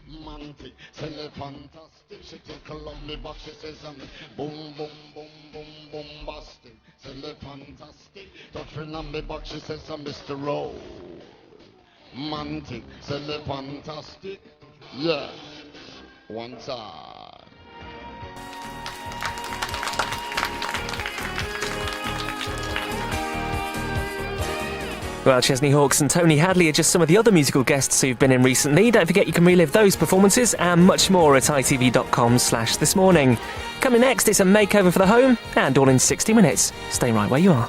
Romantic, say me fantastic. She tickle on me back, she says boom, boom, boom, boom, bombastic. Say me fantastic, touching on me back, she says Mr. Romantic, say me fantastic. Yeah, one time. Well, Chesney Hawkes and Tony Hadley are just some of the other musical guests who've been in recently. Don't forget you can relive those performances and much more at itv.com/thismorning. Coming next, it's a makeover for the home, and all in 60 minutes. Stay right where you are.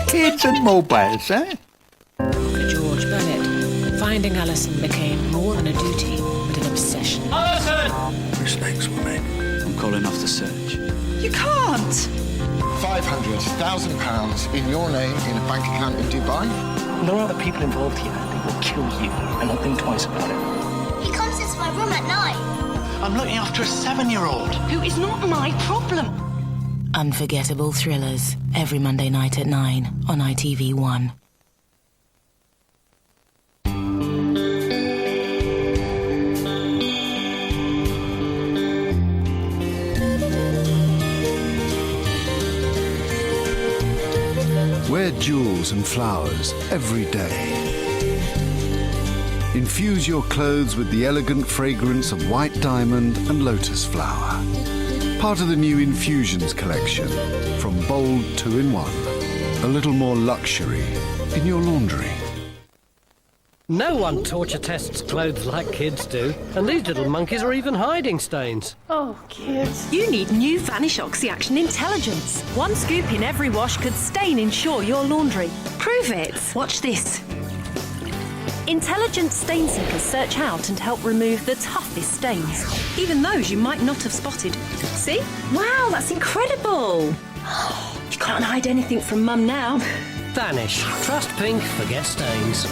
Kids and mobiles, eh? For George Burnett, finding Alison became more than a duty, but an obsession. Alison! Mistakes were made. I'm calling off the search. You can't! £500,000 in your name in a bank account in Dubai? There are other people involved here. They will kill you and not think twice about it. He comes into my room at night. I'm looking after a 7-year-old. Who is not my problem. Unforgettable thrillers, every Monday night at 9 on ITV1. Wear jewels and flowers every day. Infuse your clothes with the elegant fragrance of white diamond and lotus flower. Part of the new Infusions collection, from bold 2-in-1. A little more luxury in your laundry. No one torture tests clothes like kids do, and these little monkeys are even hiding stains. Oh, kids. You need new Vanish Oxy-Action Intelligence. One scoop in every wash could stain ensure your laundry. Prove it. Watch this. Intelligent stain seekers search out and help remove the toughest stains, even those you might not have spotted. See? Wow, that's incredible. You can't hide anything from Mum now. Vanish. Trust pink, forget stains.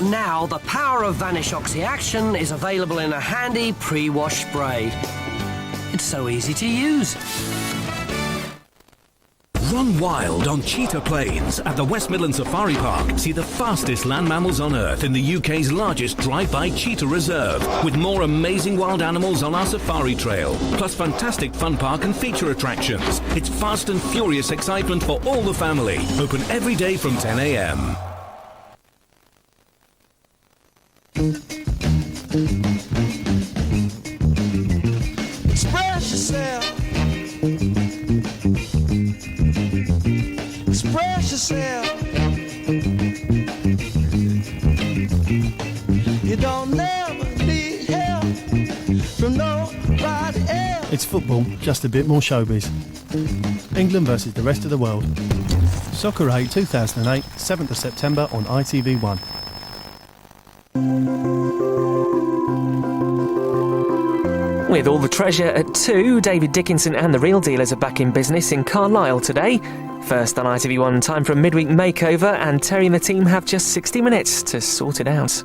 Now, the power of Vanish Oxy-Action is available in a handy pre-wash spray. It's so easy to use. Run wild on Cheetah Plains at the West Midlands Safari Park. See the fastest land mammals on Earth in the UK's largest drive-by cheetah reserve, with more amazing wild animals on our safari trail, plus fantastic fun park and feature attractions. It's fast and furious excitement for all the family. Open every day from 10 a.m. Express yourself. Express yourself. You don't never need help from nobody else. It's football, just a bit more showbiz. England versus the rest of the world. Soccer Aid 2008, 7th of September on ITV1. With all the treasure at 2, David Dickinson and the Real Dealers are back in business in Carlisle today. First on ITV1, time for a midweek makeover, and Terry and the team have just 60 minutes to sort it out.